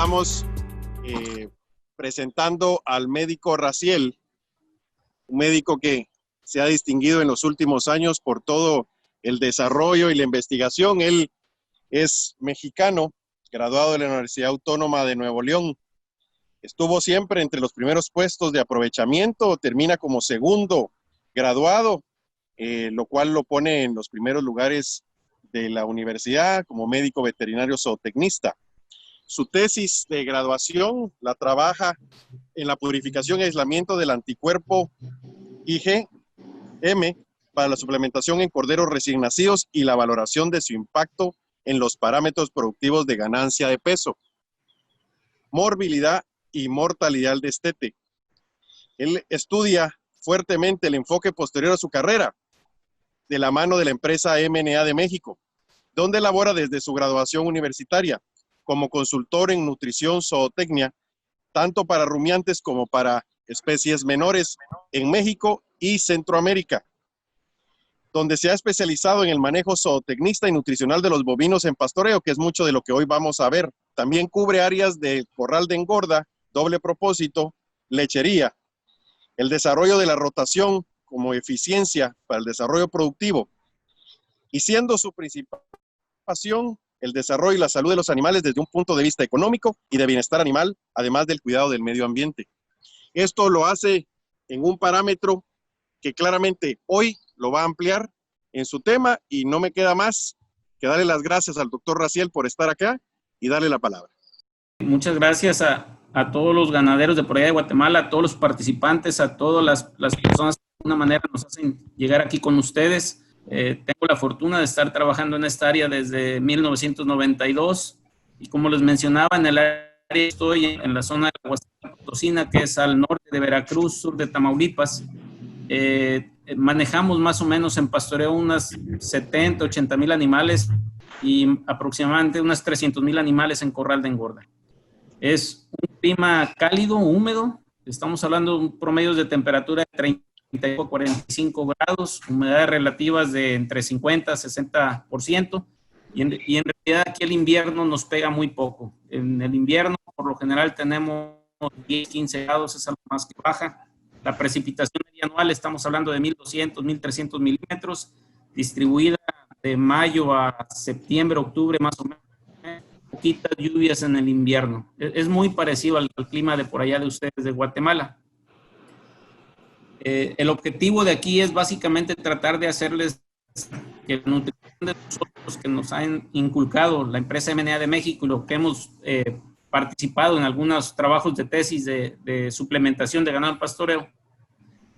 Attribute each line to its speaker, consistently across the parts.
Speaker 1: estamos presentando al médico Raziel, un médico que se ha distinguido en los últimos años por todo el desarrollo y la investigación. Él es mexicano, graduado de la Universidad Autónoma de Nuevo León. Estuvo siempre entre los primeros puestos de aprovechamiento, termina como segundo graduado, lo cual lo pone en los primeros lugares de la universidad como médico veterinario zootecnista. Su tesis de graduación la trabaja en la purificación y aislamiento del anticuerpo IgM para la suplementación en corderos recién nacidos y la valoración de su impacto en los parámetros productivos de ganancia de peso, morbilidad y mortalidad del destete. Él estudia fuertemente el enfoque posterior a su carrera de la mano de la empresa MNA de México, donde elabora desde su graduación universitaria como consultor en nutrición zootecnia, tanto para rumiantes como para especies menores en México y Centroamérica, donde se ha especializado en el manejo zootecnista y nutricional de los bovinos en pastoreo, que es mucho de lo que hoy vamos a ver. También cubre áreas de corral de engorda, doble propósito, lechería, el desarrollo de la rotación como eficiencia para el desarrollo productivo, y siendo su principal pasión el desarrollo y la salud de los animales desde un punto de vista económico y de bienestar animal, además del cuidado del medio ambiente. Esto lo hace en un parámetro que claramente hoy lo va a ampliar en su tema, y no me queda más que darle las gracias al doctor Raziel por estar acá y darle la palabra.
Speaker 2: Muchas gracias a todos los ganaderos de por allá de Guatemala, a todos los participantes, a todas las personas que de alguna manera nos hacen llegar aquí con ustedes. Tengo la fortuna de estar trabajando en esta área desde 1992 y, como les mencionaba, en el área estoy en la zona de la Huasteca Potosina, que es al norte de Veracruz, sur de Tamaulipas. Manejamos más o menos en pastoreo unas 70, 80 mil animales y aproximadamente unas 300 mil animales en corral de engorda. Es un clima cálido, húmedo. Estamos hablando de un promedio de temperatura de 30 a 45 grados, humedades relativas de entre 50 a 60%, y en realidad aquí el invierno nos pega muy poco. En el invierno, por lo general, tenemos 10, 15 grados, es algo más que baja. La precipitación media anual, estamos hablando de 1.200, 1.300 milímetros, distribuida de mayo a septiembre, octubre, más o menos. Poquitas lluvias en el invierno. Es muy parecido al clima de por allá de ustedes, de Guatemala. El objetivo de aquí es básicamente tratar de hacerles que la nutrición de nosotros que nos han inculcado la empresa MNA de México y lo que hemos participado en algunos trabajos de tesis de suplementación de ganado pastoreo,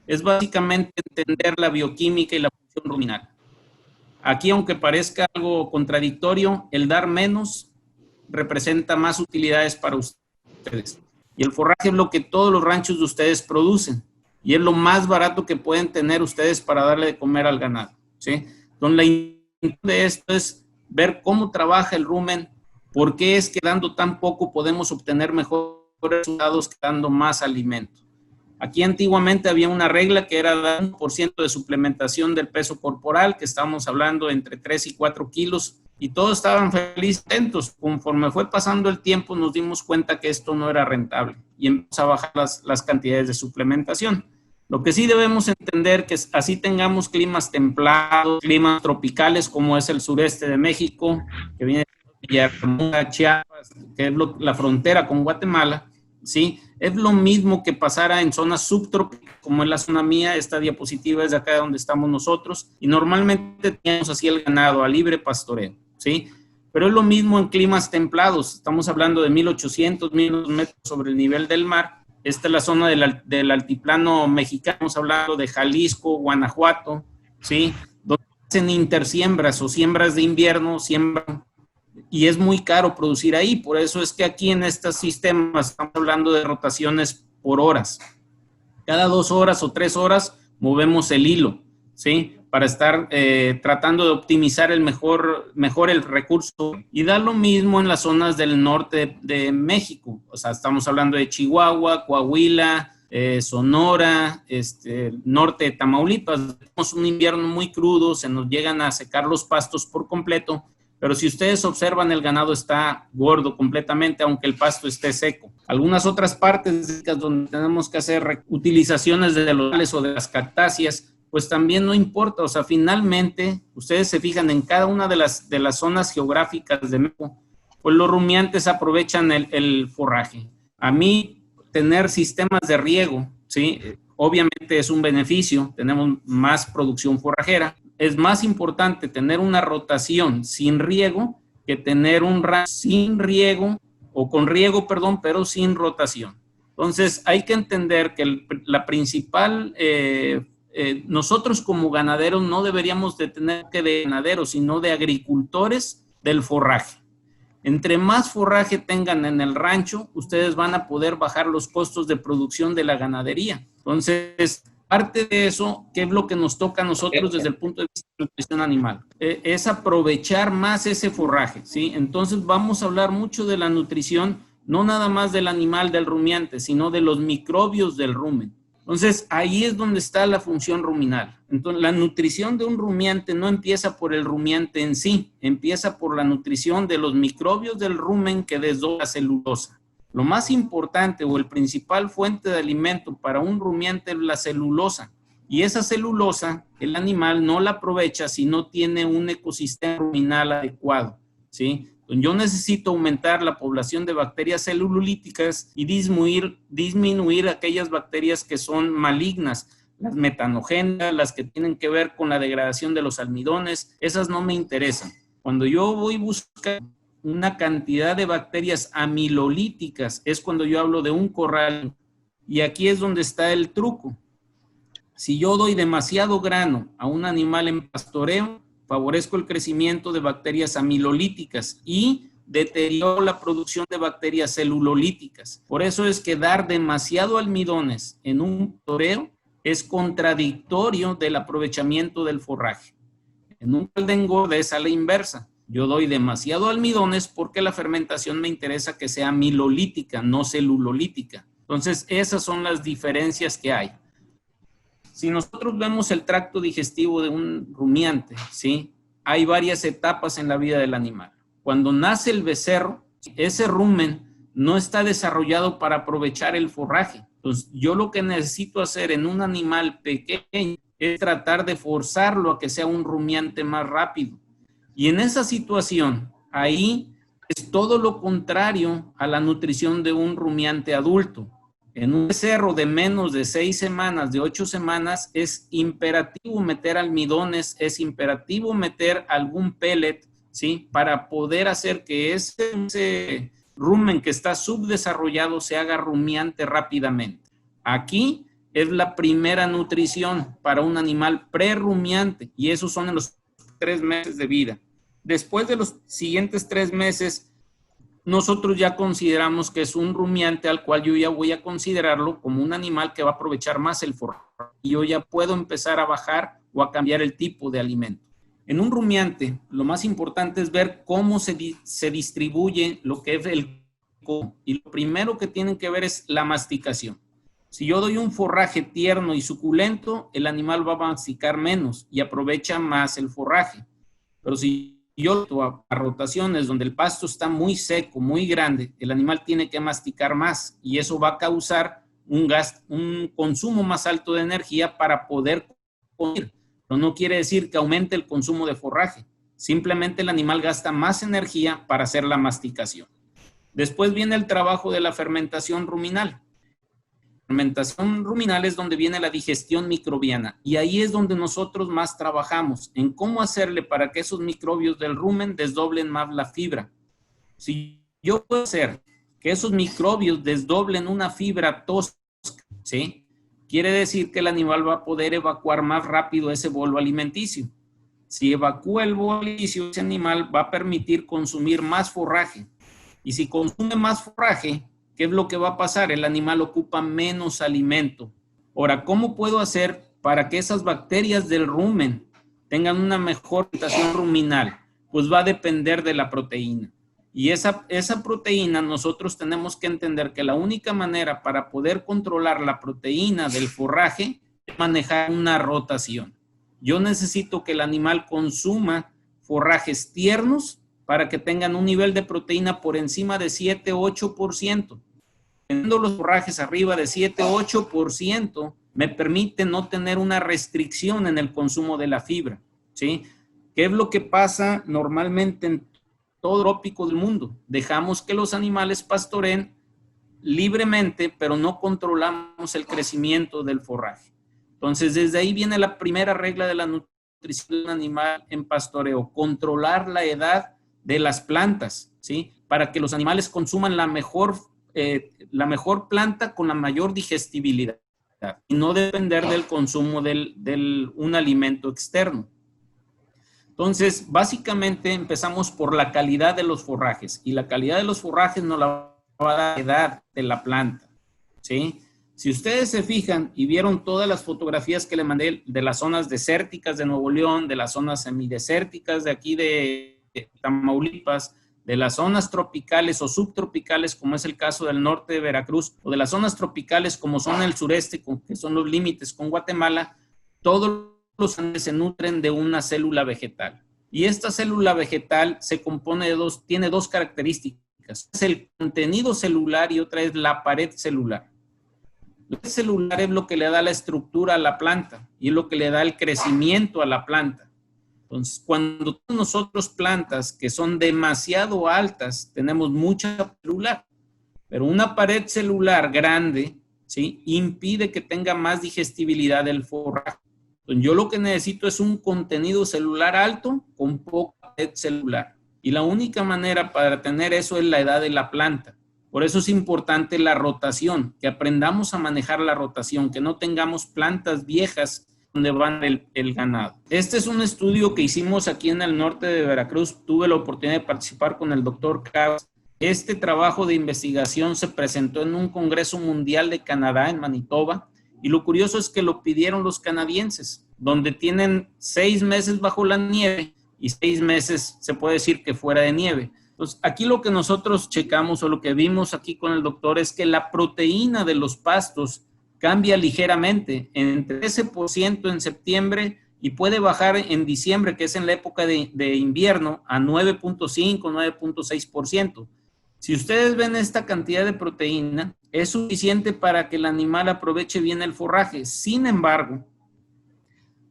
Speaker 2: es básicamente entender la bioquímica y la función ruminal. Aquí, aunque parezca algo contradictorio, el dar menos representa más utilidades para ustedes. Y el forraje es lo que todos los ranchos de ustedes producen. Y es lo más barato que pueden tener ustedes para darle de comer al ganado, ¿sí? Entonces, la intención de esto es ver cómo trabaja el rumen, por qué es que dando tan poco podemos obtener mejores resultados que dando más alimento. Aquí antiguamente había una regla que era dar 1% de suplementación del peso corporal, que estamos hablando entre 3 y 4 kilos, y todos estaban felices, atentos. Conforme fue pasando el tiempo, nos dimos cuenta que esto no era rentable y empezamos a bajar las cantidades de suplementación. Lo que sí debemos entender que así tengamos climas templados, climas tropicales como es el sureste de México, que viene de Villahermosa, Chiapas, que es la frontera con Guatemala, ¿sí? Es lo mismo que pasara en zonas subtropicales, como es la zona mía. Esta diapositiva es de acá donde estamos nosotros, y normalmente tenemos así el ganado a libre pastoreo, ¿sí? Pero es lo mismo en climas templados. Estamos hablando de 1.800, 1.000 metros sobre el nivel del mar. Esta es la zona del altiplano mexicano. Estamos hablando de Jalisco, Guanajuato, ¿sí? Donde hacen intersiembras o siembras de invierno, siembran, y es muy caro producir ahí. Por eso es que aquí en estos sistemas estamos hablando de rotaciones por horas. Cada 2 horas o 3 horas movemos el hilo, ¿sí? Para estar tratando de optimizar mejor el recurso. Y da lo mismo en las zonas del norte de México. O sea, estamos hablando de Chihuahua, Coahuila, Sonora, norte de Tamaulipas. Tenemos un invierno muy crudo, se nos llegan a secar los pastos por completo, Pero si ustedes observan, el ganado está gordo completamente, aunque el pasto esté seco. Algunas otras partes donde tenemos que hacer utilizaciones de los árboles o de las cactáceas, pues también no importa. O sea, finalmente, ustedes se fijan en cada una de las zonas geográficas de México, pues los rumiantes aprovechan el forraje. A mí, tener sistemas de riego, ¿sí? Obviamente es un beneficio, tenemos más producción forrajera. Es más importante tener una rotación sin riego que tener un rancho sin riego, o con riego, perdón, pero sin rotación. Entonces, hay que entender que la principal, nosotros como ganaderos no deberíamos de tener que de ganaderos, sino de agricultores del forraje. Entre más forraje tengan en el rancho, ustedes van a poder bajar los costos de producción de la ganadería. Entonces, parte de eso, ¿qué es lo que nos toca a nosotros desde el punto de vista de nutrición animal? Es aprovechar más ese forraje, ¿sí? Entonces, vamos a hablar mucho de la nutrición, no nada más del animal, del rumiante, sino de los microbios del rumen. Entonces, ahí es donde está la función ruminal. Entonces, la nutrición de un rumiante no empieza por el rumiante en sí, empieza por la nutrición de los microbios del rumen que desdobla la celulosa. Lo más importante o el principal fuente de alimento para un rumiante es la celulosa. Y esa celulosa, el animal no la aprovecha si no tiene un ecosistema ruminal adecuado, ¿sí? Yo necesito aumentar la población de bacterias celulolíticas y disminuir aquellas bacterias que son malignas, las metanogénicas, las que tienen que ver con la degradación de los almidones. Esas no me interesan. Cuando yo voy a buscar una cantidad de bacterias amilolíticas, es cuando yo hablo de un corral. Y aquí es donde está el truco. Si yo doy demasiado grano a un animal en pastoreo, favorezco el crecimiento de bacterias amilolíticas y deterioro la producción de bacterias celulolíticas. Por eso es que dar demasiado almidones en un pastoreo es contradictorio del aprovechamiento del forraje. En un corral de engorde es a la inversa. Yo doy demasiado almidones porque la fermentación me interesa que sea amilolítica, no celulolítica. Entonces, esas son las diferencias que hay. Si nosotros vemos el tracto digestivo de un rumiante, ¿sí? Hay varias etapas en la vida del animal. Cuando nace el becerro, ese rumen no está desarrollado para aprovechar el forraje. Entonces, yo lo que necesito hacer en un animal pequeño es tratar de forzarlo a que sea un rumiante más rápido. Y en esa situación, ahí es todo lo contrario a la nutrición de un rumiante adulto. En un becerro de menos de 6 semanas, de 8 semanas, es imperativo meter almidones, es imperativo meter algún pellet, ¿sí? Para poder hacer que ese rumen que está subdesarrollado se haga rumiante rápidamente. Aquí es la primera nutrición para un animal prerrumiante y esos son en los 3 meses de vida. Después de los siguientes 3 meses, nosotros ya consideramos que es un rumiante al cual yo ya voy a considerarlo como un animal que va a aprovechar más el forraje y yo ya puedo empezar a bajar o a cambiar el tipo de alimento. En un rumiante, lo más importante es ver cómo se distribuye lo que es el coco, y lo primero que tienen que ver es la masticación. Si yo doy un forraje tierno y suculento, el animal va a masticar menos y aprovecha más el forraje. Pero si yo a rotaciones donde el pasto está muy seco, muy grande, el animal tiene que masticar más y eso va a causar un consumo más alto de energía para poder comer. Pero no quiere decir que aumente el consumo de forraje. Simplemente el animal gasta más energía para hacer la masticación. Después viene el trabajo de la fermentación ruminal. Fermentación ruminal es donde viene la digestión microbiana y ahí es donde nosotros más trabajamos en cómo hacerle para que esos microbios del rumen desdoblen más la fibra. Si yo puedo hacer que esos microbios desdoblen una fibra tosca, ¿sí? Quiere decir que el animal va a poder evacuar más rápido ese bolo alimenticio. Si evacúa el bolo alimenticio, ese animal va a permitir consumir más forraje y si consume más forraje, ¿qué es lo que va a pasar? El animal ocupa menos alimento. Ahora, ¿cómo puedo hacer para que esas bacterias del rumen tengan una mejor fermentación ruminal? Pues va a depender de la proteína. Y esa proteína nosotros tenemos que entender que la única manera para poder controlar la proteína del forraje es manejar una rotación. Yo necesito que el animal consuma forrajes tiernos para que tengan un nivel de proteína por encima de 7-8%. Teniendo los forrajes arriba de 7-8%, me permite no tener una restricción en el consumo de la fibra, ¿sí? ¿Qué es lo que pasa normalmente en todo trópico del mundo? Dejamos que los animales pastoreen libremente, pero no controlamos el crecimiento del forraje. Entonces, desde ahí viene la primera regla de la nutrición de un animal en pastoreo: controlar la edad de las plantas, ¿sí? Para que los animales consuman la mejor planta con la mayor digestibilidad y no depender del consumo de un alimento externo. Entonces, básicamente empezamos por la calidad de los forrajes, y la calidad de los forrajes nos la va a dar la edad de la planta, ¿sí? Si ustedes se fijan y vieron todas las fotografías que le mandé de las zonas desérticas de Nuevo León, de las zonas semidesérticas de aquí de Tamaulipas, de las zonas tropicales o subtropicales, como es el caso del norte de Veracruz, o de las zonas tropicales como son el sureste, que son los límites con Guatemala, todos los animales se nutren de una célula vegetal. Y esta célula vegetal se compone de tiene dos características: es el contenido celular y otra es la pared celular. La pared celular es lo que le da la estructura a la planta y es lo que le da el crecimiento a la planta. Entonces, cuando nosotros plantas que son demasiado altas, tenemos mucha celular, pero una pared celular grande, ¿sí?, impide que tenga más digestibilidad del forraje. Entonces, yo lo que necesito es un contenido celular alto con poca pared celular. Y la única manera para tener eso es la edad de la planta. Por eso es importante la rotación, que aprendamos a manejar la rotación, que no tengamos plantas viejas donde van el ganado. Este es un estudio que hicimos aquí en el norte de Veracruz. Tuve la oportunidad de participar con el doctor Cabas. Este trabajo de investigación se presentó en un congreso mundial de Canadá, en Manitoba, y lo curioso es que lo pidieron los canadienses, donde tienen 6 meses bajo la nieve y 6 meses, se puede decir, que fuera de nieve. Entonces, aquí lo que nosotros checamos o lo que vimos aquí con el doctor es que la proteína de los pastos cambia ligeramente, en 13% en septiembre, y puede bajar en diciembre, que es en la época de invierno, a 9.5, 9.6%. Si ustedes ven esta cantidad de proteína, es suficiente para que el animal aproveche bien el forraje. Sin embargo,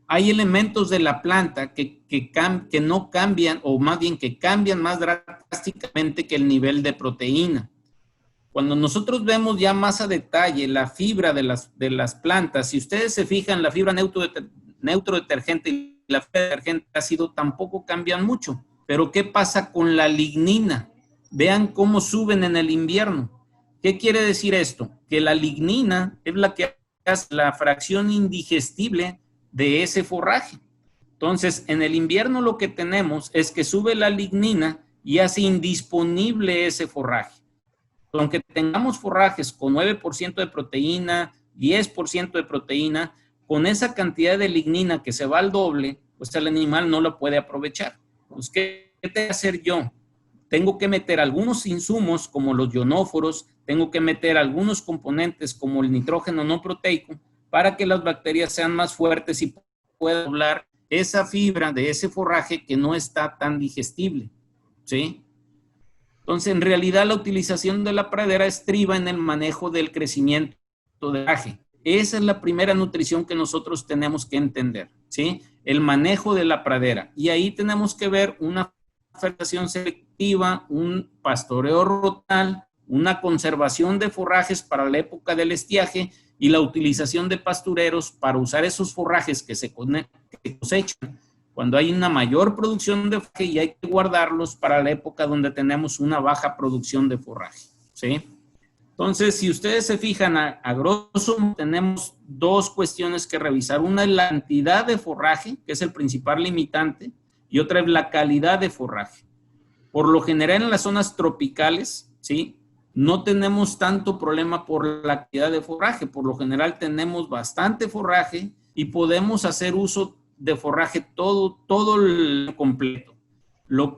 Speaker 2: hay elementos de la planta que no cambian, o más bien que cambian más drásticamente que el nivel de proteína. Cuando nosotros vemos ya más a detalle la fibra de las plantas, si ustedes se fijan, la fibra neutrodetergente y la fibra detergente ácido tampoco cambian mucho. Pero ¿qué pasa con la lignina? Vean cómo suben en el invierno. ¿Qué quiere decir esto? Que la lignina es la que hace la fracción indigestible de ese forraje. Entonces, en el invierno lo que tenemos es que sube la lignina y hace indisponible ese forraje. Aunque tengamos forrajes con 9% de proteína, 10% de proteína, con esa cantidad de lignina que se va al doble, pues el animal no lo puede aprovechar. Pues, ¿qué tengo que hacer yo? Tengo que meter algunos insumos como los ionóforos, tengo que meter algunos componentes como el nitrógeno no proteico para que las bacterias sean más fuertes y puedan doblar esa fibra de ese forraje que no está tan digestible, ¿sí? Entonces, en realidad, la utilización de la pradera estriba en el manejo del crecimiento del forraje. Esa es la primera nutrición que nosotros tenemos que entender, ¿sí? El manejo de la pradera. Y ahí tenemos que ver una fertilización selectiva, un pastoreo rotacional, una conservación de forrajes para la época del estiaje y la utilización de pastureros para usar esos forrajes que se cosechan cuando hay una mayor producción de forraje, y hay que guardarlos para la época donde tenemos una baja producción de forraje, ¿sí? Entonces, si ustedes se fijan, a grosso modo, tenemos dos cuestiones que revisar. Una es la cantidad de forraje, que es el principal limitante, y otra es la calidad de forraje. Por lo general, en las zonas tropicales, ¿sí?, no tenemos tanto problema por la cantidad de forraje. Por lo general tenemos bastante forraje y podemos hacer uso de forraje todo el completo.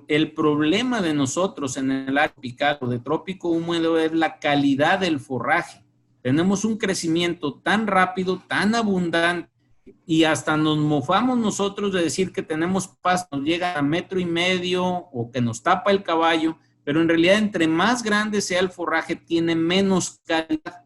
Speaker 2: El problema de nosotros en el área tropical o de trópico húmedo es la calidad del forraje. Tenemos un crecimiento tan rápido, tan abundante, y hasta nos mofamos nosotros de decir que tenemos pasto, nos llega a 1,5 metros o que nos tapa el caballo, pero en realidad entre más grande sea el forraje tiene menos calidad.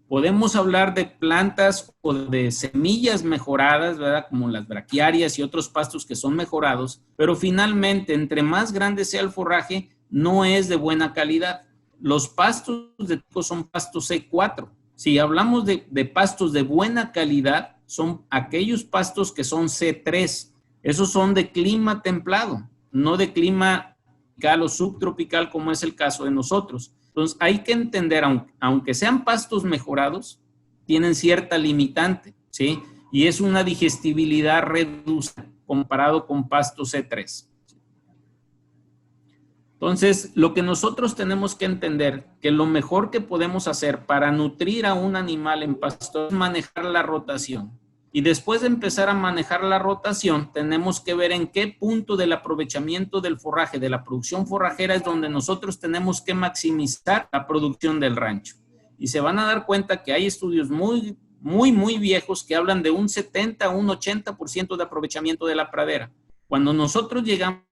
Speaker 2: Podemos hablar de plantas o de semillas mejoradas, ¿verdad? Como las braquiarias y otros pastos que son mejorados, pero finalmente, entre más grande sea el forraje, no es de buena calidad. Los pastos de tipo son pastos C4. Si hablamos de pastos de buena calidad, son aquellos pastos que son C3. Esos son de clima templado, no de clima tropical o subtropical, como es el caso de nosotros. Entonces, hay que entender, aunque sean pastos mejorados, tienen cierta limitante, ¿sí? Y es una digestibilidad reducida comparado con pastos C3. Entonces, lo que nosotros tenemos que entender, que lo mejor que podemos hacer para nutrir a un animal en pasto es manejar la rotación. Y después de empezar a manejar la rotación, tenemos que ver en qué punto del aprovechamiento del forraje, de la producción forrajera, es donde nosotros tenemos que maximizar la producción del rancho. Y se van a dar cuenta que hay estudios muy viejos que hablan de un 70 a un 80% de aprovechamiento de la pradera. Cuando nosotros llegamos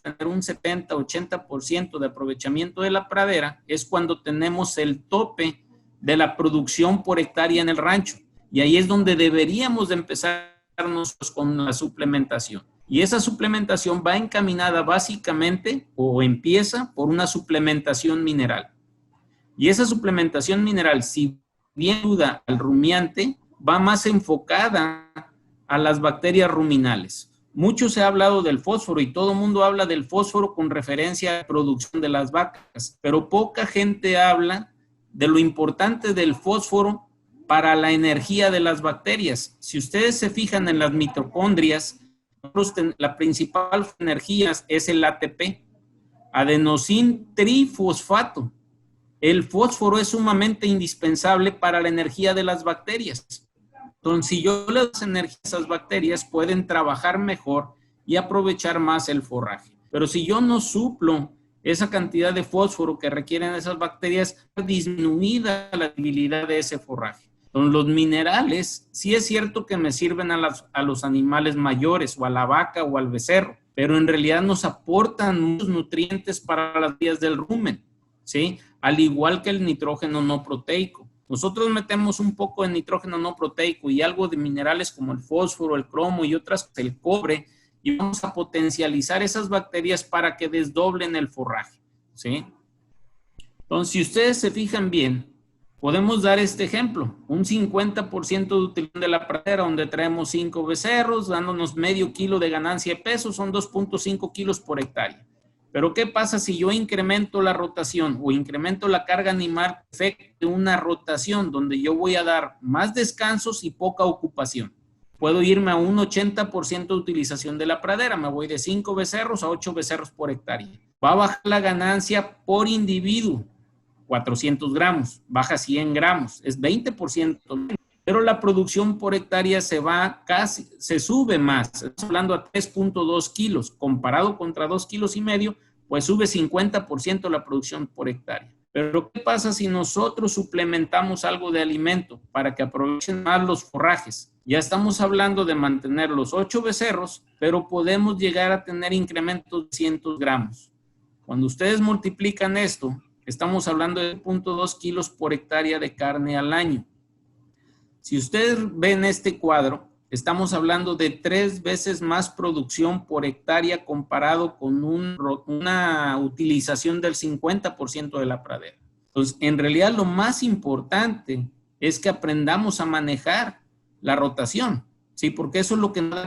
Speaker 2: a tener un 70, 80% de aprovechamiento de la pradera, es cuando tenemos el tope de la producción por hectárea en el rancho. Y ahí es donde deberíamos de empezarnos con la suplementación. Y esa suplementación va encaminada básicamente o empieza por una suplementación mineral. Y esa suplementación mineral, si bien ayuda al rumiante, va más enfocada a las bacterias ruminales. Mucho se ha hablado del fósforo y todo el mundo habla del fósforo con referencia a la producción de las vacas, pero poca gente habla de lo importante del fósforo para la energía de las bacterias. Si ustedes se fijan en las mitocondrias, la principal energía es el ATP, adenosín trifosfato. El fósforo es sumamente indispensable para la energía de las bacterias. Entonces, si yo les doy energía a esas bacterias, pueden trabajar mejor y aprovechar más el forraje. Pero si yo no suplo esa cantidad de fósforo que requieren esas bacterias, disminuida la debilidad de ese forraje. Entonces, los minerales, sí es cierto que me sirven a los animales mayores, o a la vaca o al becerro, pero en realidad nos aportan muchos nutrientes para las vías del rumen, ¿sí? Al igual que el nitrógeno no proteico. Nosotros metemos un poco de nitrógeno no proteico y algo de minerales como el fósforo, el cromo y otras, el cobre, y vamos a potencializar esas bacterias para que desdoblen el forraje, ¿sí? Entonces, si ustedes se fijan bien, podemos dar este ejemplo, un 50% de utilización de la pradera donde traemos 5 becerros, dándonos medio kilo de ganancia de peso, son 2.5 kilos por hectárea. Pero ¿qué pasa si yo incremento la rotación o incremento la carga animal de una rotación donde yo voy a dar más descansos y poca ocupación? Puedo irme a un 80% de utilización de la pradera, me voy de 5 becerros a 8 becerros por hectárea. Va a bajar la ganancia por individuo, 400 gramos, baja 100 gramos, es 20%, pero la producción por hectárea se sube más, estamos hablando a 3.2 kilos, comparado contra 2,5 kilos, pues sube 50% la producción por hectárea. Pero ¿qué pasa si nosotros suplementamos algo de alimento para que aprovechen más los forrajes? Ya estamos hablando de mantener los 8 becerros, pero podemos llegar a tener incrementos de 100 gramos. Cuando ustedes multiplican esto, estamos hablando de 0.2 kilos por hectárea de carne al año. Si ustedes ven este cuadro, estamos hablando de 3 veces más producción por hectárea comparado con una utilización del 50% de la pradera. Entonces, en realidad lo más importante es que aprendamos a manejar la rotación, ¿sí? Porque eso es lo que nos da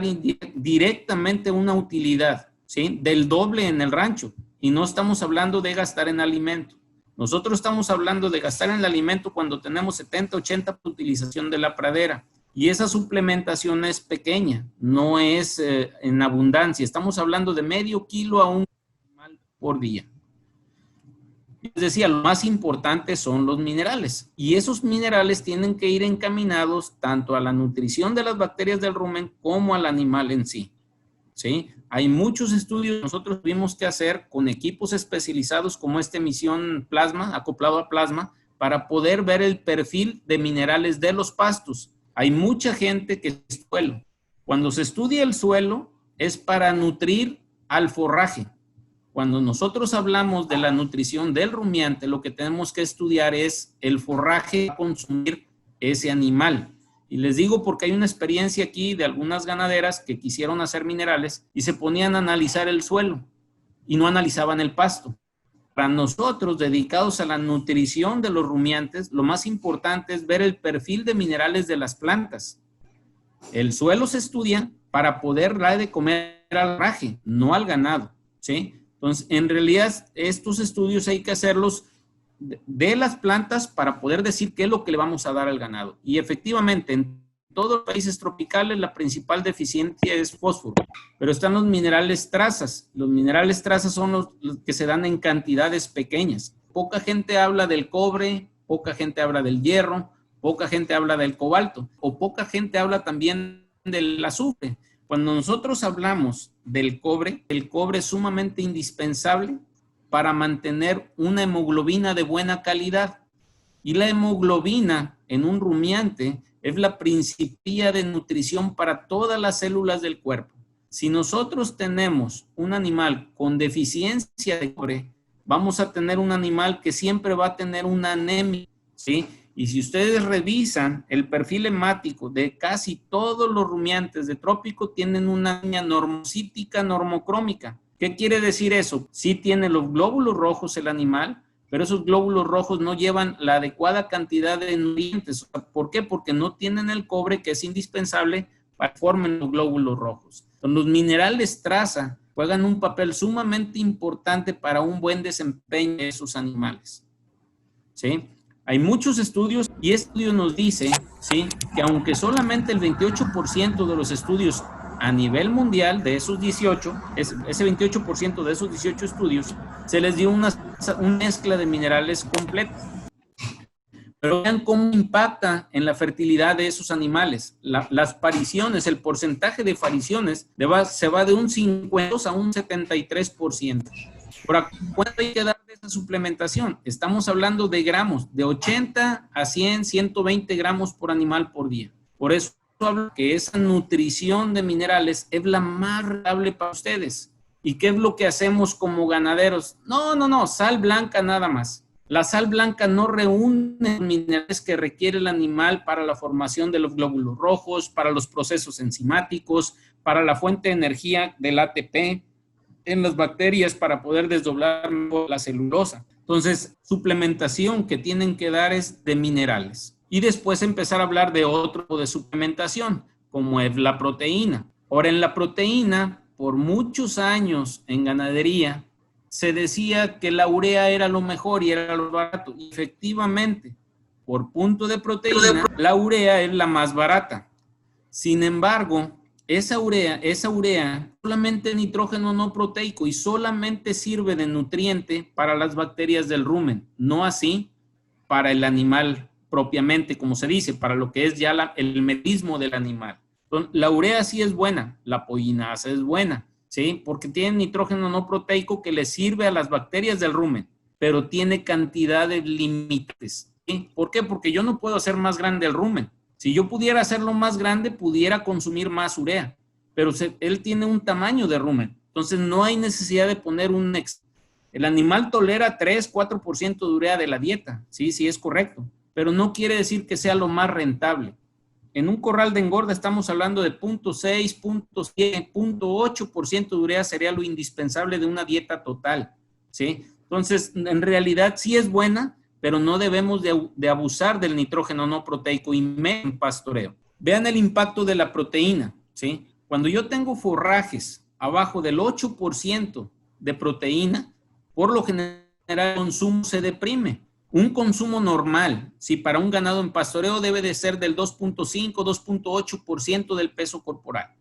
Speaker 2: directamente una utilidad, ¿sí? Del doble en el rancho. Y no estamos hablando de gastar en alimento. Nosotros estamos hablando de gastar en el alimento cuando tenemos 70, 80% de utilización de la pradera. Y esa suplementación es pequeña, no es en abundancia. Estamos hablando de medio kilo a 1 kilo por día. Les decía, lo más importante son los minerales. Y esos minerales tienen que ir encaminados tanto a la nutrición de las bacterias del rumen como al animal en sí, ¿sí? Hay muchos estudios que nosotros tuvimos que hacer con equipos especializados como Misión Plasma, acoplado a Plasma, para poder ver el perfil de minerales de los pastos. Hay mucha gente que es suelo. Cuando se estudia el suelo es para nutrir al forraje. Cuando nosotros hablamos de la nutrición del rumiante, lo que tenemos que estudiar es el forraje a consumir ese animal. Y les digo porque hay una experiencia aquí de algunas ganaderas que quisieron hacer minerales y se ponían a analizar el suelo y no analizaban el pasto. Para nosotros, dedicados a la nutrición de los rumiantes, lo más importante es ver el perfil de minerales de las plantas. El suelo se estudia para poder dar de comer al forraje, no al ganado, ¿sí? Entonces, en realidad, estos estudios hay que hacerlos de las plantas para poder decir qué es lo que le vamos a dar al ganado. Y efectivamente, en todos los países tropicales la principal deficiencia es fósforo, pero están los minerales trazas. Los minerales trazas son los que se dan en cantidades pequeñas. Poca gente habla del cobre, poca gente habla del hierro, poca gente habla del cobalto, o poca gente habla también del azufre. Cuando nosotros hablamos del cobre, el cobre es sumamente indispensable para mantener una hemoglobina de buena calidad. Y la hemoglobina en un rumiante es la principia de nutrición para todas las células del cuerpo. Si nosotros tenemos un animal con deficiencia de cobre, vamos a tener un animal que siempre va a tener una anemia, ¿sí? Y si ustedes revisan el perfil hemático de casi todos los rumiantes de trópico, tienen una anemia normocítica normocrómica. ¿Qué quiere decir eso? Sí tiene los glóbulos rojos el animal, pero esos glóbulos rojos no llevan la adecuada cantidad de nutrientes. ¿Por qué? Porque no tienen el cobre que es indispensable para que formen los glóbulos rojos. Entonces, los minerales traza juegan un papel sumamente importante para un buen desempeño de esos animales, ¿sí? Hay muchos estudios y este estudio nos dice, ¿sí?, que aunque solamente el 28% de los estudios a nivel mundial de esos 18, ese 28% de esos 18 estudios, se les dio una mezcla de minerales completa. Pero vean cómo impacta en la fertilidad de esos animales. Las pariciones, el porcentaje de pariciones se va de un 50 a un 73%. Ahora, ¿cuánto hay que dar de esa suplementación? Estamos hablando de gramos, de 80 a 100, 120 gramos por animal por día. Por eso hablo que esa nutrición de minerales es la más rentable para ustedes. ¿Y qué es lo que hacemos como ganaderos? No, sal blanca nada más. La sal blanca no reúne los minerales que requiere el animal para la formación de los glóbulos rojos, para los procesos enzimáticos, para la fuente de energía del ATP en las bacterias para poder desdoblar la celulosa. Entonces, suplementación que tienen que dar es de minerales. Y después empezar a hablar de otro tipo de suplementación, como es la proteína. Ahora, en la proteína, por muchos años en ganadería, se decía que la urea era lo mejor y era lo barato. Y efectivamente, por punto de proteína, la urea es la más barata. Sin embargo, esa urea solamente nitrógeno no proteico y solamente sirve de nutriente para las bacterias del rumen, no así para el animal propiamente, como se dice, para lo que es ya el metismo del animal. Entonces, la urea sí es buena, la polinasa es buena, ¿sí? Porque tiene nitrógeno no proteico que le sirve a las bacterias del rumen, pero tiene cantidades limitantes, ¿sí? ¿Por qué? Porque yo no puedo hacer más grande el rumen. Si yo pudiera hacerlo más grande, pudiera consumir más urea, pero él tiene un tamaño de rumen. Entonces, no hay necesidad de poner un extra. El animal tolera 3-4% de urea de la dieta, sí es correcto, pero no quiere decir que sea lo más rentable. En un corral de engorda estamos hablando de 0.6, 0.7, 0.8% de urea sería lo indispensable de una dieta total, ¿sí? Entonces, en realidad sí es buena, pero no debemos de abusar del nitrógeno no proteico y menos en pastoreo. Vean el impacto de la proteína, ¿sí? Cuando yo tengo forrajes abajo del 8% de proteína, por lo general el consumo se deprime. Un consumo normal, si para un ganado en pastoreo debe de ser del 2.5, 2.8% del peso corporal.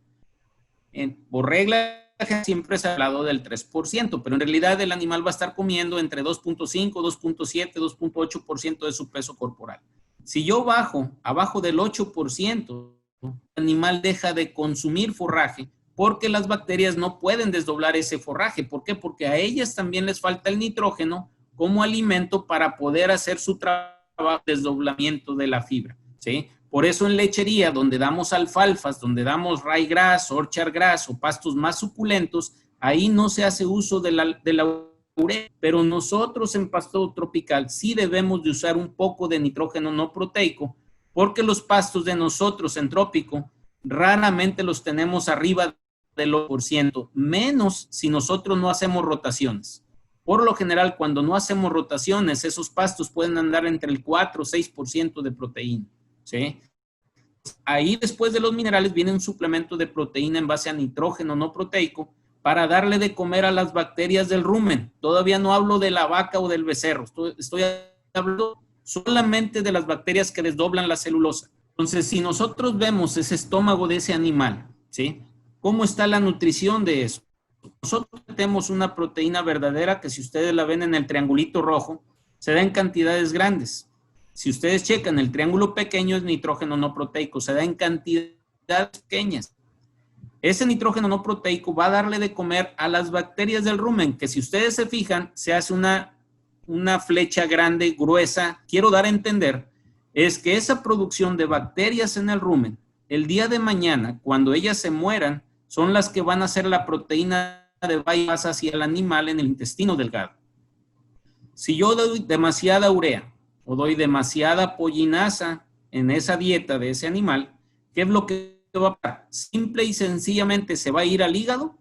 Speaker 2: Por regla siempre se ha hablado del 3%, pero en realidad el animal va a estar comiendo entre 2.5, 2.7, 2.8% de su peso corporal. Si yo bajo abajo del 8%, el animal deja de consumir forraje porque las bacterias no pueden desdoblar ese forraje. ¿Por qué? Porque a ellas también les falta el nitrógeno como alimento para poder hacer su trabajo de desdoblamiento de la fibra, ¿sí? Por eso en lechería, donde damos alfalfas, donde damos ryegrass, orchard grass o pastos más suculentos, ahí no se hace uso de la urea, pero nosotros en pasto tropical sí debemos de usar un poco de nitrógeno no proteico, porque los pastos de nosotros en trópico raramente los tenemos arriba del 8%, menos si nosotros no hacemos rotaciones. Por lo general, cuando no hacemos rotaciones, esos pastos pueden andar entre el 4 o 6% de proteína, ¿sí? Ahí después de los minerales viene un suplemento de proteína en base a nitrógeno no proteico para darle de comer a las bacterias del rumen. Todavía no hablo de la vaca o del becerro, estoy hablando solamente de las bacterias que desdoblan la celulosa. Entonces, si nosotros vemos ese estómago de ese animal, ¿sí? ¿Cómo está la nutrición de eso? Nosotros tenemos una proteína verdadera que si ustedes la ven en el triangulito rojo, se da en cantidades grandes. Si ustedes checan, el triángulo pequeño es nitrógeno no proteico, se da en cantidades pequeñas. Ese nitrógeno no proteico va a darle de comer a las bacterias del rumen, que si ustedes se fijan, se hace una flecha grande, gruesa. Quiero dar a entender, es que esa producción de bacterias en el rumen, el día de mañana, cuando ellas se mueran, son las que van a hacer la proteína de bypass hacia el animal en el intestino delgado. Si yo doy demasiada urea o doy demasiada pollinasa en esa dieta de ese animal, ¿qué es lo que va a pasar? Simple y sencillamente se va a ir al hígado,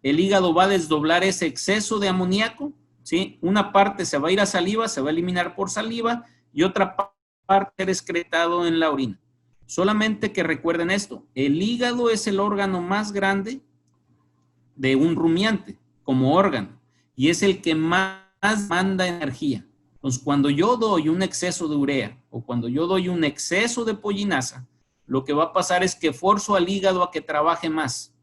Speaker 2: el hígado va a desdoblar ese exceso de amoníaco, ¿sí? Una parte se va a ir a saliva, se va a eliminar por saliva y otra parte será excretado en la orina. Solamente que recuerden esto, el hígado es el órgano más grande de un rumiante como órgano y es el que más manda energía. Entonces, cuando yo doy un exceso de urea o cuando yo doy un exceso de pollinasa, lo que va a pasar es que forzo al hígado a que trabaje más.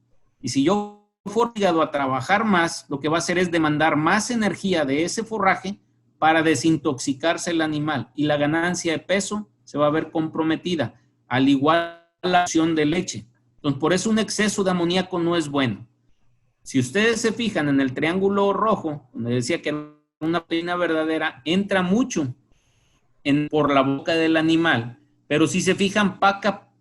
Speaker 2: Y si yo forzo al hígado a trabajar más, lo que va a hacer es demandar más energía de ese forraje para desintoxicarse el animal y la ganancia de peso se va a ver comprometida, al igual que la acción de leche. Entonces, por eso un exceso de amoníaco no es bueno. Si ustedes se fijan en el triángulo rojo, donde decía que una proteína verdadera entra mucho por la boca del animal, pero si se fijan,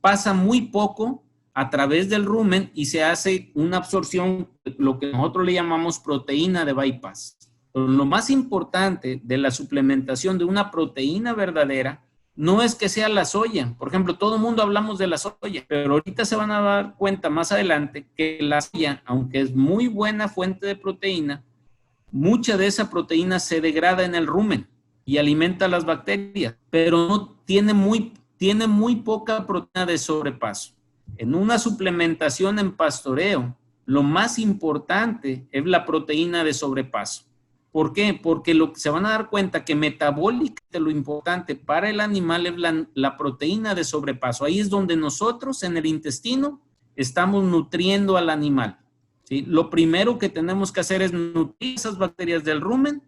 Speaker 2: pasa muy poco a través del rumen y se hace una absorción, lo que nosotros le llamamos proteína de bypass. Pero lo más importante de la suplementación de una proteína verdadera no es que sea la soya. Por ejemplo, todo el mundo hablamos de la soya, pero ahorita se van a dar cuenta más adelante que la soya, aunque es muy buena fuente de proteína, mucha de esa proteína se degrada en el rumen y alimenta a las bacterias, pero no tiene muy poca proteína de sobrepaso. En una suplementación en pastoreo, lo más importante es la proteína de sobrepaso. ¿Por qué? Porque se van a dar cuenta que metabólicamente lo importante para el animal es la proteína de sobrepaso. Ahí es donde nosotros en el intestino estamos nutriendo al animal, ¿sí? Lo primero que tenemos que hacer es nutrir esas bacterias del rumen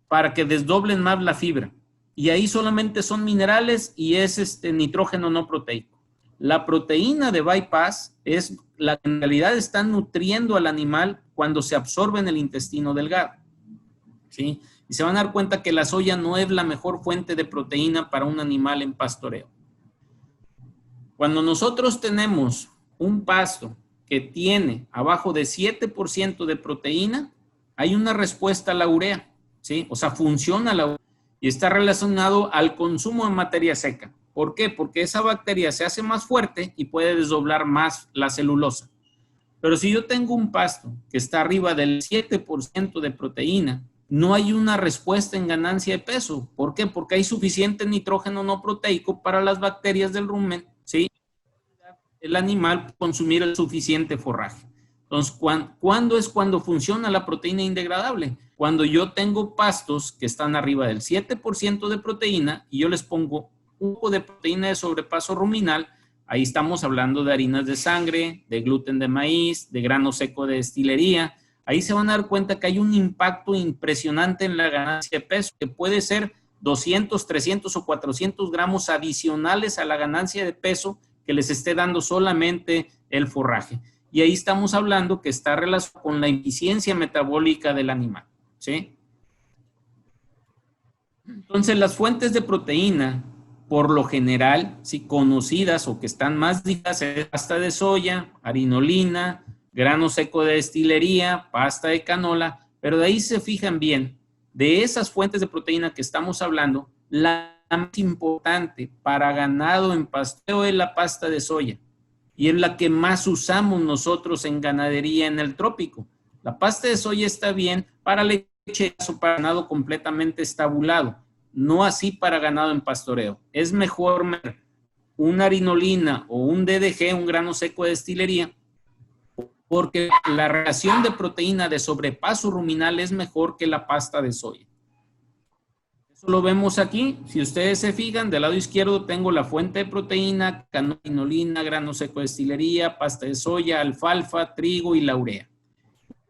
Speaker 2: para que desdoblen más la fibra. Y ahí solamente son minerales y es nitrógeno no proteico. La proteína de bypass es la que en realidad está nutriendo al animal cuando se absorbe en el intestino delgado, ¿sí? Y se van a dar cuenta que la soya no es la mejor fuente de proteína para un animal en pastoreo. Cuando nosotros tenemos un pasto que tiene abajo de 7% de proteína, hay una respuesta a la urea, ¿sí? O sea, funciona la urea y está relacionado al consumo de materia seca. ¿Por qué? Porque esa bacteria se hace más fuerte y puede desdoblar más la celulosa. Pero si yo tengo un pasto que está arriba del 7% de proteína, no hay una respuesta en ganancia de peso. ¿Por qué? Porque hay suficiente nitrógeno no proteico para las bacterias del rumen, ¿sí? El animal consumir el suficiente forraje. Entonces, ¿cuándo es cuando funciona la proteína indegradable? Cuando yo tengo pastos que están arriba del 7% de proteína y yo les pongo un poco de proteína de sobrepaso ruminal, ahí estamos hablando de harinas de sangre, de gluten de maíz, de grano seco de destilería. Ahí se van a dar cuenta que hay un impacto impresionante en la ganancia de peso, que puede ser 200, 300 o 400 gramos adicionales a la ganancia de peso que les esté dando solamente el forraje. Y ahí estamos hablando que está relacionado con la eficiencia metabólica del animal, ¿sí? Entonces, las fuentes de proteína por lo general, sí, conocidas o que están más difundidas es pasta de soya, harinolina, grano seco de destilería, pasta de canola, pero de ahí se fijan bien, de esas fuentes de proteína que estamos hablando, la más importante para ganado en pastoreo es la pasta de soya y es la que más usamos nosotros en ganadería en el trópico. La pasta de soya está bien para leche o para ganado completamente estabulado, no así para ganado en pastoreo. Es mejor una harinolina o un DDG, un grano seco de destilería, porque la relación de proteína de sobrepaso ruminal es mejor que la pasta de soya. Eso lo vemos aquí. Si ustedes se fijan, del lado izquierdo tengo la fuente de proteína, harinolina, grano seco de destilería, pasta de soya, alfalfa, trigo y la urea.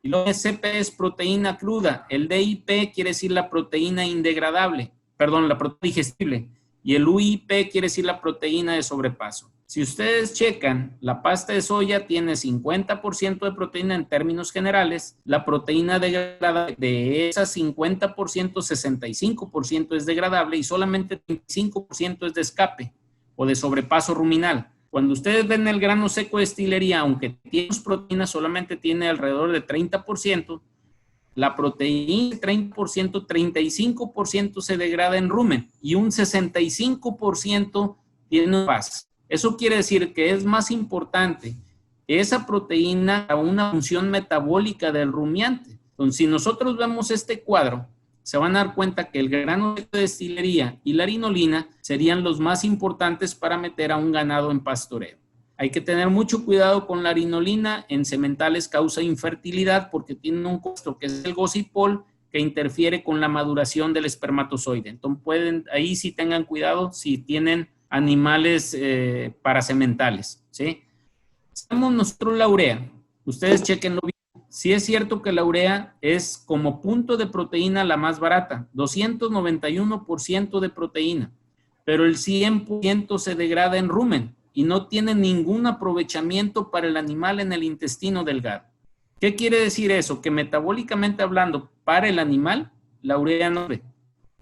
Speaker 2: Y lo SP es proteína cruda. El DIP quiere decir la proteína indegradable, perdón, la proteína digestible. Y el UIP quiere decir la proteína de sobrepaso. Si ustedes checan, la pasta de soya tiene 50% de proteína en términos generales. La proteína degradable de esas 50%, 65% es degradable y solamente 35% es de escape o de sobrepaso ruminal. Cuando ustedes ven el grano seco de destilería, aunque tiene proteínas, solamente tiene alrededor de 30%, la proteína 30%, 35% se degrada en rumen y un 65% tiene base. Eso quiere decir que es más importante esa proteína a una función metabólica del rumiante. Entonces, si nosotros vemos este cuadro, se van a dar cuenta que el grano de destilería y la harinolina serían los más importantes para meter a un ganado en pastoreo. Hay que tener mucho cuidado con la harinolina. En sementales causa infertilidad porque tiene un compuesto que es el gocipol que interfiere con la maduración del espermatozoide. Entonces, ahí sí tengan cuidado si tienen animales parasementales, ¿sí? Tenemos nosotros la urea. Ustedes chequenlo bien. Sí es cierto que la urea es como punto de proteína la más barata, 291% de proteína, pero el 100% se degrada en rumen y no tiene ningún aprovechamiento para el animal en el intestino delgado. ¿Qué quiere decir eso? Que metabólicamente hablando, para el animal, la urea no sirve.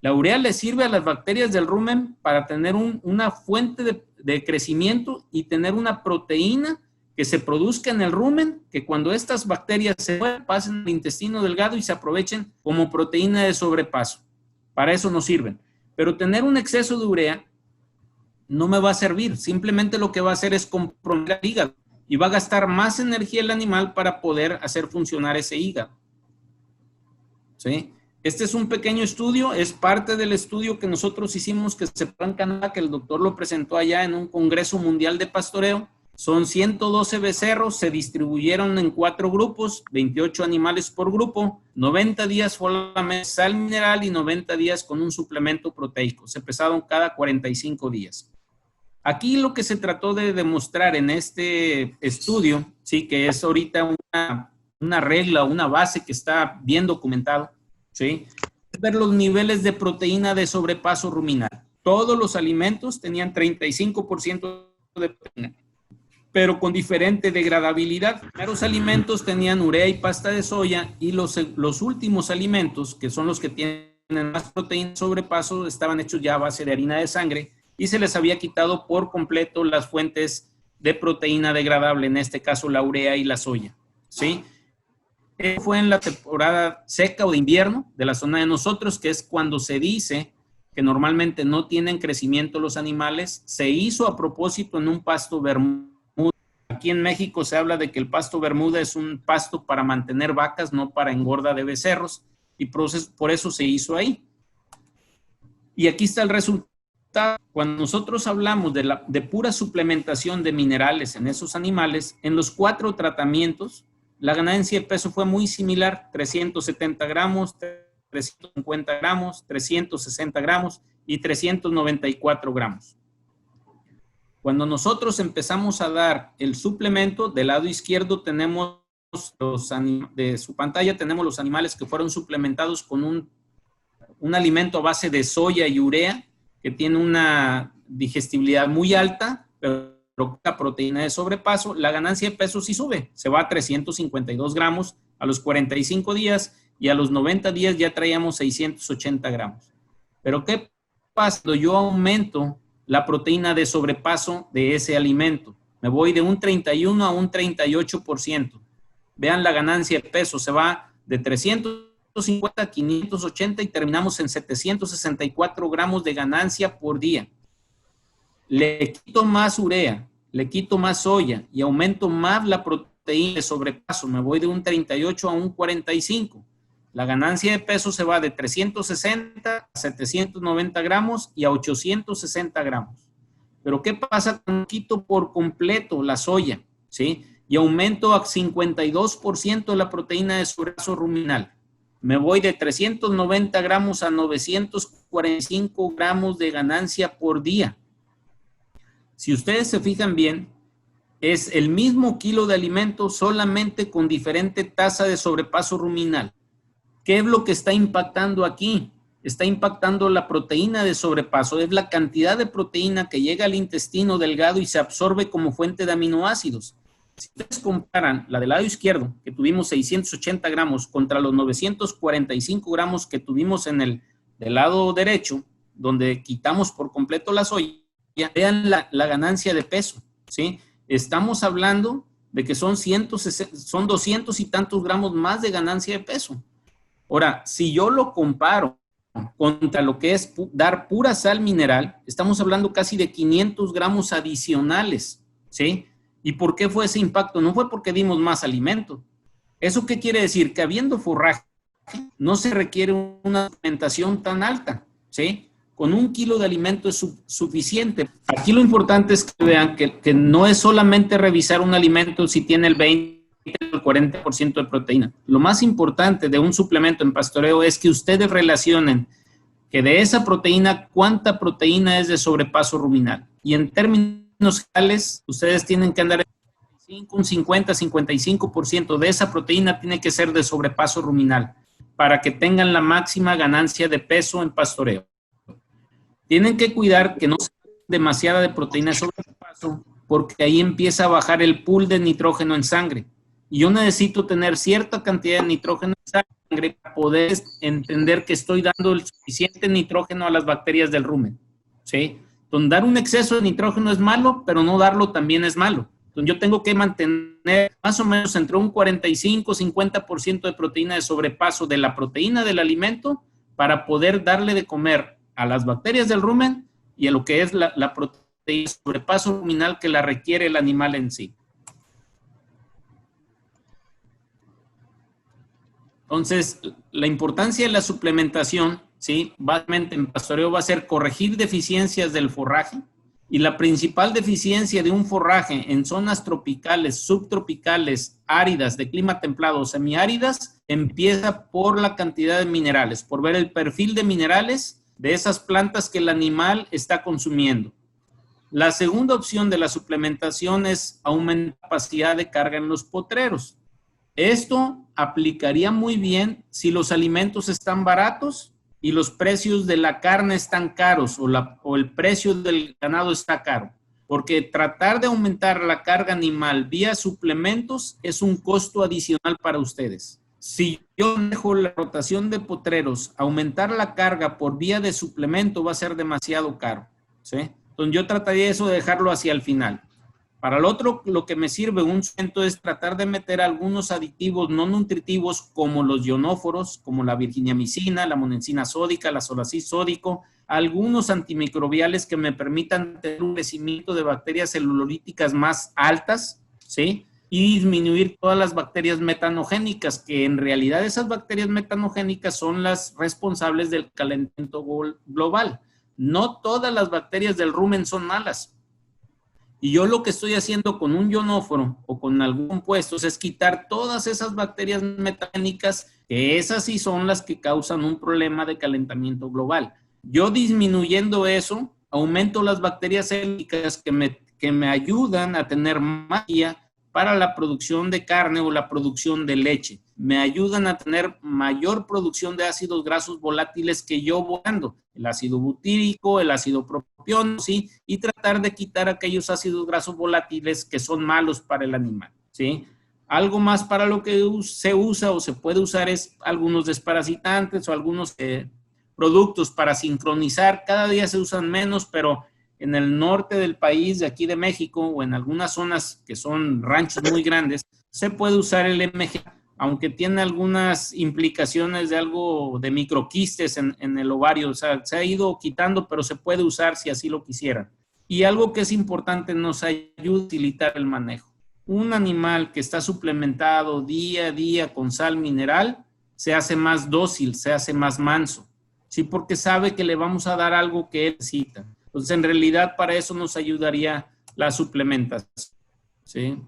Speaker 2: La urea le sirve a las bacterias del rumen para tener una fuente de crecimiento y tener una proteína que se produzca en el rumen, que cuando estas bacterias se mueven, pasen al intestino delgado y se aprovechen como proteína de sobrepaso. Para eso nos sirven. Pero tener un exceso de urea no me va a servir. Simplemente lo que va a hacer es comprometer el hígado y va a gastar más energía el animal para poder hacer funcionar ese hígado. ¿Sí? Este es un pequeño estudio, es parte del estudio que nosotros hicimos que se fue en Canadá, que el doctor lo presentó allá en un Congreso Mundial de Pastoreo. Son 112 becerros, se distribuyeron en 4 grupos, 28 animales por grupo, 90 días solamente sal mineral y 90 días con un suplemento proteico. Se pesaron cada 45 días. Aquí lo que se trató de demostrar en este estudio, sí, que es ahorita una regla, una base que está bien documentado, ¿sí? Es ver los niveles de proteína de sobrepaso ruminal. Todos los alimentos tenían 35% de proteína, pero con diferente degradabilidad. Los primeros alimentos tenían urea y pasta de soya y los últimos alimentos, que son los que tienen más proteína de sobrepaso, estaban hechos ya a base de harina de sangre y se les había quitado por completo las fuentes de proteína degradable, en este caso la urea y la soya, ¿sí? Fue en la temporada seca o de invierno de la zona de nosotros, que es cuando se dice que normalmente no tienen crecimiento los animales. Se hizo a propósito en un pasto bermuda. Aquí en México se habla de que el pasto bermuda es un pasto para mantener vacas, no para engorda de becerros, y por eso se hizo ahí. Y aquí está el resultado. Cuando nosotros hablamos de pura suplementación de minerales en esos animales, en los 4 tratamientos, la ganancia de peso fue muy similar, 370 gramos, 350 gramos, 360 gramos y 394 gramos. Cuando nosotros empezamos a dar el suplemento, del lado izquierdo tenemos de su pantalla, tenemos los animales que fueron suplementados con un alimento a base de soya y urea, que tiene una digestibilidad muy alta, pero la proteína de sobrepaso. La ganancia de peso sí sube, se va a 352 gramos a los 45 días y a los 90 días ya traíamos 680 gramos. Pero ¿qué pasa cuando yo aumento la proteína de sobrepaso de ese alimento. Me voy de un 31 a un 38%. Vean la ganancia de peso, se va de 350 a 580 y terminamos en 764 gramos de ganancia por día. Le quito más urea, le quito más soya y aumento más la proteína de sobrepaso. Me voy de un 38 a un 45. La ganancia de peso se va de 360 a 790 gramos y a 860 gramos. Pero ¿qué pasa cuando quito por completo la soya? ¿Sí? Y aumento a 52% la proteína de sobrepaso ruminal. Me voy de 390 gramos a 945 gramos de ganancia por día. Si ustedes se fijan bien, es el mismo kilo de alimento solamente con diferente tasa de sobrepaso ruminal. ¿Qué es lo que está impactando aquí? Está impactando la proteína de sobrepaso. Es la cantidad de proteína que llega al intestino delgado y se absorbe como fuente de aminoácidos. Si ustedes comparan la del lado izquierdo, que tuvimos 680 gramos, contra los 945 gramos que tuvimos en el del lado derecho, donde quitamos por completo la soya, vean la ganancia de peso, ¿sí? Estamos hablando de que son 200 y tantos gramos más de ganancia de peso. Ahora, si yo lo comparo contra lo que es dar pura sal mineral, estamos hablando casi de 500 gramos adicionales, ¿sí? ¿Y por qué fue ese impacto? No fue porque dimos más alimento. ¿Eso qué quiere decir? Que habiendo forraje, no se requiere una alimentación tan alta, ¿sí? Con 1 kilo de alimento es suficiente. Aquí lo importante es que vean que no es solamente revisar un alimento si tiene el 20 o el 40% de proteína. Lo más importante de un suplemento en pastoreo es que ustedes relacionen que de esa proteína, cuánta proteína es de sobrepaso ruminal. Y en términos generales, ustedes tienen que andar en un 50-55% de esa proteína tiene que ser de sobrepaso ruminal para que tengan la máxima ganancia de peso en pastoreo. Tienen que cuidar que no sea demasiada de proteína de sobrepaso porque ahí empieza a bajar el pool de nitrógeno en sangre. Y yo necesito tener cierta cantidad de nitrógeno en sangre para poder entender que estoy dando el suficiente nitrógeno a las bacterias del rumen, ¿sí? Entonces, dar un exceso de nitrógeno es malo, pero no darlo también es malo. Entonces, yo tengo que mantener más o menos entre un 45-50% de proteína de sobrepaso de la proteína del alimento para poder darle de comer a las bacterias del rumen y a lo que es la proteína de sobrepaso ruminal que la requiere el animal en sí. Entonces, la importancia de la suplementación, ¿sí? Básicamente en pastoreo va a ser corregir deficiencias del forraje y la principal deficiencia de un forraje en zonas tropicales, subtropicales, áridas, de clima templado o semiáridas, empieza por la cantidad de minerales, por ver el perfil de minerales de esas plantas que el animal está consumiendo. La segunda opción de la suplementación es aumentar la capacidad de carga en los potreros. Esto aplicaría muy bien si los alimentos están baratos y los precios de la carne están caros o el precio del ganado está caro. Porque tratar de aumentar la carga animal vía suplementos es un costo adicional para ustedes. Si yo dejo la rotación de potreros, aumentar la carga por vía de suplemento va a ser demasiado caro, ¿sí? Entonces yo trataría eso de dejarlo hacia el final. Para el otro, lo que me sirve un suplemento es tratar de meter algunos aditivos no nutritivos como los ionóforos, como la virginiamicina, la monensina sódica, la solacil sódico, algunos antimicrobiales que me permitan tener un crecimiento de bacterias celulolíticas más altas, ¿sí? Y disminuir todas las bacterias metanogénicas, que en realidad esas bacterias metanogénicas son las responsables del calentamiento global. No todas las bacterias del rumen son malas. Y yo lo que estoy haciendo con un ionóforo o con algún compuesto es quitar todas esas bacterias metanogénicas, que esas sí son las que causan un problema de calentamiento global. Yo disminuyendo eso, aumento las bacterias célicas que me ayudan a tener más energía para la producción de carne o la producción de leche. Me ayudan a tener mayor producción de ácidos grasos volátiles que yo voy dando. El ácido butírico, el ácido propiónico, ¿sí? Y tratar de quitar aquellos ácidos grasos volátiles que son malos para el animal, ¿sí? Algo más para lo que se usa o se puede usar es algunos desparasitantes o algunos productos para sincronizar. Cada día se usan menos, pero en el norte del país, de aquí de México, o en algunas zonas que son ranchos muy grandes, se puede usar el MGA, aunque tiene algunas implicaciones de algo de microquistes en el ovario. O sea, se ha ido quitando, pero se puede usar si así lo quisieran. Y algo que es importante, nos ayuda a facilitar el manejo. Un animal que está suplementado día a día con sal mineral se hace más dócil, se hace más manso, ¿sí? Porque sabe que le vamos a dar algo que él necesita. Entonces, en realidad, para eso nos ayudaría la suplementación, ¿sí?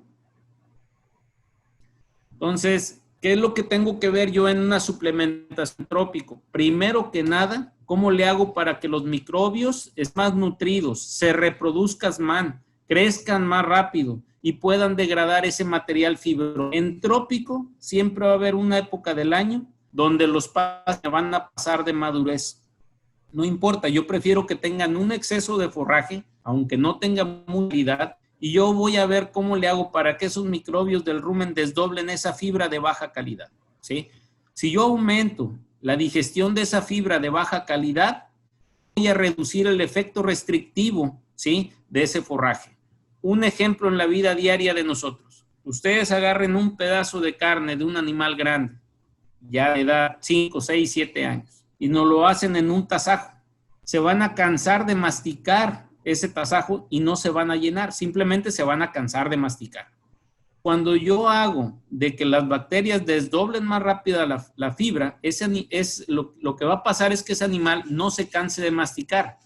Speaker 2: Entonces, ¿qué es lo que tengo que ver yo en una suplementación trópico? Primero que nada, ¿cómo le hago para que los microbios estén más nutridos, se reproduzcan más, crezcan más rápido y puedan degradar ese material fibroso? En trópico siempre va a haber una época del año donde los pastos van a pasar de madurez. No importa, yo prefiero que tengan un exceso de forraje, aunque no tengan movilidad, y yo voy a ver cómo le hago para que esos microbios del rumen desdoblen esa fibra de baja calidad, ¿sí? Si yo aumento la digestión de esa fibra de baja calidad, voy a reducir el efecto restrictivo, ¿sí?, de ese forraje. Un ejemplo en la vida diaria de nosotros. Ustedes agarren un pedazo de carne de un animal grande, ya de edad 5, 6, 7 años, y nos lo hacen en un tasajo. Se van a cansar de masticar ese tasajo y no se van a llenar, simplemente se van a cansar de masticar. Cuando yo hago de que las bacterias desdoblen más rápida la fibra, lo que va a pasar es que ese animal no se canse de masticar.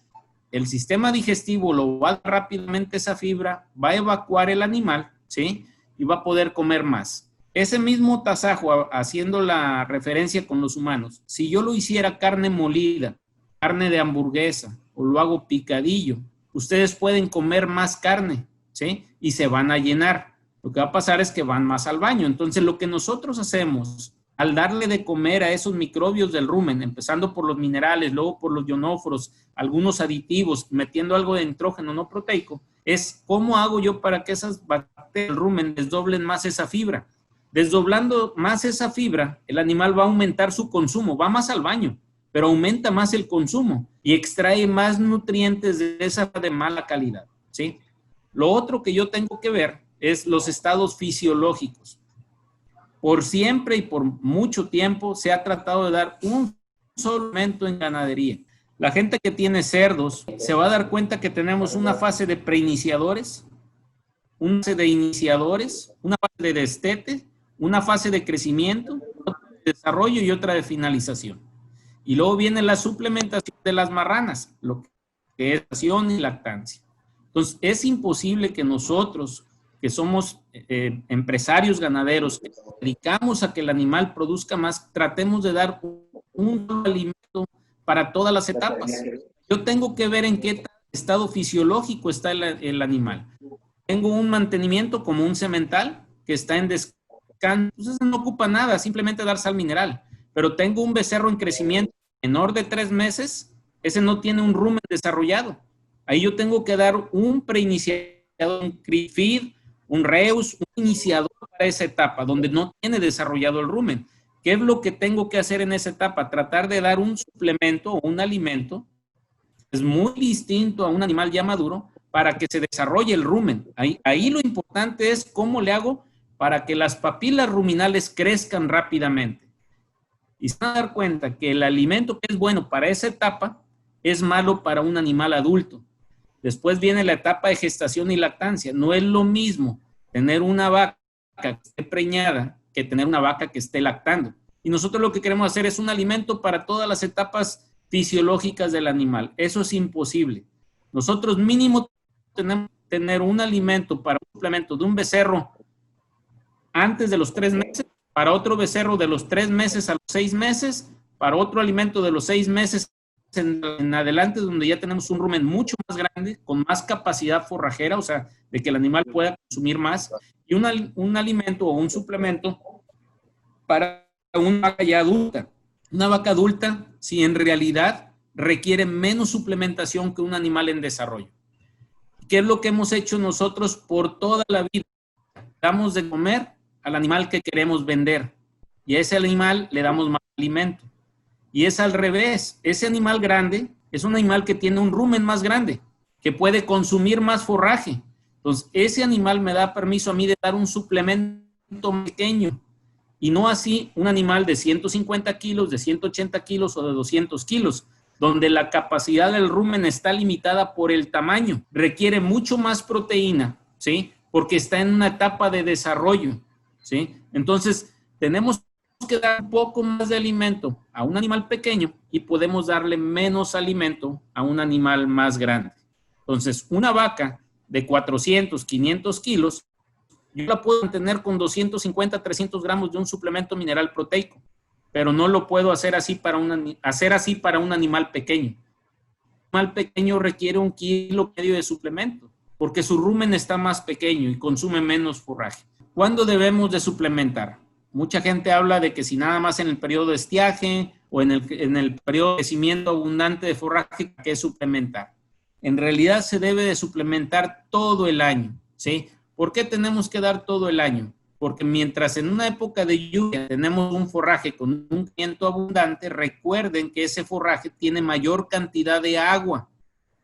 Speaker 2: El sistema digestivo lo va a dar rápidamente esa fibra, va a evacuar el animal, ¿sí? Y va a poder comer más. Ese mismo tasajo, haciendo la referencia con los humanos, si yo lo hiciera carne molida, carne de hamburguesa, o lo hago picadillo, ustedes pueden comer más carne, ¿sí? Y se van a llenar. Lo que va a pasar es que van más al baño. Entonces, lo que nosotros hacemos al darle de comer a esos microbios del rumen, empezando por los minerales, luego por los ionóforos, algunos aditivos, metiendo algo de nitrógeno no proteico, es cómo hago yo para que esas bacterias del rumen desdoblen más esa fibra. Desdoblando más esa fibra, el animal va a aumentar su consumo, va más al baño, pero aumenta más el consumo y extrae más nutrientes de esa de mala calidad, ¿sí? Lo otro que yo tengo que ver es los estados fisiológicos. Por siempre y por mucho tiempo se ha tratado de dar un solo alimento en ganadería. La gente que tiene cerdos se va a dar cuenta que tenemos una fase de preiniciadores, una fase de iniciadores, una fase de destete, una fase de crecimiento, otra de desarrollo y otra de finalización. Y luego viene la suplementación de las marranas, lo que es lactación y lactancia. Entonces, es imposible que nosotros, que somos empresarios ganaderos, que nos dedicamos a que el animal produzca más, tratemos de dar un alimento para todas las etapas. Yo tengo que ver en qué estado fisiológico está el animal. Tengo un mantenimiento como un semental que está en descanso, entonces no ocupa nada, simplemente dar sal mineral. Pero tengo un becerro en crecimiento menor de 3 meses, ese no tiene un rumen desarrollado. Ahí yo tengo que dar un preiniciador, un CRIFID, un REUS, un iniciador para esa etapa, donde no tiene desarrollado el rumen. ¿Qué es lo que tengo que hacer en esa etapa? Tratar de dar un suplemento o un alimento que es muy distinto a un animal ya maduro para que se desarrolle el rumen. Ahí lo importante es cómo le hago para que las papilas ruminales crezcan rápidamente. Y se van a dar cuenta que el alimento que es bueno para esa etapa es malo para un animal adulto. Después viene la etapa de gestación y lactancia. No es lo mismo tener una vaca que esté preñada que tener una vaca que esté lactando. Y nosotros lo que queremos hacer es un alimento para todas las etapas fisiológicas del animal. Eso es imposible. Nosotros mínimo tenemos que tener un alimento para un suplemento de un becerro antes de los 3 meses, para otro becerro de los 3 meses a los 6 meses, para otro alimento de los 6 meses en adelante, donde ya tenemos un rumen mucho más grande, con más capacidad forrajera, o sea, de que el animal pueda consumir más, y un alimento o un suplemento para una vaca ya adulta. Una vaca adulta, si en realidad requiere menos suplementación que un animal en desarrollo. ¿Qué es lo que hemos hecho nosotros por toda la vida? Damos de comer al animal que queremos vender, y a ese animal le damos más alimento. Y es al revés. Ese animal grande es un animal que tiene un rumen más grande. que puede consumir más forraje. Entonces, ese animal me da permiso a mí de dar un suplemento pequeño y no así un animal de 150 kilos, de 180 kilos o de 200 kilos, donde la capacidad del rumen está limitada por el tamaño. Requiere mucho más proteína, ¿sí? Porque está en una etapa de desarrollo, ¿sí? Entonces, tenemos que dar un poco más de alimento a un animal pequeño y podemos darle menos alimento a un animal más grande. Entonces, una vaca de 400, 500 kilos, yo la puedo mantener con 250, 300 gramos de un suplemento mineral proteico, pero no lo puedo hacer así para un animal pequeño. Un animal pequeño requiere 1,5 kilos de suplemento, porque su rumen está más pequeño y consume menos forraje. ¿Cuándo debemos de suplementar? Mucha gente habla de que si nada más en el periodo de estiaje o en el periodo de crecimiento abundante de forraje, que es suplementar. En realidad se debe de suplementar todo el año, ¿sí? ¿Por qué tenemos que dar todo el año? Porque mientras en una época de lluvia tenemos un forraje con un nutriente abundante, recuerden que ese forraje tiene mayor cantidad de agua,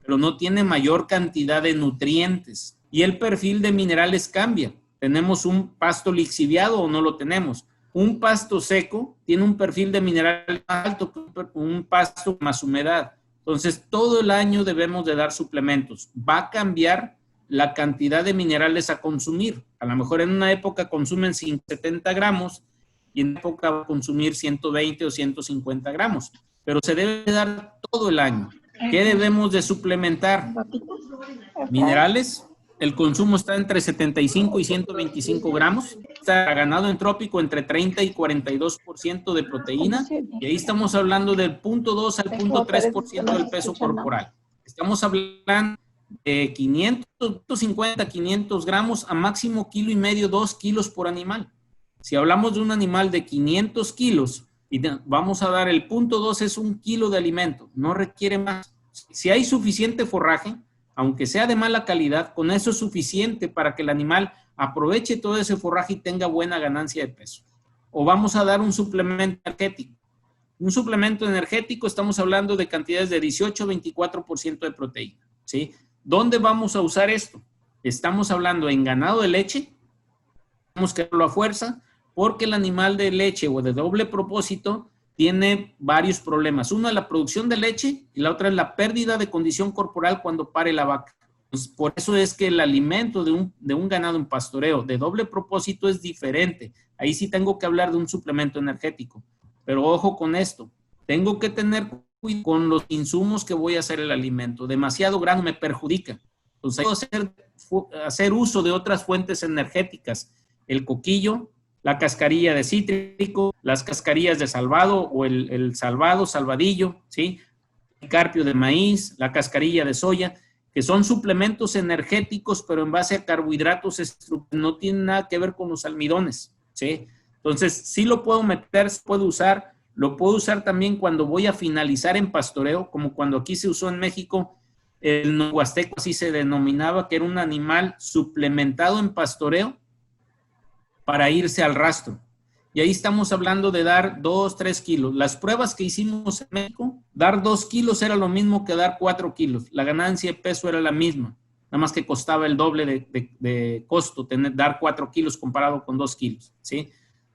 Speaker 2: pero no tiene mayor cantidad de nutrientes. Y el perfil de minerales cambia. ¿Tenemos un pasto lixiviado o no lo tenemos? Un pasto seco tiene un perfil de minerales más alto que un pasto más humedad. Entonces, todo el año debemos de dar suplementos. Va a cambiar la cantidad de minerales a consumir. A lo mejor en una época consumen 70 gramos y en una época va a consumir 120 o 150 gramos. Pero se debe dar todo el año. ¿Qué debemos de suplementar? Minerales. El consumo está entre 75 y 125 gramos. Está ganado en trópico entre 30 y 42% de proteína. Y ahí estamos hablando del 0.2 al 0.3% del peso corporal. Estamos hablando de 150, 500 gramos a máximo 1,5 kilos, 2 kilos por animal. Si hablamos de un animal de 500 kilos y vamos a dar el 0.2 es 1 kilo de alimento. No requiere más. Si hay suficiente forraje, aunque sea de mala calidad, con eso es suficiente para que el animal aproveche todo ese forraje y tenga buena ganancia de peso. O vamos a dar un suplemento energético. Un suplemento energético estamos hablando de cantidades de 18 a 24% de proteína, ¿sí? ¿Dónde vamos a usar esto? Estamos hablando en ganado de leche, tenemos que hacerlo a fuerza, porque el animal de leche o de doble propósito tiene varios problemas. Una es la producción de leche y la otra es la pérdida de condición corporal cuando pare la vaca. Entonces, por eso es que el alimento de un ganado en pastoreo de doble propósito es diferente. Ahí sí tengo que hablar de un suplemento energético. Pero ojo con esto, tengo que tener cuidado con los insumos que voy a hacer el alimento. Demasiado grano me perjudica. Entonces, hay que hacer uso de otras fuentes energéticas. El coquillo, la cascarilla de cítrico, las cascarillas de salvado o el salvado, salvadillo, ¿sí? El carpio de maíz, la cascarilla de soya, que son suplementos energéticos, pero en base a carbohidratos, no tienen nada que ver con los almidones, ¿sí? Entonces, sí lo puedo meter, se puede usar, lo puedo usar también cuando voy a finalizar en pastoreo, como cuando aquí se usó en México, el huasteco así se denominaba, que era un animal suplementado en pastoreo, para irse al rastro. Y ahí estamos hablando de dar 2, 3 kilos. Las pruebas que hicimos en México, dar 2 kilos era lo mismo que dar 4 kilos. La ganancia de peso era la misma, nada más que costaba el doble de costo dar 4 kilos comparado con 2 kilos, ¿sí?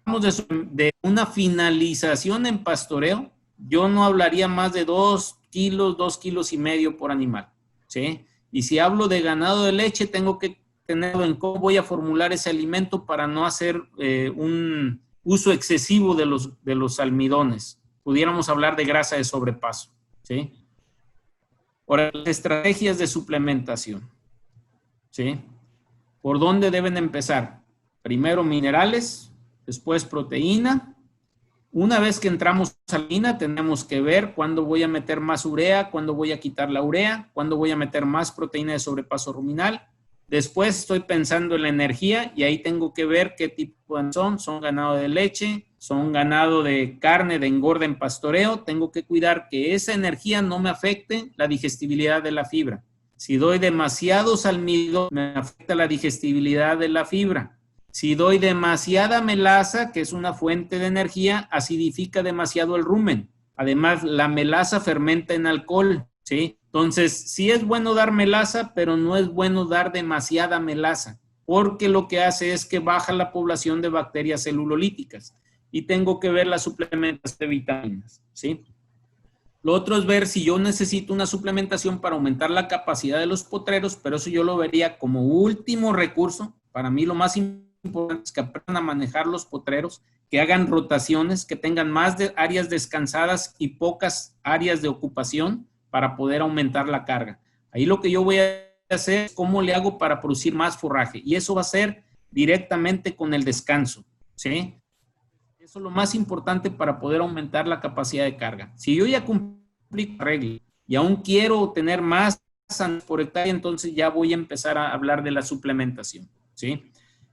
Speaker 2: Hablamos de una finalización en pastoreo, yo no hablaría más de 2 kilos, 2 kilos y medio por animal, ¿sí? Y si hablo de ganado de leche, tengo que tenerlo en cómo voy a formular ese alimento para no hacer un uso excesivo de los almidones. Pudiéramos hablar de grasa de sobrepaso, ¿sí? Ahora, las estrategias de suplementación, ¿sí? ¿Por dónde deben empezar? Primero minerales, después proteína. Una vez que entramos a la harina, tenemos que ver cuándo voy a meter más urea, cuándo voy a quitar la urea, cuándo voy a meter más proteína de sobrepaso ruminal. Después estoy pensando en la energía y ahí tengo que ver qué tipo son ganado de leche, son ganado de carne, de engorda en pastoreo. Tengo que cuidar que esa energía no me afecte la digestibilidad de la fibra. Si doy demasiados almidón, me afecta la digestibilidad de la fibra. Si doy demasiada melaza, que es una fuente de energía, acidifica demasiado el rumen. Además, la melaza fermenta en alcohol, ¿sí? Entonces, sí es bueno dar melaza, pero no es bueno dar demasiada melaza, porque lo que hace es que baja la población de bacterias celulolíticas y tengo que ver la suplementación de vitaminas, ¿sí? Lo otro es ver si yo necesito una suplementación para aumentar la capacidad de los potreros, pero eso yo lo vería como último recurso. Para mí lo más importante es que aprendan a manejar los potreros, que hagan rotaciones, que tengan más de áreas descansadas y pocas áreas de ocupación para poder aumentar la carga. Ahí lo que yo voy a hacer es cómo le hago para producir más forraje, y eso va a ser directamente con el descanso, ¿sí? Eso es lo más importante para poder aumentar la capacidad de carga. Si yo ya cumplí la regla y aún quiero tener más por hectárea, entonces ya voy a empezar a hablar de la suplementación, ¿sí?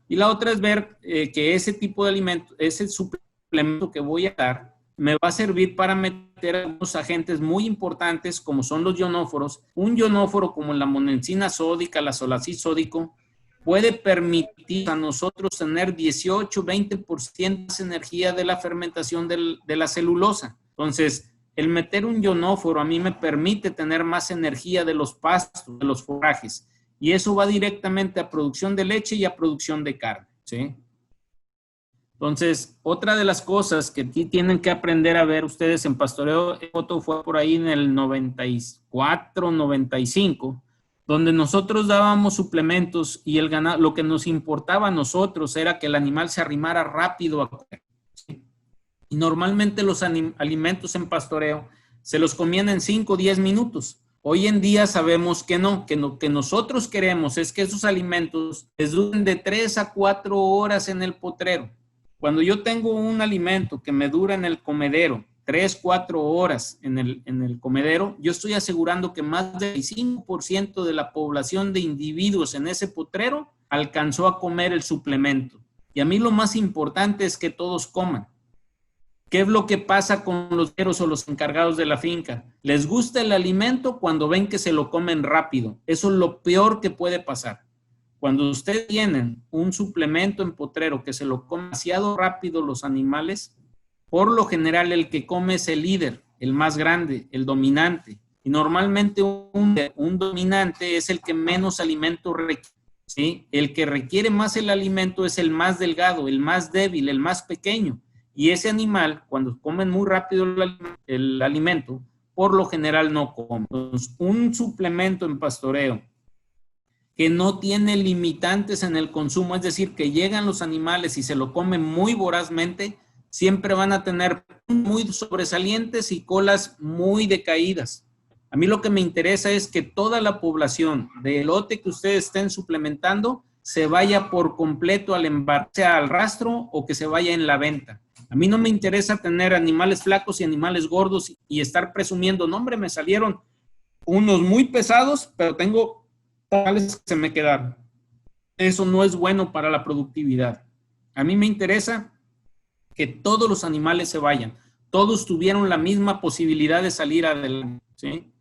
Speaker 2: Y la otra es ver que ese tipo de alimento, ese suplemento que voy a dar, me va a servir para meter algunos agentes muy importantes como son los ionóforos. Un ionóforo como la monensina sódica, la solacid sódico, puede permitir a nosotros tener 18-20% de energía de la fermentación de la celulosa. Entonces, el meter un ionóforo a mí me permite tener más energía de los pastos, de los forrajes. Y eso va directamente a producción de leche y a producción de carne, ¿sí? Entonces, otra de las cosas que tienen que aprender a ver ustedes en pastoreo, Otto fue por ahí en el 94, 95, donde nosotros dábamos suplementos y el ganado, lo que nos importaba a nosotros era que el animal se arrimara rápido a comer, ¿sí? Y normalmente los alimentos en pastoreo se los comían en 5 o 10 minutos. Hoy en día sabemos que no, que nosotros queremos es que esos alimentos les duren de 3 a 4 horas en el potrero. Cuando yo tengo un alimento que me dura en el comedero 3, 4 horas en el comedero, yo estoy asegurando que más del 5% de la población de individuos en ese potrero alcanzó a comer el suplemento. Y a mí lo más importante es que todos coman. ¿Qué es lo que pasa con los gueros o los encargados de la finca? Les gusta el alimento cuando ven que se lo comen rápido. Eso es lo peor que puede pasar. Cuando ustedes tienen un suplemento en potrero que se lo comen demasiado rápido los animales, por lo general el que come es el líder, el más grande, el dominante. Y normalmente un dominante es el que menos alimento requiere, ¿sí? El que requiere más el alimento es el más delgado, el más débil, el más pequeño. Y ese animal, cuando comen muy rápido el alimento, por lo general no come. Entonces, un suplemento en pastoreo que no tiene limitantes en el consumo, es decir, que llegan los animales y se lo comen muy vorazmente, siempre van a tener muy sobresalientes y colas muy decaídas. A mí lo que me interesa es que toda la población de elote que ustedes estén suplementando se vaya por completo al embarque, sea al rastro o que se vaya en la venta. A mí no me interesa tener animales flacos y animales gordos y estar presumiendo, no hombre, me salieron unos muy pesados, pero tengo tales que se me quedaron. Eso no es bueno para la productividad. A mí me interesa que todos los animales se vayan. Todos tuvieron la misma posibilidad de salir adelante, ¿sí?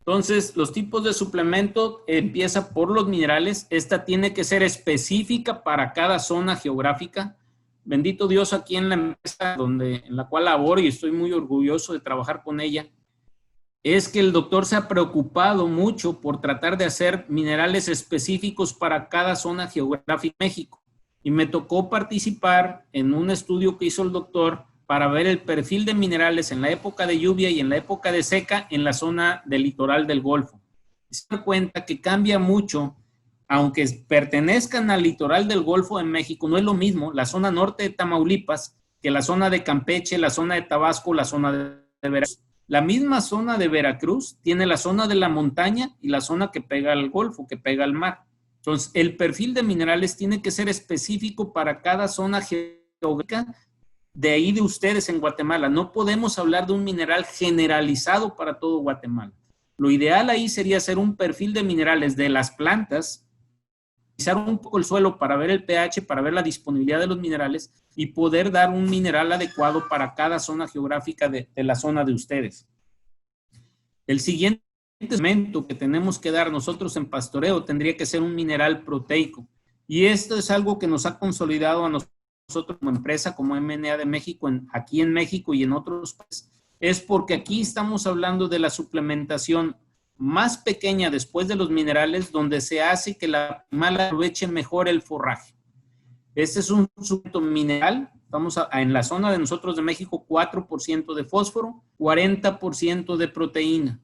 Speaker 2: Entonces, los tipos de suplemento empieza por los minerales. Esta tiene que ser específica para cada zona geográfica. Bendito Dios, aquí en la empresa en la cual laboro y estoy muy orgulloso de trabajar con ella, es que el doctor se ha preocupado mucho por tratar de hacer minerales específicos para cada zona geográfica de México. Y me tocó participar en un estudio que hizo el doctor para ver el perfil de minerales en la época de lluvia y en la época de seca en la zona del litoral del Golfo. Y se da cuenta que cambia mucho, aunque pertenezcan al litoral del Golfo de México, no es lo mismo la zona norte de Tamaulipas que la zona de Campeche, la zona de Tabasco, la zona de Veracruz. La misma zona de Veracruz tiene la zona de la montaña y la zona que pega al Golfo, que pega al mar. Entonces, el perfil de minerales tiene que ser específico para cada zona geográfica de ahí de ustedes en Guatemala. No podemos hablar de un mineral generalizado para todo Guatemala. Lo ideal ahí sería hacer un perfil de minerales de las plantas, analizar un poco el suelo para ver el pH, para ver la disponibilidad de los minerales y poder dar un mineral adecuado para cada zona geográfica de la zona de ustedes. El siguiente elemento que tenemos que dar nosotros en pastoreo tendría que ser un mineral proteico. Y esto es algo que nos ha consolidado a nosotros como empresa, como MNA de México, aquí en México y en otros países. Es porque aquí estamos hablando de la suplementación más pequeña después de los minerales donde se hace que la animal aproveche mejor el forraje. Este es un suplemento mineral. Estamos en la zona de nosotros de México, 4% de fósforo, 40% de proteína.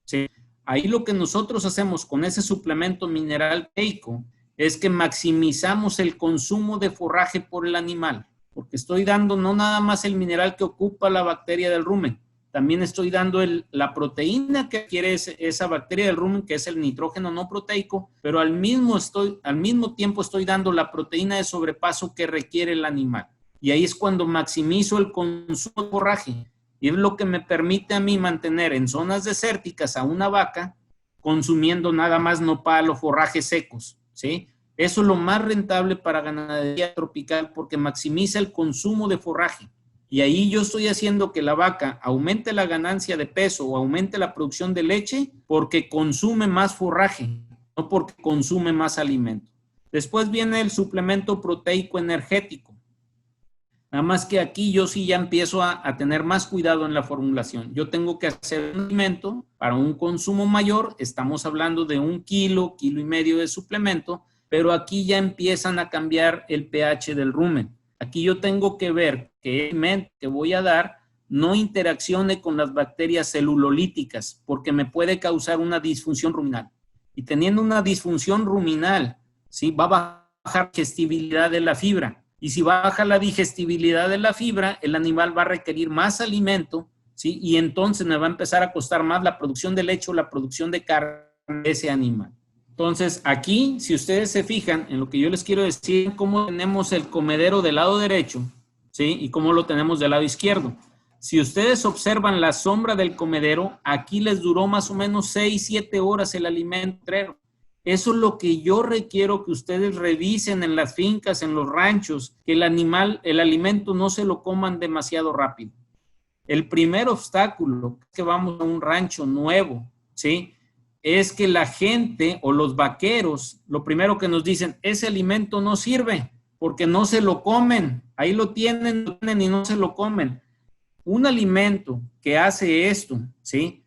Speaker 2: ¿Sí? Ahí lo que nosotros hacemos con ese suplemento mineral proteico es que maximizamos el consumo de forraje por el animal, porque estoy dando no nada más el mineral que ocupa la bacteria del rumen, también estoy dando la proteína que quiere esa bacteria del rumen, que es el nitrógeno no proteico, pero al mismo tiempo estoy dando la proteína de sobrepaso que requiere el animal. Y ahí es cuando maximizo el consumo de forraje. Y es lo que me permite a mí mantener en zonas desérticas a una vaca consumiendo nada más nopal o forrajes secos, ¿sí? Eso es lo más rentable para ganadería tropical porque maximiza el consumo de forraje. Y ahí yo estoy haciendo que la vaca aumente la ganancia de peso o aumente la producción de leche porque consume más forraje, no porque consume más alimento. Después viene el suplemento proteico energético. Nada más que aquí yo sí ya empiezo a tener más cuidado en la formulación. Yo tengo que hacer un alimento para un consumo mayor. Estamos hablando de 1 kilo, 1,5 kilos de suplemento, pero aquí ya empiezan a cambiar el pH del rumen. Aquí yo tengo que ver que el alimento que voy a dar no interaccione con las bacterias celulolíticas porque me puede causar una disfunción ruminal. Y teniendo una disfunción ruminal, ¿sí? Va a bajar la digestibilidad de la fibra. Y si baja la digestibilidad de la fibra, el animal va a requerir más alimento, ¿sí? Y entonces me va a empezar a costar más la producción de leche o la producción de carne de ese animal. Entonces, aquí, si ustedes se fijan en lo que yo les quiero decir, cómo tenemos el comedero del lado derecho, ¿sí? Y cómo lo tenemos del lado izquierdo. Si ustedes observan la sombra del comedero, aquí les duró más o menos 6, 7 horas el alimento. Eso es lo que yo requiero que ustedes revisen en las fincas, en los ranchos, que el alimento no se lo coman demasiado rápido. El primer obstáculo es que vamos a un rancho nuevo, ¿sí? Es que la gente o los vaqueros, lo primero que nos dicen, ese alimento no sirve porque no se lo comen. Ahí lo tienen y no se lo comen. Un alimento que hace esto, ¿sí?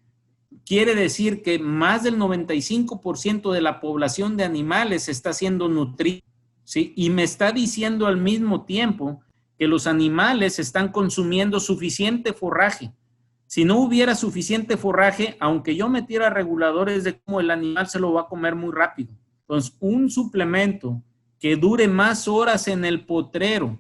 Speaker 2: Quiere decir que más del 95% de la población de animales está siendo nutrida, ¿sí? Y me está diciendo al mismo tiempo que los animales están consumiendo suficiente forraje. Si no hubiera suficiente forraje, aunque yo metiera reguladores de cómo el animal se lo va a comer muy rápido. Entonces, un suplemento que dure más horas en el potrero,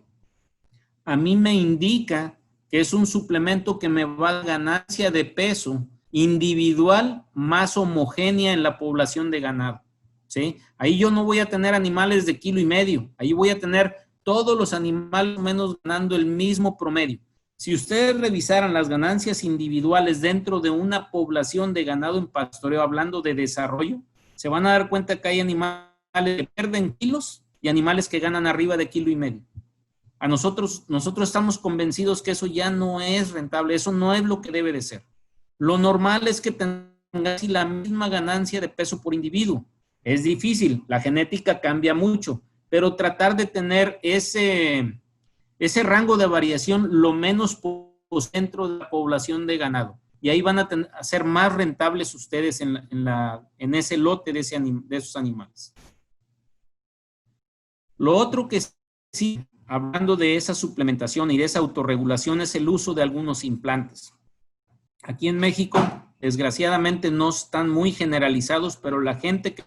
Speaker 2: a mí me indica que es un suplemento que me va a dar ganancia de peso individual más homogénea en la población de ganado, ¿sí? Ahí yo no voy a tener animales de 1,5 kilos, ahí voy a tener todos los animales menos ganando el mismo promedio. Si ustedes revisaran las ganancias individuales dentro de una población de ganado en pastoreo, hablando de desarrollo, se van a dar cuenta que hay animales que pierden kilos y animales que ganan arriba de 1,5 kilos. A nosotros estamos convencidos que eso ya no es rentable, eso no es lo que debe de ser. Lo normal es que tengas la misma ganancia de peso por individuo. Es difícil, la genética cambia mucho, pero tratar de tener ese rango de variación lo menos posible dentro de la población de ganado. Y ahí van a ser más rentables ustedes en ese lote de esos animales. Lo otro que sí, hablando de esa suplementación y de esa autorregulación, es el uso de algunos implantes. Aquí en México, desgraciadamente, no están muy generalizados, pero la gente que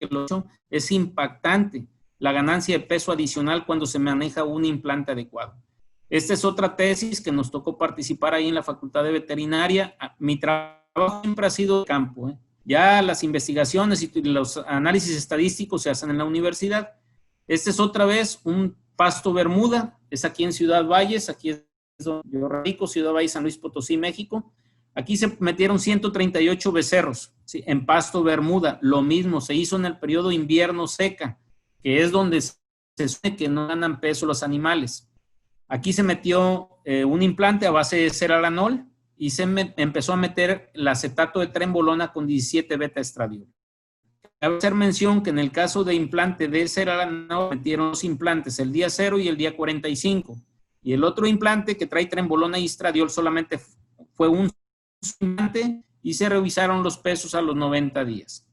Speaker 2: lo ha hecho es impactante la ganancia de peso adicional cuando se maneja un implante adecuado. Esta es otra tesis que nos tocó participar ahí en la Facultad de Veterinaria. Mi trabajo siempre ha sido de campo, ¿eh? Ya las investigaciones y los análisis estadísticos se hacen en la universidad. Este es otra vez un pasto bermuda, es aquí en Ciudad Valles, aquí es donde yo radico, Ciudad Valles, San Luis Potosí, México. Aquí se metieron 138 becerros, ¿sí? En pasto bermuda. Lo mismo se hizo en el periodo invierno seca, que es donde se supone que no ganan peso los animales. Aquí se metió un implante a base de ceralanol y se empezó a meter el acetato de trenbolona con 17 beta-estradiol. Cabe hacer mención que en el caso de implante de ceralanol metieron 2 implantes, el día 0 y el día 45. Y el otro implante que trae trenbolona y estradiol solamente fue un implante y se revisaron los pesos a los 90 días.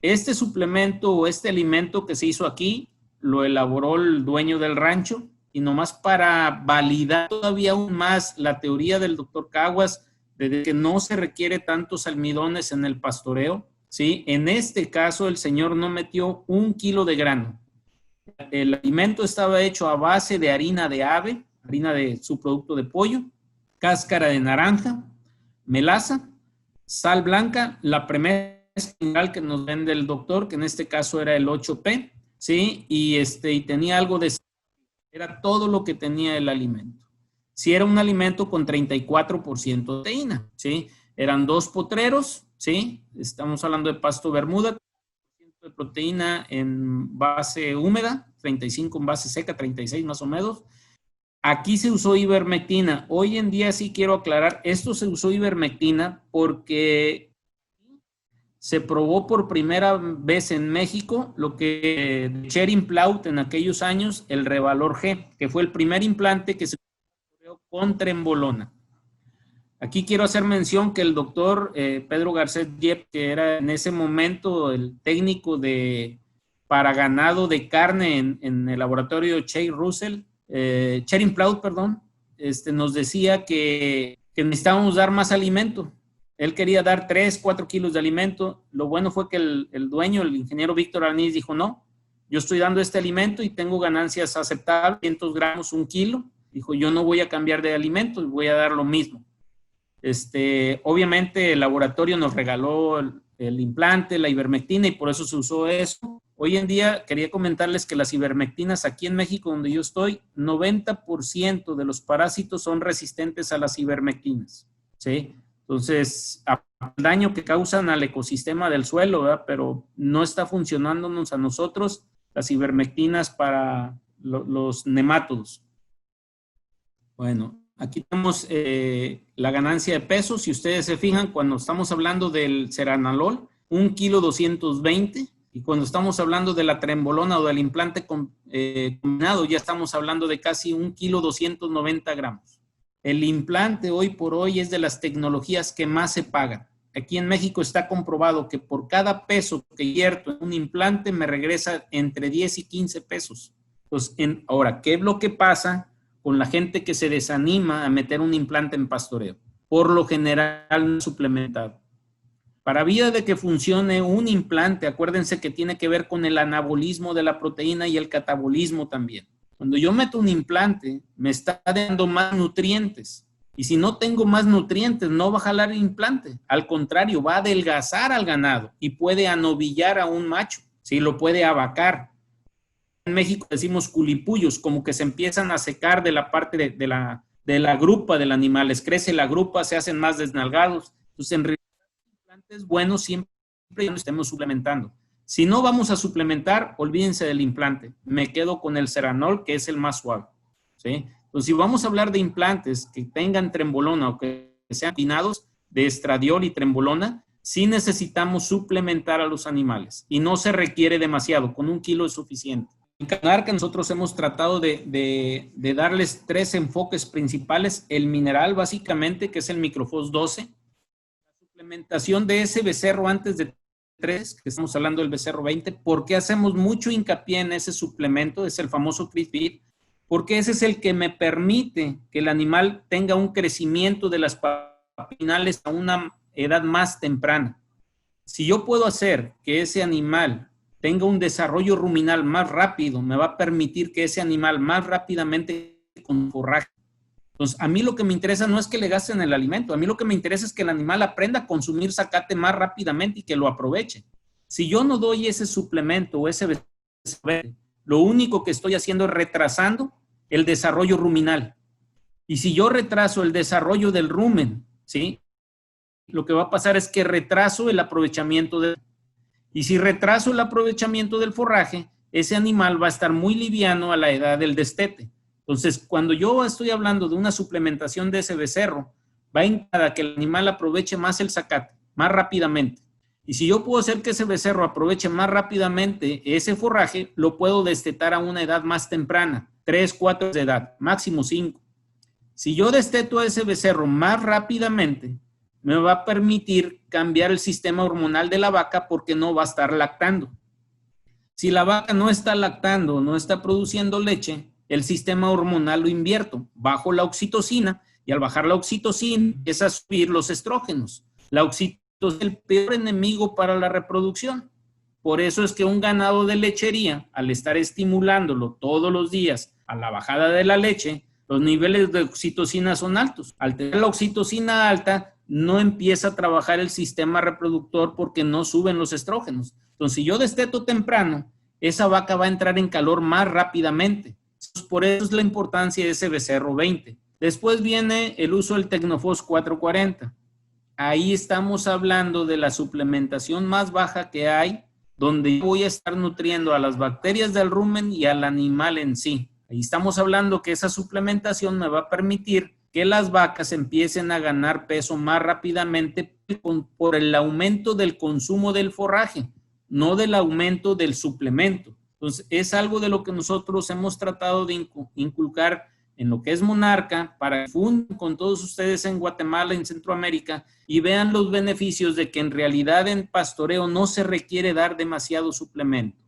Speaker 2: Este suplemento o este alimento que se hizo aquí lo elaboró el dueño del rancho y nomás para validar todavía aún más la teoría del doctor Caguas de que no se requiere tantos almidones en el pastoreo, ¿sí? En este caso el señor no metió 1 kilo de grano. El alimento estaba hecho a base de harina de ave, harina de subproducto de pollo, cáscara de naranja, melaza, sal blanca, la premezcla que nos vende el doctor, que en este caso era el 8P, ¿sí? Y tenía algo de... Era todo lo que tenía el alimento. Si era un alimento con 34% de proteína, ¿sí? Eran 2 potreros, ¿sí? Estamos hablando de pasto bermuda, de proteína en base húmeda, 35 en base seca, 36 más o menos. Aquí se usó ivermectina. Hoy en día sí quiero aclarar, esto se usó ivermectina porque se probó por primera vez en México lo que Charing Plout en aquellos años, el Revalor G, que fue el primer implante que se usó con trembolona. Aquí quiero hacer mención que el doctor Pedro Garcet Yep, que era en ese momento el técnico para ganado de carne en el laboratorio Charing Plout, perdón, nos decía que necesitábamos dar más alimento. Él quería dar 3, 4 kilos de alimento. Lo bueno fue que el dueño, el ingeniero Víctor Arniz, dijo, no, yo estoy dando este alimento y tengo ganancias aceptables, 500 gramos, 1 kilo. Dijo, yo no voy a cambiar de alimento, voy a dar lo mismo. Obviamente el laboratorio nos regaló el implante, la ivermectina, y por eso se usó eso. Hoy en día quería comentarles que las ivermectinas aquí en México, donde yo estoy, 90% de los parásitos son resistentes a las ivermectinas, ¿sí? Entonces, el daño que causan al ecosistema del suelo, ¿verdad? Pero no está funcionándonos a nosotros las ivermectinas para los nemátodos. Bueno, aquí tenemos la ganancia de peso. Si ustedes se fijan, cuando estamos hablando del ceranalol, 1 kilo 220, y cuando estamos hablando de la trembolona o del implante combinado, ya estamos hablando de casi 1 kilo 290 gramos. El implante hoy por hoy es de las tecnologías que más se pagan. Aquí en México está comprobado que por cada peso que invierto en un implante me regresa entre 10 y 15 pesos. Entonces, ahora, ¿qué es lo que pasa con la gente que se desanima a meter un implante en pastoreo? Por lo general suplementado. Para vida de que funcione un implante, acuérdense que tiene que ver con el anabolismo de la proteína y el catabolismo también. Cuando yo meto un implante, me está dando más nutrientes. Y si no tengo más nutrientes, no va a jalar el implante. Al contrario, va a adelgazar al ganado y puede anovillar a un macho, ¿sí? Lo puede avacar. En México decimos culipullos, como que se empiezan a secar de la parte de la grupa del animal. Les crece la grupa, se hacen más desnalgados. Entonces, en realidad, el implante es bueno siempre que lo estemos suplementando. Si no vamos a suplementar, olvídense del implante. Me quedo con el ceranol, que es el más suave, ¿sí? Entonces, si vamos a hablar de implantes que tengan trembolona o que sean combinados de estradiol y trembolona, sí necesitamos suplementar a los animales. Y no se requiere demasiado, con 1 kilo es suficiente. En Canarca nosotros hemos tratado de darles 3 enfoques principales. El mineral, básicamente, que es el Microfos 12. La suplementación de ese becerro antes de 3, que estamos hablando del becerro 20, ¿por qué hacemos mucho hincapié en ese suplemento? Es el famoso CRISPR, porque ese es el que me permite que el animal tenga un crecimiento de las papinales a una edad más temprana. Si yo puedo hacer que ese animal tenga un desarrollo ruminal más rápido, me va a permitir que ese animal más rápidamente con forraje. Entonces, a mí lo que me interesa no es que le gasten el alimento, a mí lo que me interesa es que el animal aprenda a consumir zacate más rápidamente y que lo aproveche. Si yo no doy ese suplemento o ese becerro, lo único que estoy haciendo es retrasando el desarrollo ruminal. Y si yo retraso el desarrollo del rumen, ¿sí? Lo que va a pasar es que retraso el aprovechamiento y si retraso el aprovechamiento del forraje, ese animal va a estar muy liviano a la edad del destete. Entonces, cuando yo estoy hablando de una suplementación de ese becerro, va a indicar que el animal aproveche más el zacate, más rápidamente. Y si yo puedo hacer que ese becerro aproveche más rápidamente ese forraje, lo puedo destetar a una edad más temprana, 3, 4 de edad, máximo 5. Si yo desteto a ese becerro más rápidamente, me va a permitir cambiar el sistema hormonal de la vaca porque no va a estar lactando. Si la vaca no está lactando, no está produciendo leche, el sistema hormonal lo invierto, bajo la oxitocina y al bajar la oxitocina empieza a subir los estrógenos. La oxitocina es el peor enemigo para la reproducción. Por eso es que un ganado de lechería, al estar estimulándolo todos los días a la bajada de la leche, los niveles de oxitocina son altos. Al tener la oxitocina alta, no empieza a trabajar el sistema reproductor porque no suben los estrógenos. Entonces, si yo desteto temprano, esa vaca va a entrar en calor más rápidamente. Por eso es la importancia de ese becerro 20. Después viene el uso del Tecnofos 440. Ahí estamos hablando de la suplementación más baja que hay, donde voy a estar nutriendo a las bacterias del rumen y al animal en sí. Ahí estamos hablando que esa suplementación me va a permitir que las vacas empiecen a ganar peso más rápidamente por el aumento del consumo del forraje, no del aumento del suplemento. Entonces, es algo de lo que nosotros hemos tratado de inculcar en lo que es Monarca para que fundan con todos ustedes en Guatemala, en Centroamérica, y vean los beneficios de que en realidad en pastoreo no se requiere dar demasiado suplemento.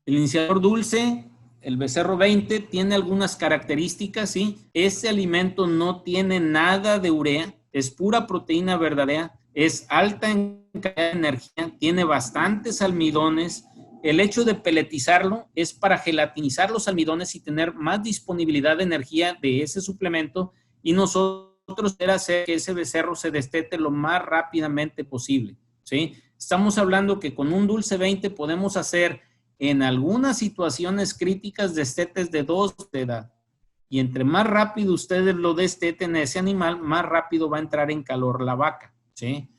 Speaker 2: El iniciador dulce, el becerro 20, tiene algunas características, ¿sí? Este alimento no tiene nada de urea, es pura proteína verdadera, es alta en calidad de energía, tiene bastantes almidones. El hecho de peletizarlo es para gelatinizar los almidones y tener más disponibilidad de energía de ese suplemento, y nosotros queremos hacer que ese becerro se destete lo más rápidamente posible, ¿sí? Estamos hablando que con un dulce 20 podemos hacer en algunas situaciones críticas destetes de 2 de edad. Y entre más rápido ustedes lo desteten a ese animal, más rápido va a entrar en calor la vaca, ¿sí?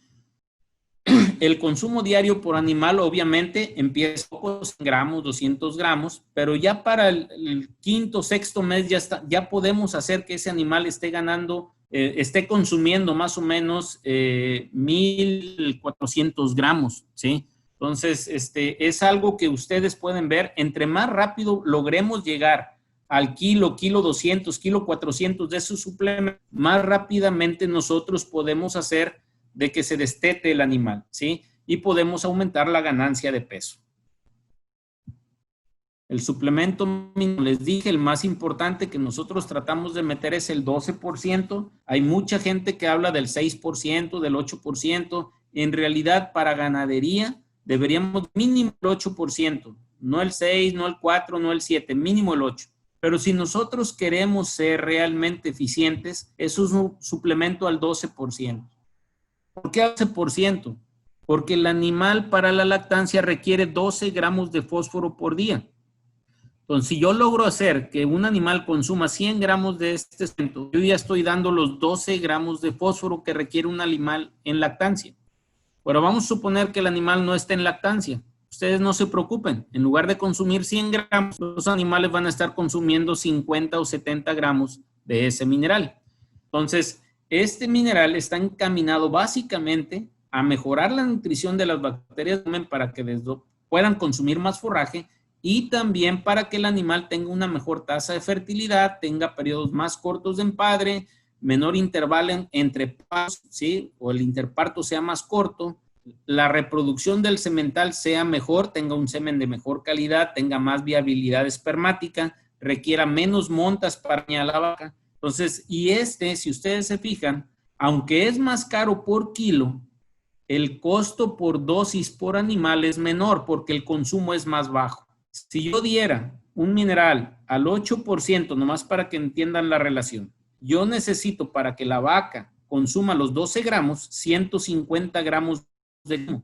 Speaker 2: El consumo diario por animal obviamente empieza con 100 gramos, 200 gramos, pero ya para el quinto, sexto mes ya podemos hacer que ese animal esté ganando, esté consumiendo más o menos 1,400 gramos, ¿sí? Entonces, es algo que ustedes pueden ver. Entre más rápido logremos llegar al kilo 200, kilo 400 de su suplemento, más rápidamente nosotros podemos hacer de que se destete el animal, ¿sí? Y podemos aumentar la ganancia de peso. El suplemento, les dije, el más importante que nosotros tratamos de meter es el 12%. Hay mucha gente que habla del 6%, del 8%. En realidad, para ganadería, deberíamos mínimo el 8%. No el 6, no el 4, no el 7, mínimo el 8. Pero si nosotros queremos ser realmente eficientes, es un suplemento al 12%. ¿Por qué 12%? Porque el animal para la lactancia requiere 12 gramos de fósforo por día. Entonces, si yo logro hacer que un animal consuma 100 gramos de este suplemento, yo ya estoy dando los 12 gramos de fósforo que requiere un animal en lactancia. Pero vamos a suponer que el animal no está en lactancia. Ustedes no se preocupen. En lugar de consumir 100 gramos, los animales van a estar consumiendo 50 o 70 gramos de ese mineral. Entonces, este mineral está encaminado básicamente a mejorar la nutrición de las bacterias para que puedan consumir más forraje y también para que el animal tenga una mejor tasa de fertilidad, tenga periodos más cortos de empadre, menor intervalo entre partos, ¿sí? O el interparto sea más corto, la reproducción del semental sea mejor, tenga un semen de mejor calidad, tenga más viabilidad espermática, requiera menos montas para la vaca. Entonces, si ustedes se fijan, aunque es más caro por kilo, el costo por dosis por animal es menor porque el consumo es más bajo. Si yo diera un mineral al 8%, nomás para que entiendan la relación, yo necesito para que la vaca consuma los 12 gramos, 150 gramos de gramo.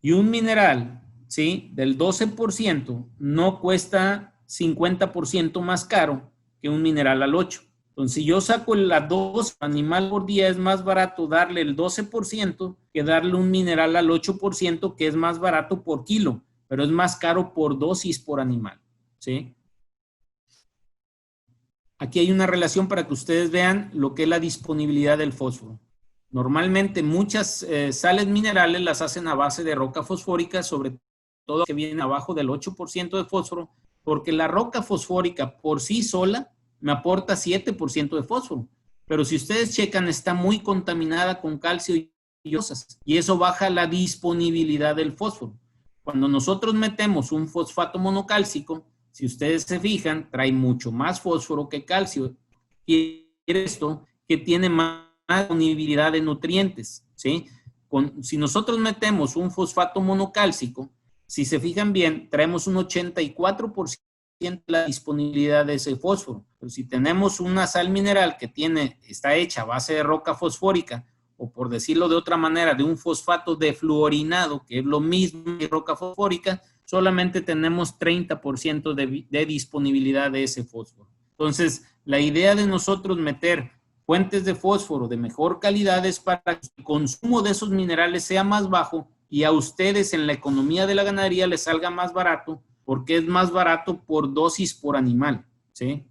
Speaker 2: Y un mineral, ¿sí?, del 12% no cuesta 50% más caro que un mineral al 8%. Entonces, si yo saco la dosis animal por día, es más barato darle el 12% que darle un mineral al 8%, que es más barato por kilo, pero es más caro por dosis por animal, ¿sí? Aquí hay una relación para que ustedes vean lo que es la disponibilidad del fósforo. Normalmente muchas sales minerales las hacen a base de roca fosfórica, sobre todo que vienen abajo del 8% de fósforo, porque la roca fosfórica por sí sola me aporta 7% de fósforo. pero si ustedes checan, está muy contaminada con calcio y cosas, y eso baja la disponibilidad del fósforo. Cuando nosotros metemos un fosfato monocálcico, si ustedes se fijan, trae mucho más fósforo que calcio. Y esto que tiene más disponibilidad de nutrientes, ¿sí? Si nosotros metemos un fosfato monocálcico, si se fijan bien, traemos un 84% de la disponibilidad de ese fósforo. Pero si tenemos una sal mineral que está hecha a base de roca fosfórica, o por decirlo de otra manera, de un fosfato defluorinado, que es lo mismo que roca fosfórica, solamente tenemos 30% de disponibilidad de ese fósforo. Entonces, la idea de nosotros meter fuentes de fósforo de mejor calidad es para que el consumo de esos minerales sea más bajo y a ustedes en la economía de la ganadería les salga más barato, porque es más barato por dosis por animal, ¿sí?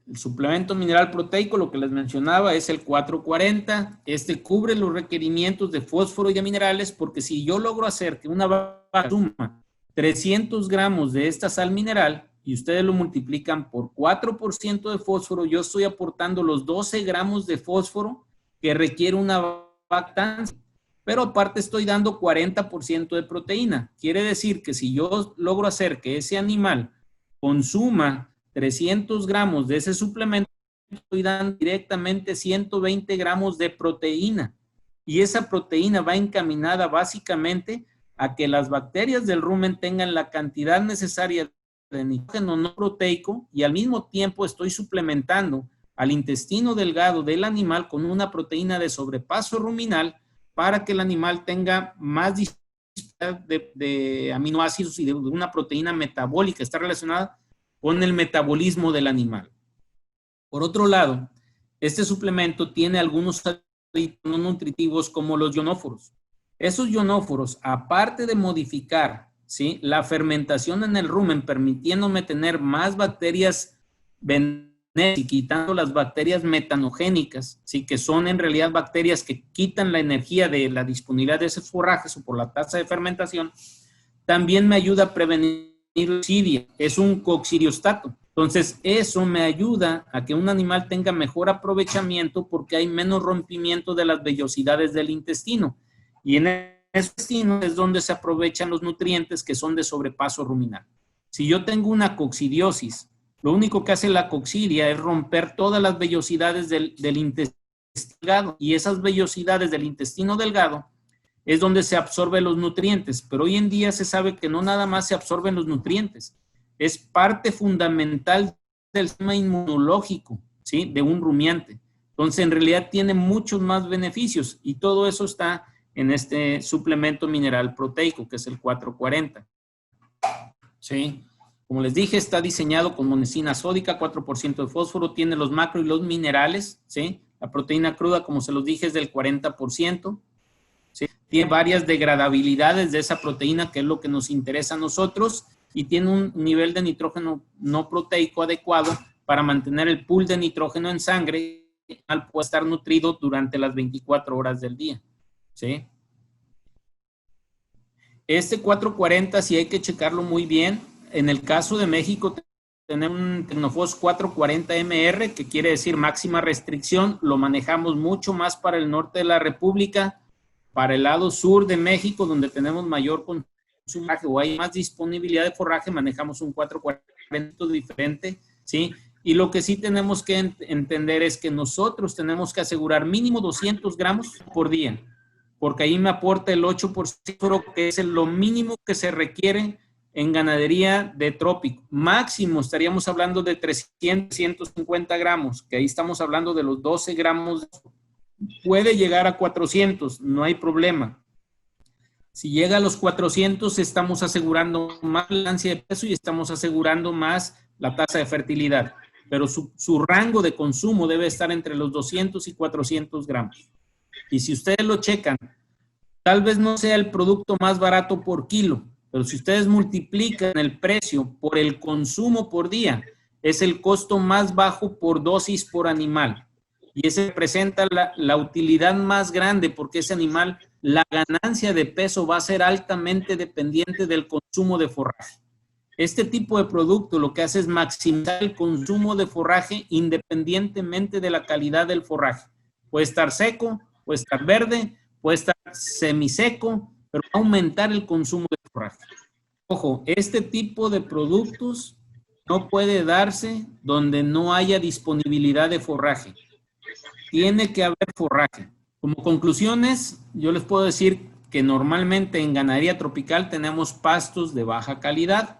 Speaker 2: El suplemento mineral proteico, lo que les mencionaba, es el 440. Este cubre los requerimientos de fósforo y de minerales, porque si yo logro hacer que una vaca suma 300 gramos de esta sal mineral y ustedes lo multiplican por 4% de fósforo, yo estoy aportando los 12 gramos de fósforo que requiere una vaca, pero aparte estoy dando 40% de proteína. Quiere decir que si yo logro hacer que ese animal consuma 300 gramos de ese suplemento, estoy dando directamente 120 gramos de proteína. Y esa proteína va encaminada básicamente a que las bacterias del rumen tengan la cantidad necesaria de nitrógeno no proteico y al mismo tiempo estoy suplementando al intestino delgado del animal con una proteína de sobrepaso ruminal para que el animal tenga más de aminoácidos y de una proteína metabólica. Está relacionada con el metabolismo del animal. Por otro lado, este suplemento tiene algunos aditivos no nutritivos como los ionóforos. Esos ionóforos, aparte de modificar, ¿sí?, la fermentación en el rumen, permitiéndome tener más bacterias benéficas y quitando las bacterias metanogénicas, ¿sí?, que son en realidad bacterias que quitan la energía de la disponibilidad de esos forrajes o por la tasa de fermentación, también me ayuda a prevenir coccidia. Es un coccidiostato. Entonces, eso me ayuda a que un animal tenga mejor aprovechamiento porque hay menos rompimiento de las vellosidades del intestino. Y en el intestino es donde se aprovechan los nutrientes que son de sobrepaso ruminal. Si yo tengo una coccidiosis, lo único que hace la coccidia es romper todas las vellosidades del intestino delgado. Y esas vellosidades del intestino delgado es donde se absorben los nutrientes, pero hoy en día se sabe que no nada más se absorben los nutrientes, es parte fundamental del sistema inmunológico, ¿sí?, de un rumiante. Entonces, en realidad tiene muchos más beneficios y todo eso está en este suplemento mineral proteico, que es el 440. ¿Sí? Como les dije, está diseñado con monosina sódica, 4% de fósforo, tiene los macro y los minerales, ¿sí? La proteína cruda, como se los dije, es del 40%. ¿Sí? Tiene varias degradabilidades de esa proteína, que es lo que nos interesa a nosotros, y tiene un nivel de nitrógeno no proteico adecuado para mantener el pool de nitrógeno en sangre, puede estar nutrido durante las 24 horas del día. ¿Sí? Este 440 sí hay que checarlo muy bien. En el caso de México, tenemos un Tecnofos 440 MR, que quiere decir máxima restricción. Lo manejamos mucho más para el norte de la República. Para el lado sur de México, donde tenemos mayor consumo o hay más disponibilidad de forraje, manejamos un 440 diferente, ¿sí? Y lo que sí tenemos que entender es que nosotros tenemos que asegurar mínimo 200 gramos por día, porque ahí me aporta el 8%, que es lo mínimo que se requiere en ganadería de trópico. Máximo estaríamos hablando de 300, 150 gramos, que ahí estamos hablando de los 12 gramos. Puede llegar a 400, no hay problema. Si llega a los 400, estamos asegurando más ganancia de peso y estamos asegurando más la tasa de fertilidad. Pero su rango de consumo debe estar entre los 200 y 400 gramos. Y si ustedes lo checan, tal vez no sea el producto más barato por kilo, pero si ustedes multiplican el precio por el consumo por día, es el costo más bajo por dosis por animal. Y ese representa la utilidad más grande, porque ese animal, la ganancia de peso va a ser altamente dependiente del consumo de forraje. Este tipo de producto lo que hace es maximizar el consumo de forraje independientemente de la calidad del forraje. Puede estar seco, puede estar verde, puede estar semiseco, pero va a aumentar el consumo de forraje. Ojo, este tipo de productos no puede darse donde no haya disponibilidad de forraje. Tiene que haber forraje. Como conclusiones, yo les puedo decir que normalmente en ganadería tropical tenemos pastos de baja calidad,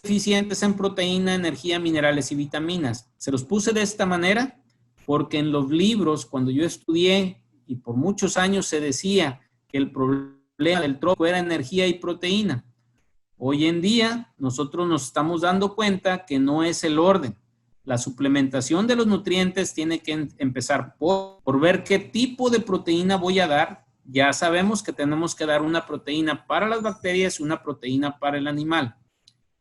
Speaker 2: eficientes en proteína, energía, minerales y vitaminas. Se los puse de esta manera porque en los libros, cuando yo estudié, y por muchos años se decía que el problema del trópico era energía y proteína. Hoy en día, nosotros nos estamos dando cuenta que no es el orden. La suplementación de los nutrientes tiene que empezar por ver qué tipo de proteína voy a dar. Ya sabemos que tenemos que dar una proteína para las bacterias y una proteína para el animal.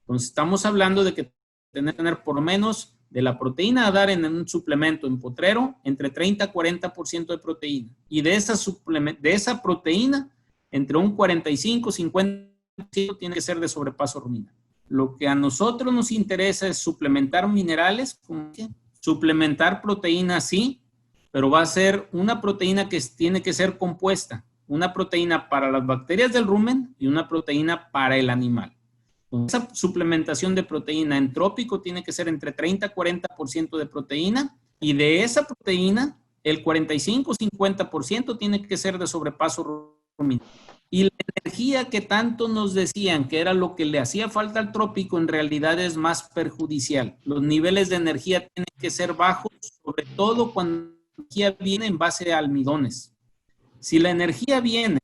Speaker 2: Entonces, estamos hablando de que tener por lo menos de la proteína a dar en un suplemento en potrero, entre 30 a 40% de proteína. Y de esa proteína, entre un 45 y 50% tiene que ser de sobrepaso ruminal. Lo que a nosotros nos interesa es suplementar minerales, suplementar proteína, sí, pero va a ser una proteína que tiene que ser compuesta. Una proteína para las bacterias del rumen y una proteína para el animal. Esa suplementación de proteína en trópico tiene que ser entre 30 y 40% de proteína, y de esa proteína el 45-50% tiene que ser de sobrepaso ruminal. Y la energía que tanto nos decían que era lo que le hacía falta al trópico, en realidad es más perjudicial. Los niveles de energía tienen que ser bajos, sobre todo cuando la energía viene en base a almidones. Si la energía viene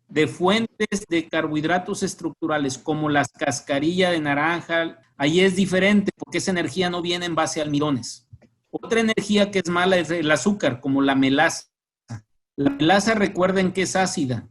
Speaker 2: de fuentes de carbohidratos estructurales como las cascarillas de naranja, ahí es diferente porque esa energía no viene en base a almidones. Otra energía que es mala es el azúcar, como la melaza. La melaza, recuerden que es ácida.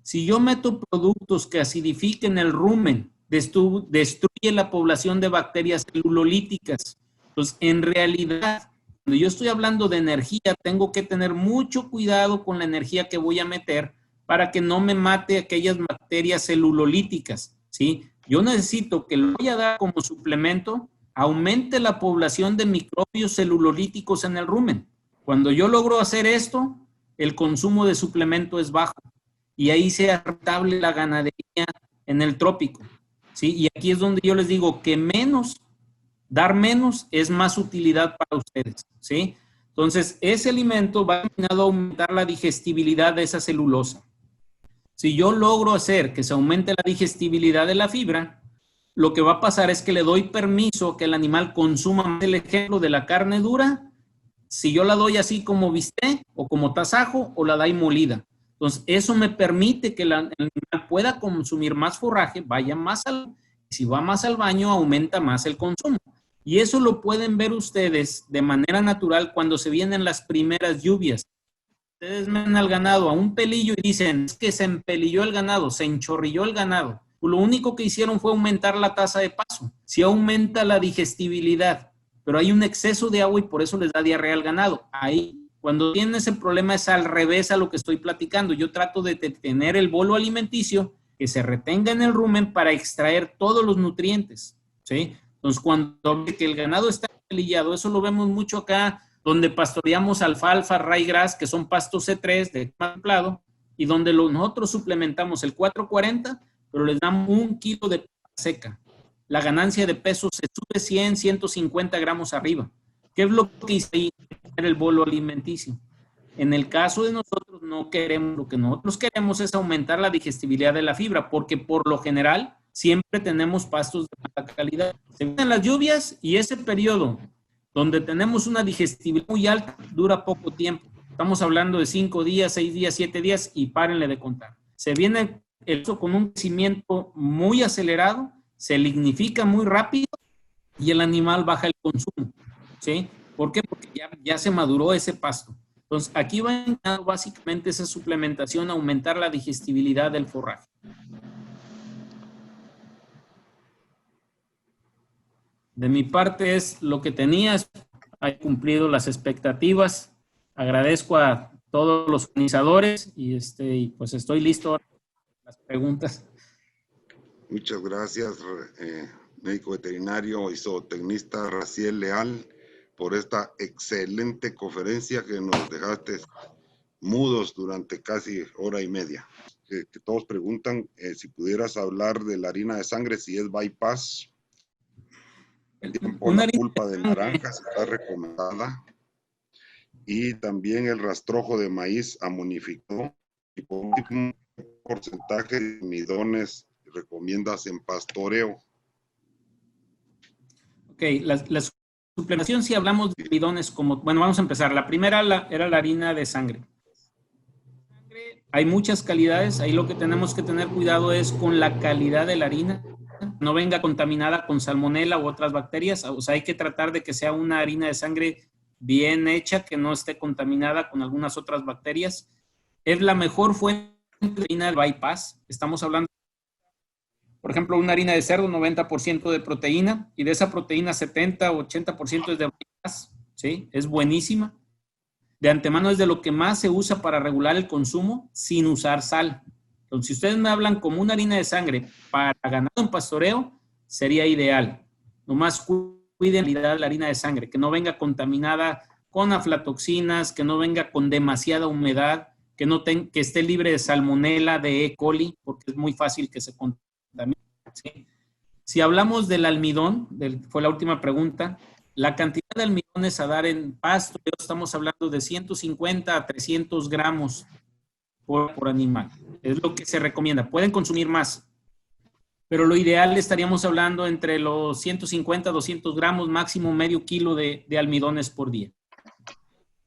Speaker 2: Si yo meto productos que acidifiquen el rumen, destruye la población de bacterias celulolíticas. Entonces, en realidad, cuando yo estoy hablando de energía, tengo que tener mucho cuidado con la energía que voy a meter para que no me mate aquellas bacterias celulolíticas, ¿sí? Yo necesito que lo voy a dar como suplemento, aumente la población de microbios celulolíticos en el rumen. Cuando yo logro hacer esto, el consumo de suplemento es bajo. Y ahí sea rentable la ganadería en el trópico, ¿sí? Y aquí es donde yo les digo que dar menos es más utilidad para ustedes, ¿sí? Entonces, ese alimento va a aumentar la digestibilidad de esa celulosa. Si yo logro hacer que se aumente la digestibilidad de la fibra, lo que va a pasar es que le doy permiso que el animal consuma más. El ejemplo de la carne dura, si yo la doy así como bistec o como tasajo, o la doy molida. Entonces, eso me permite que el animal pueda consumir más forraje, vaya más si va más al baño, aumenta más el consumo. Y eso lo pueden ver ustedes de manera natural cuando se vienen las primeras lluvias. Ustedes ven al ganado a un pelillo y dicen, es que se empelilló el ganado, se enchorrilló el ganado. Lo único que hicieron fue aumentar la tasa de paso. Sí aumenta la digestibilidad, pero hay un exceso de agua y por eso les da diarrea al ganado. Ahí, cuando tienen ese problema, es al revés a lo que estoy platicando. Yo trato de tener el bolo alimenticio que se retenga en el rumen para extraer todos los nutrientes, ¿sí? Entonces, cuando que el ganado está empelillado, eso lo vemos mucho acá, donde pastoreamos alfalfa, ryegrass, que son pastos C3 de templado, y donde nosotros suplementamos el 440, pero les damos 1 kilo de seca. La ganancia de peso se sube 100, 150 gramos arriba. ¿Qué es lo que hice ahí? El bolo alimenticio. En el caso de nosotros no queremos, lo que nosotros queremos es aumentar la digestibilidad de la fibra, porque por lo general siempre tenemos pastos de mala calidad. Se vienen las lluvias y ese periodo donde tenemos una digestibilidad muy alta dura poco tiempo. Estamos hablando de 5 días, 6 días, 7 días y párenle de contar. Se viene eso con un crecimiento muy acelerado, se lignifica muy rápido y el animal baja el consumo, ¿sí? ¿Por qué? Porque ya se maduró ese pasto. Entonces, aquí va básicamente esa suplementación a aumentar la digestibilidad del forraje. De mi parte es lo que tenía, he cumplido las expectativas. Agradezco a todos los organizadores y pues estoy listo para las preguntas.
Speaker 3: Muchas gracias, médico veterinario y zootecnista Raciel Leal, por esta excelente conferencia que nos dejaste mudos durante casi hora y media. Que todos preguntan si pudieras hablar de la harina de sangre, si es bypass. La pulpa de naranja si está recomendada. Y también el rastrojo de maíz amonificado. Y por último, ¿qué porcentaje de almidones recomiendas en pastoreo?
Speaker 2: Ok, la suplementación, si hablamos de almidones, como, bueno, vamos a empezar. La primera era la harina de sangre. Hay muchas calidades, ahí lo que tenemos que tener cuidado es con la calidad de la harina, no venga contaminada con salmonela u otras bacterias, o sea, hay que tratar de que sea una harina de sangre bien hecha, que no esté contaminada con algunas otras bacterias. Es la mejor fuente de harina del bypass, estamos hablando, por ejemplo, una harina de cerdo, 90% de proteína, y de esa proteína 70 o 80% es de bypass, ¿sí? Es buenísima. De antemano es de lo que más se usa para regular el consumo sin usar sal. Entonces, si ustedes me hablan como una harina de sangre para ganado en pastoreo, sería ideal. Nomás cuiden la calidad de la harina de sangre, que no venga contaminada con aflatoxinas, que no venga con demasiada humedad, que esté libre de salmonela, de E. coli, porque es muy fácil que se contamine. ¿Sí? Si hablamos del almidón, fue la última pregunta, la cantidad de almidones a dar en pasto, estamos hablando de 150 a 300 gramos por animal. Es lo que se recomienda. Pueden consumir más, pero lo ideal estaríamos hablando entre los 150 a 200 gramos, máximo medio kilo de almidones por día.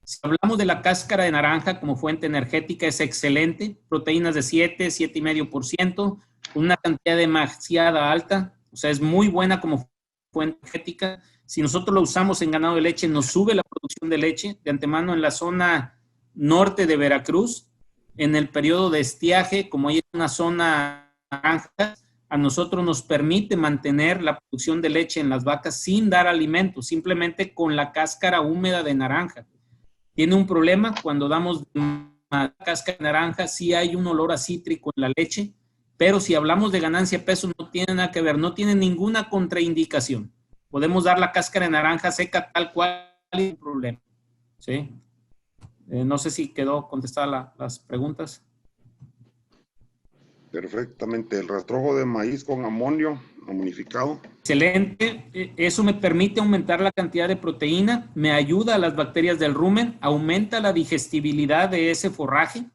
Speaker 2: Si hablamos de la cáscara de naranja como fuente energética, es excelente. Proteínas de 7, 7,5%, una cantidad demasiada alta. O sea, es muy buena como fuente energética. Si nosotros lo usamos en ganado de leche, nos sube la producción de leche. De antemano, en la zona norte de Veracruz, en el periodo de estiaje, como hay una zona naranja, a nosotros nos permite mantener la producción de leche en las vacas sin dar alimento, simplemente con la cáscara húmeda de naranja. Tiene un problema cuando damos cáscara de naranja, sí hay un olor a cítrico en la leche, pero si hablamos de ganancia de peso no tiene nada que ver, no tiene ninguna contraindicación. Podemos dar la cáscara de naranja seca tal cual, sin problema. ¿Sí? No sé si quedó contestada las preguntas.
Speaker 3: Perfectamente. El rastrojo de maíz con amonio amonificado.
Speaker 2: Excelente. Eso me permite aumentar la cantidad de proteína, me ayuda a las bacterias del rumen, aumenta la digestibilidad de ese forraje.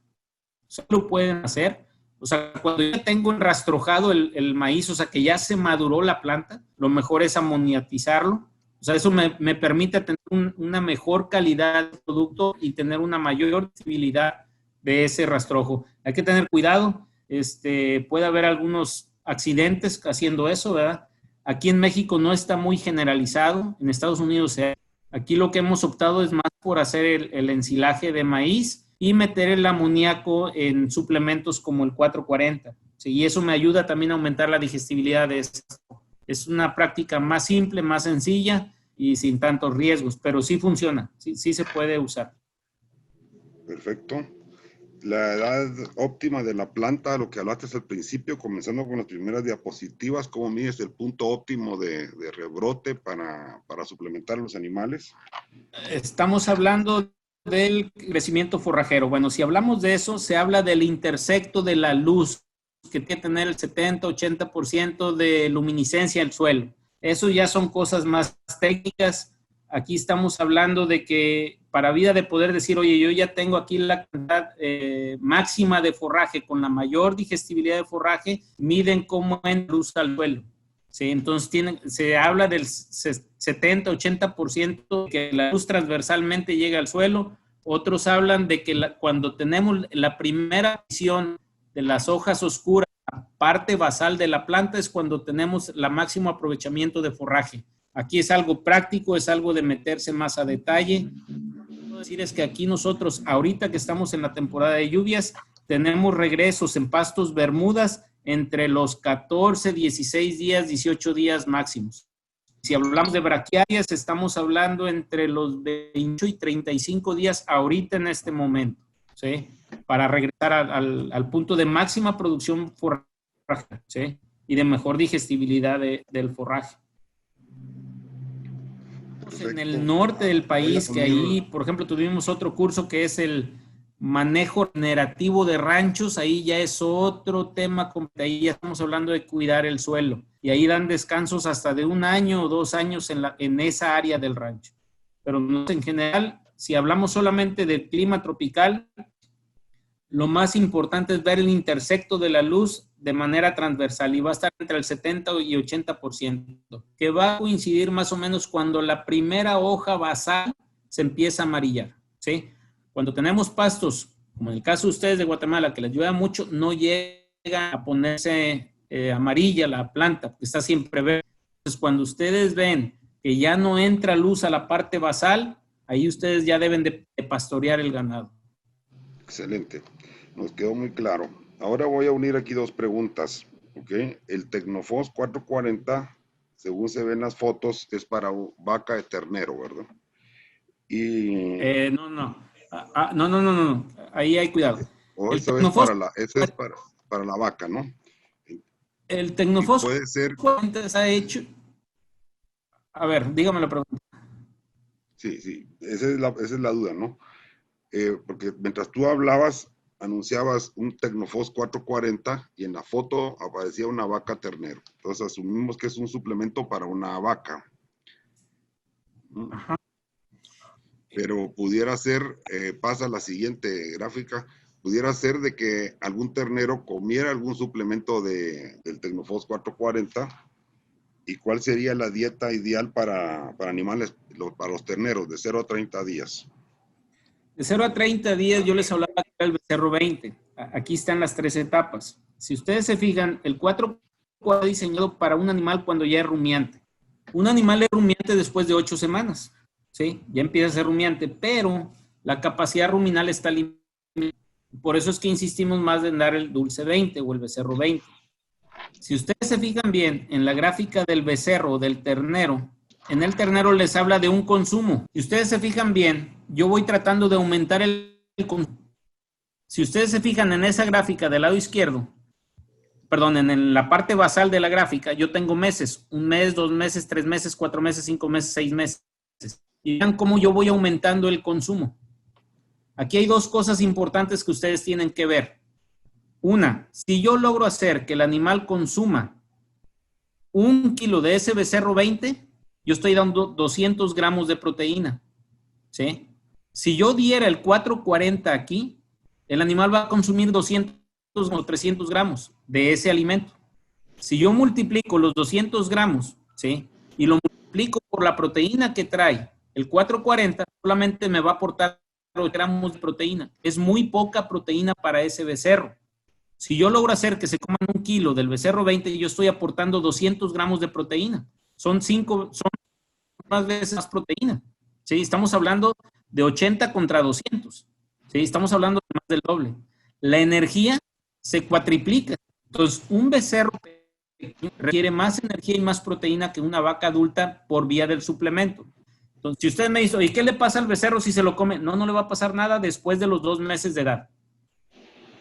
Speaker 2: Eso lo pueden hacer. O sea, cuando ya tengo rastrojado el maíz, o sea, que ya se maduró la planta, lo mejor es amoniatizarlo. O sea, eso me permite tener una mejor calidad de producto y tener una mayor visibilidad de ese rastrojo. Hay que tener cuidado. Puede haber algunos accidentes haciendo eso, ¿verdad? Aquí en México no está muy generalizado. En Estados Unidos, aquí lo que hemos optado es más por hacer el ensilaje de maíz y meter el amoníaco en suplementos como el 440. ¿Sí? Y eso me ayuda también a aumentar la digestibilidad de esto. Es una práctica más simple, más sencilla y sin tantos riesgos, pero sí funciona, sí se puede usar.
Speaker 3: Perfecto. La edad óptima de la planta, lo que hablaste al principio, comenzando con las primeras diapositivas, ¿cómo mides el punto óptimo de rebrote para suplementar a los animales?
Speaker 2: Estamos hablando del crecimiento forrajero. Bueno, si hablamos de eso, se habla del intersecto de la luz, que tiene que tener el 70-80% de luminiscencia del suelo. Eso ya son cosas más técnicas. Aquí estamos hablando de que para vida de poder decir, oye, yo ya tengo aquí la cantidad máxima de forraje, con la mayor digestibilidad de forraje, miden cómo entra luz al suelo. ¿Sí? Entonces se habla del 70-80% que la luz transversalmente llega al suelo. Otros hablan de que cuando tenemos la primera visión de las hojas oscuras, la parte basal de la planta es cuando tenemos el máximo aprovechamiento de forraje. Aquí es algo práctico, es algo de meterse más a detalle. Lo que puedo decir es que aquí nosotros, ahorita que estamos en la temporada de lluvias, tenemos regresos en pastos bermudas entre los 14, 16 días, 18 días máximos. Si hablamos de braquiarias, estamos hablando entre los 28 y 35 días ahorita en este momento, ¿sí? Para regresar al punto de máxima producción forrajera, ¿sí? y de mejor digestibilidad del forraje.
Speaker 3: Perfecto.
Speaker 2: En el norte del país, que ahí, por ejemplo, tuvimos otro curso que es el manejo regenerativo de ranchos, ahí ya es otro tema, ahí ya estamos hablando de cuidar el suelo, y ahí dan descansos hasta de 1 año o 2 años en esa área del rancho. Pero en general, si hablamos solamente del clima tropical, lo más importante es ver el intersecto de la luz de manera transversal y va a estar entre el 70 y 80%, que va a coincidir más o menos cuando la primera hoja basal se empieza a amarillar, ¿sí? Cuando tenemos pastos, como en el caso de ustedes de Guatemala, que les llueve mucho, no llega a ponerse amarilla la planta, porque está siempre verde. Entonces, cuando ustedes ven que ya no entra luz a la parte basal, ahí ustedes ya deben de pastorear el ganado.
Speaker 3: Excelente. Nos quedó muy claro. Ahora voy a unir aquí 2 preguntas. ¿Ok? El Tecnofos 440, según se ven las fotos, es para vaca de ternero, ¿verdad? Y
Speaker 2: No. No. Ahí hay cuidado.
Speaker 3: o
Speaker 2: El
Speaker 3: eso es
Speaker 2: Tecnofos,
Speaker 3: eso es para la vaca, ¿no?
Speaker 2: el
Speaker 3: Y
Speaker 2: Tecnofos
Speaker 3: puede ser,
Speaker 2: 40 está hecho. A ver, dígame la pregunta.
Speaker 3: sí, esa es la duda, ¿no? Porque mientras tú hablabas, anunciabas un Tecnofos 440 y en la foto aparecía una vaca ternero. Entonces asumimos que es un suplemento para una vaca.
Speaker 2: Ajá.
Speaker 3: Pero pudiera ser, pasa a la siguiente gráfica, pudiera ser de que algún ternero comiera algún suplemento del Tecnofos 440. ¿Y cuál sería la dieta ideal para animales, para los terneros, de 0 a 30 días?
Speaker 2: De 0 a 30 días yo les hablaba del becerro 20. Aquí están las 3 etapas. Si ustedes se fijan, el 4 fue diseñado para un animal cuando ya es rumiante. Un animal es rumiante después de 8 semanas, ¿sí? Ya empieza a ser rumiante, pero la capacidad ruminal está limitada. Por eso es que insistimos más en dar el dulce 20 o el becerro 20. Si ustedes se fijan bien en la gráfica del becerro o del ternero, en el ternero les habla de un consumo. Si ustedes se fijan bien, yo voy tratando de aumentar el consumo. Si ustedes se fijan en esa gráfica del lado izquierdo, perdón, en la parte basal de la gráfica, yo tengo meses, 1 mes, 2 meses, 3 meses, 4 meses, 5 meses, 6 meses. Y vean cómo yo voy aumentando el consumo. Aquí hay 2 cosas importantes que ustedes tienen que ver. Una, si yo logro hacer que el animal consuma 1 kilo de ese becerro 20, yo estoy dando 200 gramos de proteína, ¿sí? Si yo diera el 440 aquí, el animal va a consumir 200 o 300 gramos de ese alimento. Si yo multiplico los 200 gramos, ¿sí? Y lo multiplico por la proteína que trae el 440, solamente me va a aportar 8 gramos de proteína. Es muy poca proteína para ese becerro. Si yo logro hacer que se coman 1 kilo del becerro 20, yo estoy aportando 200 gramos de proteína. Son más veces más proteína. ¿Sí? Estamos hablando de 80 contra 200. ¿Sí? Estamos hablando de más del doble. La energía se cuatriplica. Entonces, un becerro requiere más energía y más proteína que una vaca adulta por vía del suplemento. Entonces, si usted me dice, ¿y qué le pasa al becerro si se lo come? No le va a pasar nada después de los 2 meses de edad.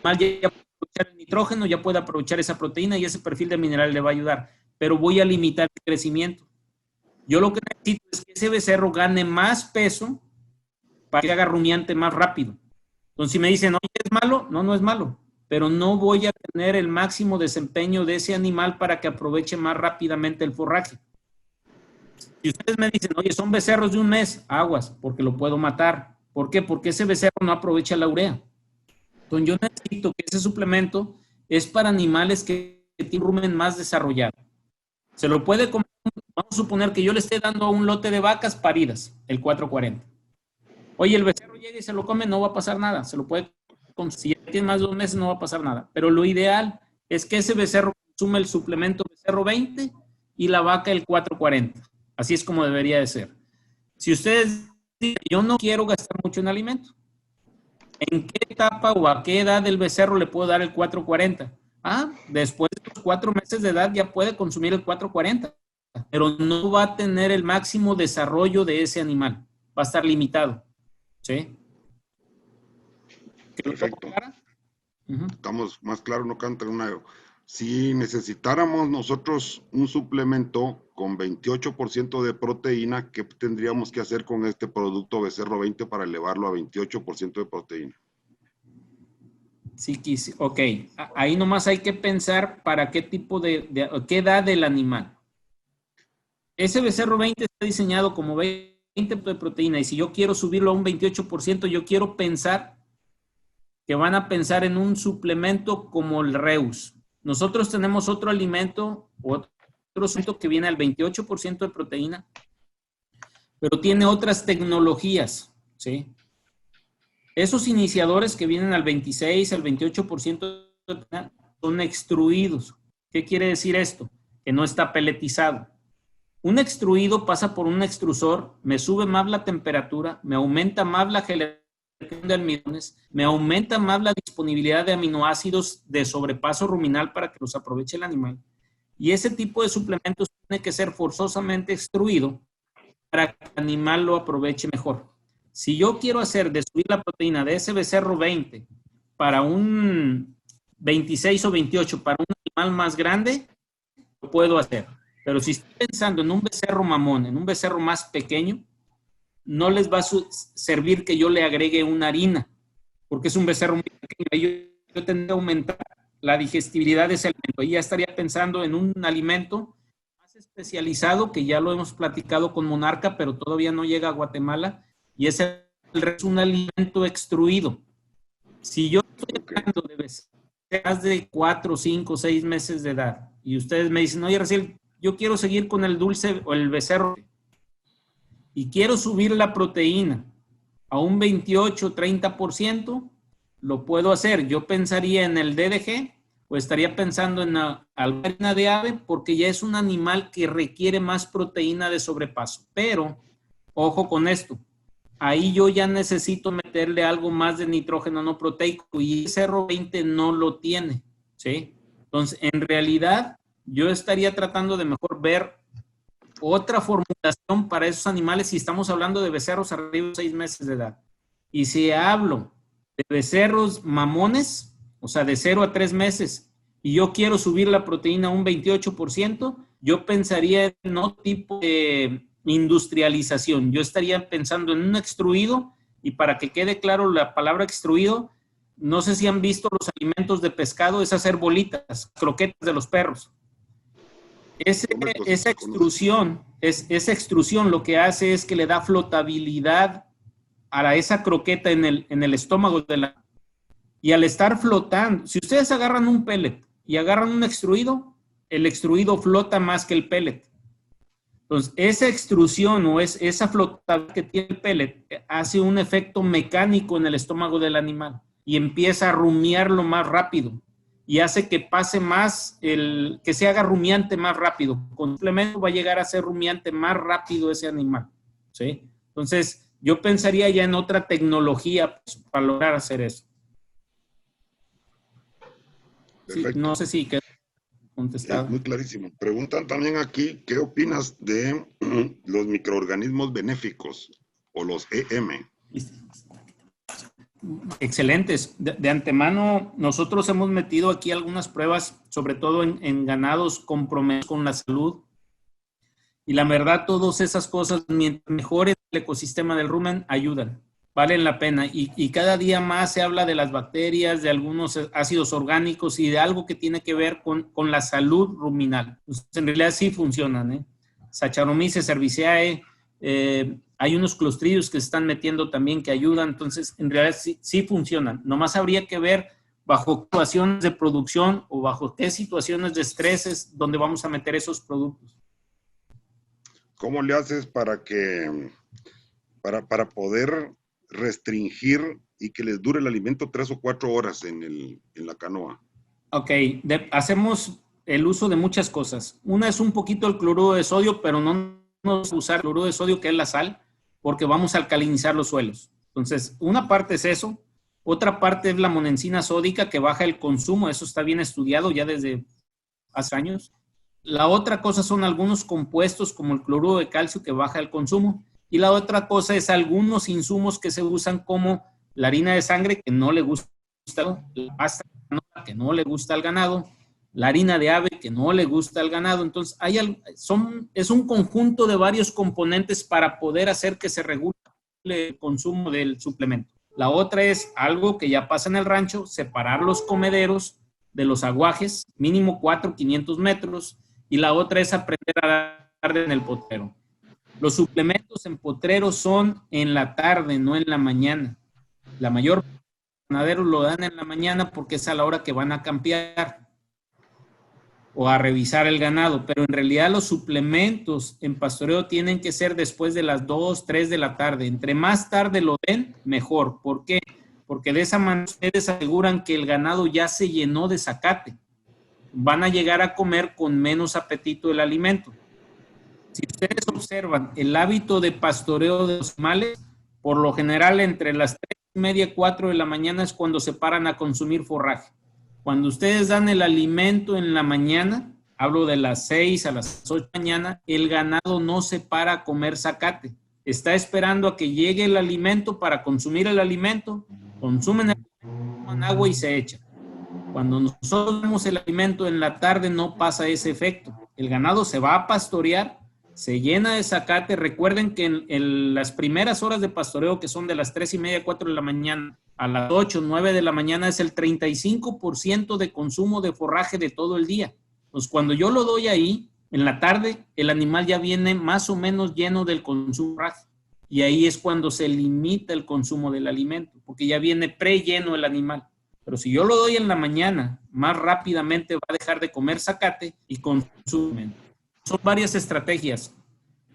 Speaker 2: Ya puede aprovechar el nitrógeno, ya puede aprovechar esa proteína y ese perfil de mineral le va a ayudar, pero voy a limitar el crecimiento. Yo lo que necesito es que ese becerro gane más peso para que haga rumiante más rápido. Entonces, si me dicen, oye, ¿es malo? No es malo, pero no voy a tener el máximo desempeño de ese animal para que aproveche más rápidamente el forraje. Si ustedes me dicen, oye, son becerros de 1 mes, aguas, porque lo puedo matar. ¿Por qué? Porque ese becerro no aprovecha la urea. Entonces, yo necesito que ese suplemento es para animales que tienen un rumen más desarrollado. Se lo puede comer, vamos a suponer que yo le esté dando a un lote de vacas paridas, el 440. Oye, el becerro llega y se lo come, no va a pasar nada. Se lo puede consumir. Si ya tiene más de 2 meses, no va a pasar nada. Pero lo ideal es que ese becerro consuma el suplemento becerro 20 y la vaca el 440. Así es como debería de ser. Si ustedes dicen, yo no quiero gastar mucho en alimento, ¿en qué etapa o a qué edad del becerro le puedo dar el 440? Después de los 4 meses de edad ya puede consumir el 440, pero no va a tener el máximo desarrollo de ese animal. Va a estar limitado. ¿Sí?
Speaker 3: Perfecto. Estamos más claros, no canta una Si necesitáramos nosotros un suplemento con 28% de proteína, ¿qué tendríamos que hacer con este producto Becerro 20 para elevarlo a 28% de proteína?
Speaker 2: Sí, ok. Ahí nomás hay que pensar para qué tipo qué edad del animal. Ese Becerro 20 está diseñado como 20 de proteína y si yo quiero subirlo a un 28%, yo quiero pensar que van a pensar en un suplemento como el Reus. Nosotros tenemos otro alimento que viene al 28% de proteína, pero tiene otras tecnologías, ¿sí? Esos iniciadores que vienen al 26, al 28% de proteína son extruidos. ¿Qué quiere decir esto? Que no está peletizado. Un extruido pasa por un extrusor, me sube más la temperatura, me aumenta más la gelatina de almidones, me aumenta más la disponibilidad de aminoácidos de sobrepaso ruminal para que los aproveche el animal. Y ese tipo de suplementos tiene que ser forzosamente extruido para que el animal lo aproveche mejor. Si yo quiero hacer de subir la proteína de ese Becerro 20 para un 26 o 28 para un animal más grande, lo puedo hacer. Pero si estoy pensando en un becerro mamón, en un becerro más pequeño, no les va a servir que yo le agregue una harina, porque es un becerro muy pequeño. Yo tendría que aumentar la digestibilidad de ese alimento. Y ya estaría pensando en un alimento más especializado, que ya lo hemos platicado con Monarca, pero todavía no llega a Guatemala, y es un alimento extruido. Si yo estoy hablando de becerros de 4, 5, 6 meses de edad, y ustedes me dicen, oye, Raciel, yo quiero seguir con el dulce o el becerro y quiero subir la proteína a un 28, 30%, lo puedo hacer. Yo pensaría en el DDG o estaría pensando en la harina de ave porque ya es un animal que requiere más proteína de sobrepaso. Pero, ojo con esto, ahí yo ya necesito meterle algo más de nitrógeno no proteico y el Becerro 20 no lo tiene, ¿sí? Entonces, en realidad, yo estaría tratando de mejor ver otra formulación para esos animales si estamos hablando de becerros arriba de 6 meses de edad. Y si hablo de becerros mamones, o sea, de 0 a 3 meses, y yo quiero subir la proteína a un 28%, yo pensaría en otro tipo de industrialización. Yo estaría pensando en un extruido, y para que quede claro la palabra extruido, no sé si han visto los alimentos de pescado, es hacer bolitas, croquetas de los perros. Esa extrusión lo que hace es que le da flotabilidad a esa croqueta en el estómago y al estar flotando, si ustedes agarran un pellet y agarran un extruido, el extruido flota más que el pellet. Entonces, esa extrusión o esa flotabilidad que tiene el pellet hace un efecto mecánico en el estómago del animal y empieza a rumiarlo más rápido. Y hace que pase más, que se haga rumiante más rápido. Con suplemento va a llegar a ser rumiante más rápido ese animal, ¿sí? Entonces, yo pensaría ya en otra tecnología pues, para lograr hacer eso. Sí, no sé si quedó contestado.
Speaker 3: Muy clarísimo. Preguntan también aquí, ¿qué opinas de los microorganismos benéficos o los EM?
Speaker 2: Excelentes. De antemano, nosotros hemos metido aquí algunas pruebas, sobre todo en ganados comprometidos con la salud. Y la verdad, todas esas cosas, mientras mejore el ecosistema del rumen, ayudan, valen la pena. Y cada día más se habla de las bacterias, de algunos ácidos orgánicos y de algo que tiene que ver con la salud ruminal. Entonces, en realidad sí funcionan, ¿eh? Saccharomyces cerevisiae, hay unos clostridios que se están metiendo también que ayudan, entonces en realidad sí funcionan. Nomás habría que ver bajo situaciones de producción o bajo qué situaciones de estreses donde vamos a meter esos productos.
Speaker 3: ¿Cómo le haces para poder restringir y que les dure el alimento 3 o 4 horas en la canoa?
Speaker 2: Ok, hacemos el uso de muchas cosas. Una es un poquito el cloruro de sodio, pero no usar el cloruro de sodio, que es la sal, porque vamos a alcalinizar los suelos. Entonces, una parte es eso. Otra parte es la monensina sódica, que baja el consumo. Eso está bien estudiado ya desde hace años. La otra cosa son algunos compuestos como el cloruro de calcio que baja el consumo. Y la otra cosa es algunos insumos que se usan como la harina de sangre que no le gusta, la pasta que no le gusta al ganado, la harina de ave que no le gusta al ganado. Entonces, es un conjunto de varios componentes para poder hacer que se regule el consumo del suplemento. La otra es algo que ya pasa en el rancho, separar los comederos de los aguajes, mínimo 500 metros, y la otra es aprender a dar en el potrero. Los suplementos en potrero son en la tarde, no en la mañana. La mayor parte de los ganaderos lo dan en la mañana porque es a la hora que van a campear o a revisar el ganado, pero en realidad los suplementos en pastoreo tienen que ser después de las 2, 3 de la tarde. Entre más tarde lo den, mejor. ¿Por qué? Porque de esa manera ustedes aseguran que el ganado ya se llenó de zacate. Van a llegar a comer con menos apetito el alimento. Si ustedes observan el hábito de pastoreo de los animales, por lo general entre las 3:30, 4 de la mañana es cuando se paran a consumir forraje. Cuando ustedes dan el alimento en la mañana, hablo de las 6 a las 8 de la mañana, el ganado no se para a comer zacate. Está esperando a que llegue el alimento para consumir el alimento, consumen el alimento, toman agua y se echan. Cuando nosotros damos el alimento en la tarde no pasa ese efecto. El ganado se va a pastorear, se llena de zacate. Recuerden que en las primeras horas de pastoreo, que son de las 3:30, 4 de la mañana, a las 8, 9 de la mañana, es el 35% de consumo de forraje de todo el día. Pues cuando yo lo doy ahí, en la tarde, el animal ya viene más o menos lleno del consumo de forraje. Y ahí es cuando se limita el consumo del alimento, porque ya viene pre-lleno el animal. Pero si yo lo doy en la mañana, más rápidamente va a dejar de comer zacate y consume. Son varias estrategias.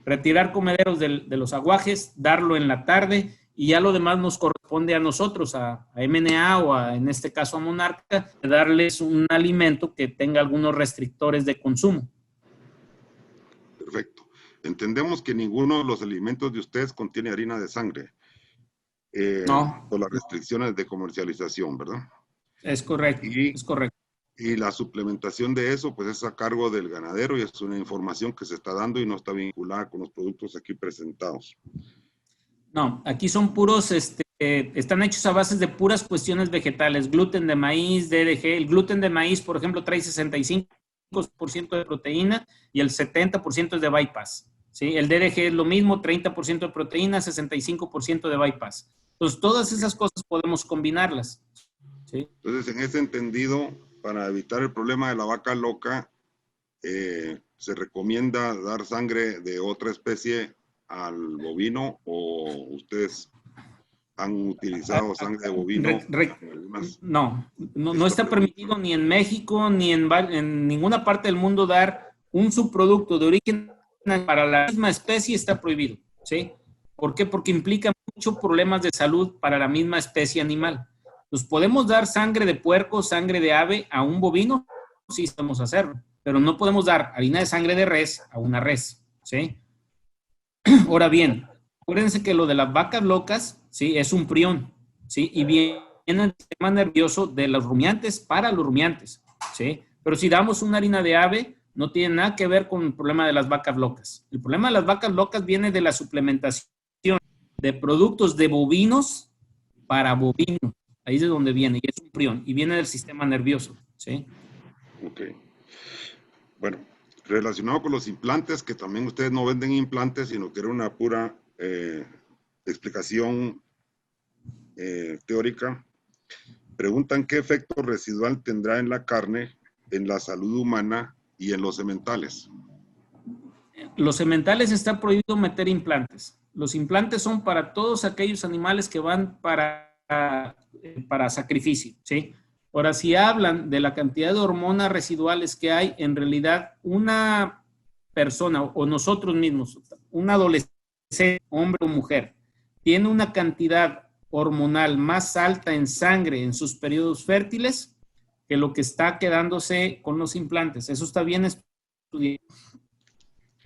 Speaker 2: Retirar comederos de los aguajes, darlo en la tarde, y ya lo demás nos corresponde a nosotros, a MNA o en este caso a Monarca, darles un alimento que tenga algunos restrictores de consumo.
Speaker 3: Perfecto. Entendemos que ninguno de los alimentos de ustedes contiene harina de sangre.
Speaker 2: No.
Speaker 3: Por las restricciones de comercialización, ¿verdad?
Speaker 2: Es correcto, es correcto.
Speaker 3: Y la suplementación de eso, pues es a cargo del ganadero y es una información que se está dando y no está vinculada con los productos aquí presentados.
Speaker 2: No, aquí son puros, están hechos a bases de puras cuestiones vegetales, gluten de maíz, DDG. El gluten de maíz, por ejemplo, trae 65% de proteína y el 70% es de bypass. ¿Sí? El DDG es lo mismo, 30% de proteína, 65% de bypass. Entonces, todas esas cosas podemos combinarlas. ¿Sí?
Speaker 3: Entonces, en ese entendido, para evitar el problema de la vaca loca, se recomienda dar sangre de otra especie al bovino, o ustedes han utilizado sangre de bovino.
Speaker 2: No está permitido ni en México ni en ninguna parte del mundo dar un subproducto de origen para la misma especie. Está prohibido, ¿sí? ¿Por qué? Porque implica muchos problemas de salud para la misma especie animal. Pues podemos dar sangre de puerco, sangre de ave a un bovino, sí podemos hacerlo, pero no podemos dar harina de sangre de res a una res, ¿sí? Ahora bien, acuérdense que lo de las vacas locas, ¿sí? Es un prión, ¿sí? Y viene el sistema nervioso de los rumiantes para los rumiantes, ¿sí? Pero si damos una harina de ave, no tiene nada que ver con el problema de las vacas locas. El problema de las vacas locas viene de la suplementación de productos de bovinos para bovinos. Ahí es de donde viene, y es un prión, y viene del sistema nervioso, ¿sí?
Speaker 3: Ok. Bueno, relacionado con los implantes, que también ustedes no venden implantes, sino que era una pura explicación teórica, preguntan qué efecto residual tendrá en la carne, en la salud humana y en los sementales.
Speaker 2: Los sementales está prohibido meter implantes. Los implantes son para todos aquellos animales que van para sacrificio, ¿sí? Ahora, si hablan de la cantidad de hormonas residuales que hay, en realidad una persona o nosotros mismos, un adolescente, hombre o mujer, tiene una cantidad hormonal más alta en sangre en sus periodos fértiles que lo que está quedándose con los implantes. Eso está bien estudiado.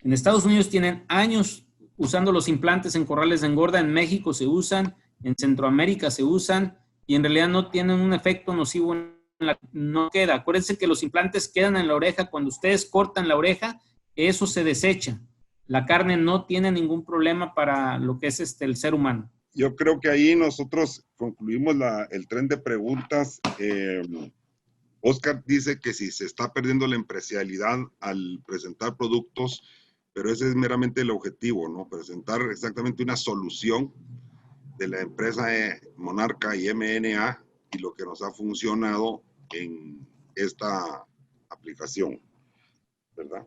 Speaker 2: En Estados Unidos tienen años usando los implantes en corrales de engorda, en México se usan, en Centroamérica se usan, y en realidad no tienen un efecto nocivo no queda. Acuérdense que los implantes quedan en la oreja. Cuando ustedes cortan la oreja, eso se desecha. La carne no tiene ningún problema para lo que es el ser humano.
Speaker 3: Yo creo que ahí nosotros concluimos el tren de preguntas. Oscar dice que si se está perdiendo la empresarialidad al presentar productos, pero ese es meramente el objetivo, ¿no? Presentar exactamente una solución de la empresa Monarca y MNA y lo que nos ha funcionado en esta aplicación, ¿verdad?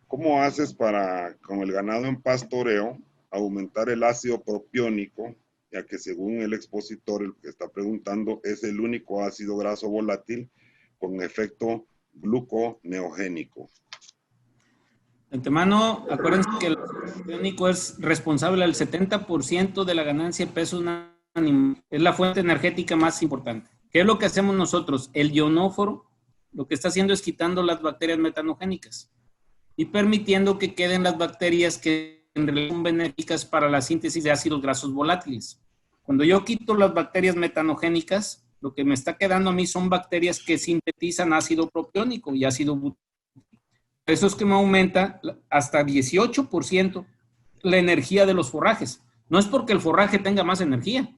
Speaker 3: ¿Cómo haces para, con el ganado en pastoreo, aumentar el ácido propiónico, ya que según el expositor, el que está preguntando, es el único ácido graso volátil con efecto gluconeogénico?
Speaker 2: De antemano, acuérdense que el ácido propiónico es responsable del 70% de la ganancia de peso de un animal. Es la fuente energética más importante. ¿Qué es lo que hacemos nosotros? El ionóforo lo que está haciendo es quitando las bacterias metanogénicas y permitiendo que queden las bacterias que en realidad son benéficas para la síntesis de ácidos grasos volátiles. Cuando yo quito las bacterias metanogénicas, lo que me está quedando a mí son bacterias que sintetizan ácido propiónico y ácido butírico. Eso es que me aumenta hasta 18% la energía de los forrajes. No es porque el forraje tenga más energía,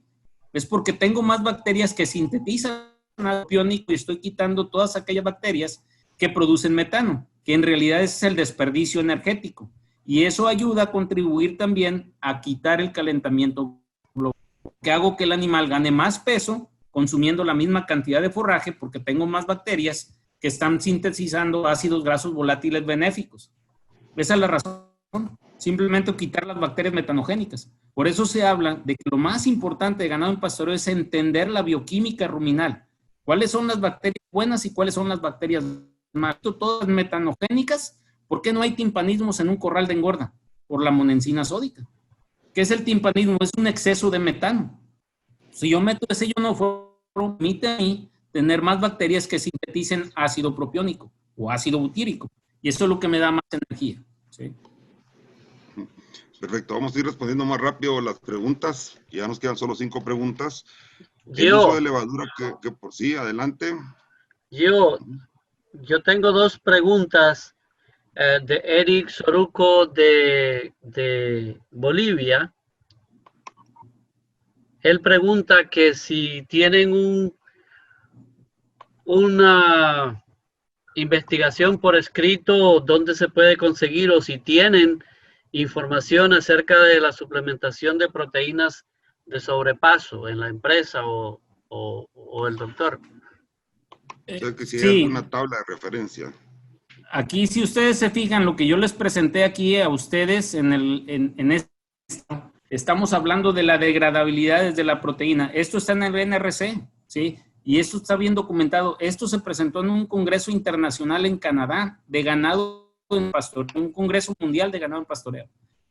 Speaker 2: es porque tengo más bacterias que sintetizan ácido propiónico y estoy quitando todas aquellas bacterias que producen metano, que en realidad es el desperdicio energético. Y eso ayuda a contribuir también a quitar el calentamiento global, que hago que el animal gane más peso consumiendo la misma cantidad de forraje porque tengo más bacterias que están sintetizando ácidos grasos volátiles benéficos. Esa es la razón. Simplemente quitar las bacterias metanogénicas. Por eso se habla de que lo más importante de ganado en pastoreo es entender la bioquímica ruminal. ¿Cuáles son las bacterias buenas y cuáles son las bacterias malas? Todas metanogénicas. ¿Por qué no hay timpanismos en un corral de engorda? Por la monensina sódica. ¿Qué es el timpanismo? Es un exceso de metano. Si yo meto ese ionóforo, permite a mí tener más bacterias que sinteticen ácido propiónico o ácido butírico. Y eso es lo que me da más energía. ¿Sí?
Speaker 3: Perfecto, vamos a ir respondiendo más rápido las preguntas. Ya nos quedan solo 5 preguntas. El uso de levadura que por sí, adelante.
Speaker 4: Yo tengo 2 preguntas de Eric Soruco de Bolivia. Él pregunta que si tienen una investigación por escrito donde se puede conseguir o si tienen información acerca de la suplementación de proteínas de sobrepaso en la empresa o el doctor.
Speaker 3: O sea, que si
Speaker 2: Sí.
Speaker 3: hay alguna tabla de referencia.
Speaker 2: Aquí, si ustedes se fijan, lo que yo les presenté aquí a ustedes en esto, estamos hablando de la degradabilidad de la proteína. Esto está en el NRC, ¿sí? Y esto está bien documentado. Esto se presentó en un congreso internacional en Canadá de ganado en pastoreo, un congreso mundial de ganado en pastoreo.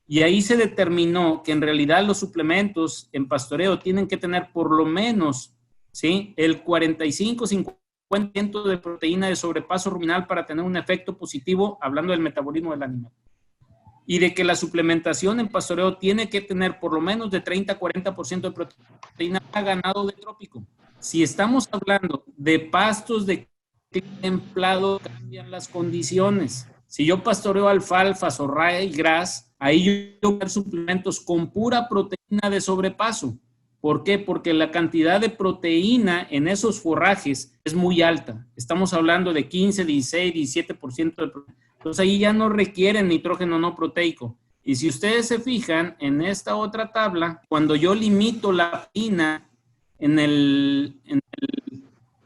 Speaker 2: Y ahí se determinó que en realidad los suplementos en pastoreo tienen que tener por lo menos, ¿sí?, el 45-50% de proteína de sobrepaso ruminal para tener un efecto positivo, hablando del metabolismo del animal. Y de que la suplementación en pastoreo tiene que tener por lo menos de 30-40% de proteína para ganado de trópico. Si estamos hablando de pastos de clima templado, cambian las condiciones. Si yo pastoreo alfalfas o ryegrass, ahí yo voy a dar suplementos con pura proteína de sobrepaso. ¿Por qué? Porque la cantidad de proteína en esos forrajes es muy alta. Estamos hablando de 15, 16, 17% de proteína. Entonces ahí ya no requieren nitrógeno no proteico. Y si ustedes se fijan en esta otra tabla, cuando yo limito la proteína en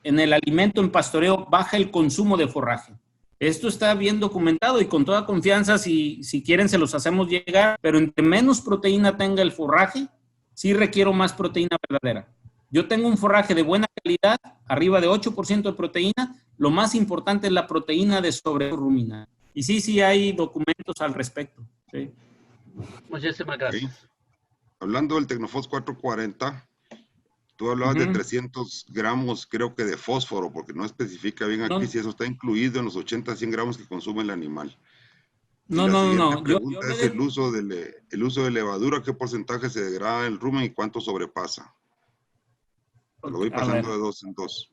Speaker 2: el alimento en pastoreo, baja el consumo de forraje. Esto está bien documentado y con toda confianza, si quieren se los hacemos llegar, pero entre menos proteína tenga el forraje, sí requiero más proteína verdadera. Yo tengo un forraje de buena calidad, arriba de 8% de proteína, lo más importante es la proteína de sobreruminal. Y sí hay documentos al respecto. ¿Sí?
Speaker 4: Muchísimas gracias.
Speaker 3: Okay. Hablando del Tecnofos 440, tú hablabas de 300 gramos, creo que de fósforo, porque no especifica bien aquí si eso está incluido en los 80-100 gramos que consume el animal.
Speaker 2: No.
Speaker 3: La pregunta es el uso de levadura, ¿qué porcentaje se degrada en el rumen y cuánto sobrepasa? Lo voy pasando de 2 en 2.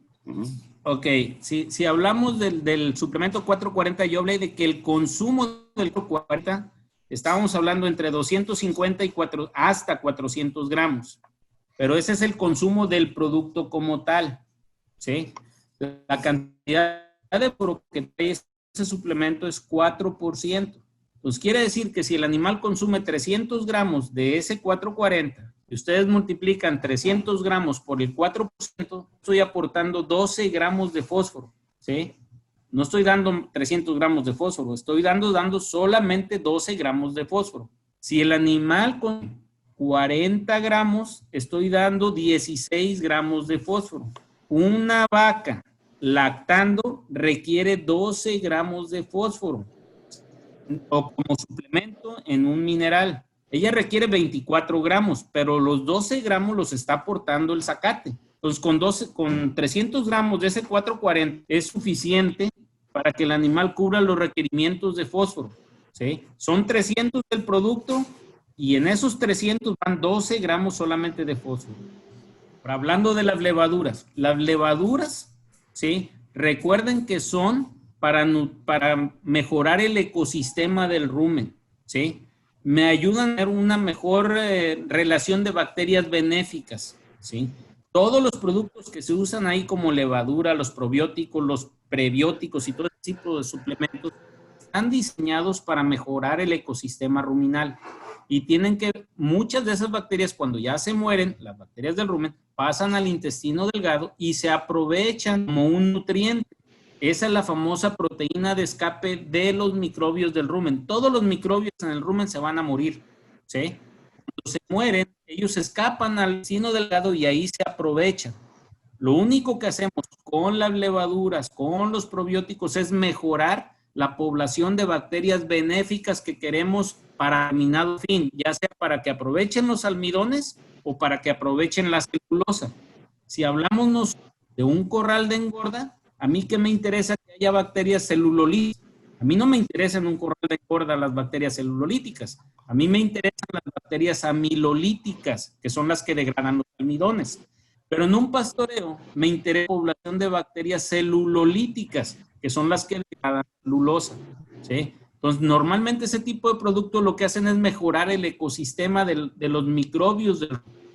Speaker 2: Ok, si hablamos del suplemento 440, yo hablé de que el consumo del 440, estábamos hablando entre 250 y hasta 400 gramos. Pero ese es el consumo del producto como tal, ¿sí? La cantidad de fósforo que trae ese suplemento es 4%. Entonces quiere decir que si el animal consume 300 gramos de ese 440 y ustedes multiplican 300 gramos por el 4%, estoy aportando 12 gramos de fósforo, ¿sí? No estoy dando 300 gramos de fósforo, estoy dando solamente 12 gramos de fósforo. Si el animal con 40 gramos, estoy dando 16 gramos de fósforo. Una vaca lactando requiere 12 gramos de fósforo o como suplemento en un mineral. Ella requiere 24 gramos, pero los 12 gramos los está aportando el zacate. Entonces, con 300 gramos de ese 440 es suficiente para que el animal cubra los requerimientos de fósforo, ¿sí? Son 300 del producto y en esos 300 van 12 gramos solamente de fósforo. Pero hablando de las levaduras, ¿sí? Recuerden que son para mejorar el ecosistema del rumen, ¿sí? Me ayudan a tener una mejor relación de bacterias benéficas, ¿sí? Todos los productos que se usan ahí como levadura, los probióticos, los prebióticos y todo ese tipo de suplementos están diseñados para mejorar el ecosistema ruminal. Y muchas de esas bacterias cuando ya se mueren, las bacterias del rumen, pasan al intestino delgado y se aprovechan como un nutriente. Esa es la famosa proteína de escape de los microbios del rumen. Todos los microbios en el rumen se van a morir, ¿sí? Cuando se mueren, ellos escapan al intestino delgado y ahí se aprovechan. Lo único que hacemos con las levaduras, con los probióticos, es mejorar la población de bacterias benéficas que queremos para determinado fin, ya sea para que aprovechen los almidones o para que aprovechen la celulosa. Si hablamos de un corral de engorda, a mí que me interesa que haya bacterias celulolíticas. A mí no me interesan en un corral de engorda las bacterias celulolíticas. A mí me interesan las bacterias amilolíticas, que son las que degradan los almidones. Pero en un pastoreo me interesa la población de bacterias celulolíticas, que son las que degradan celulosa, ¿sí? Entonces, normalmente ese tipo de productos lo que hacen es mejorar el ecosistema de los microbios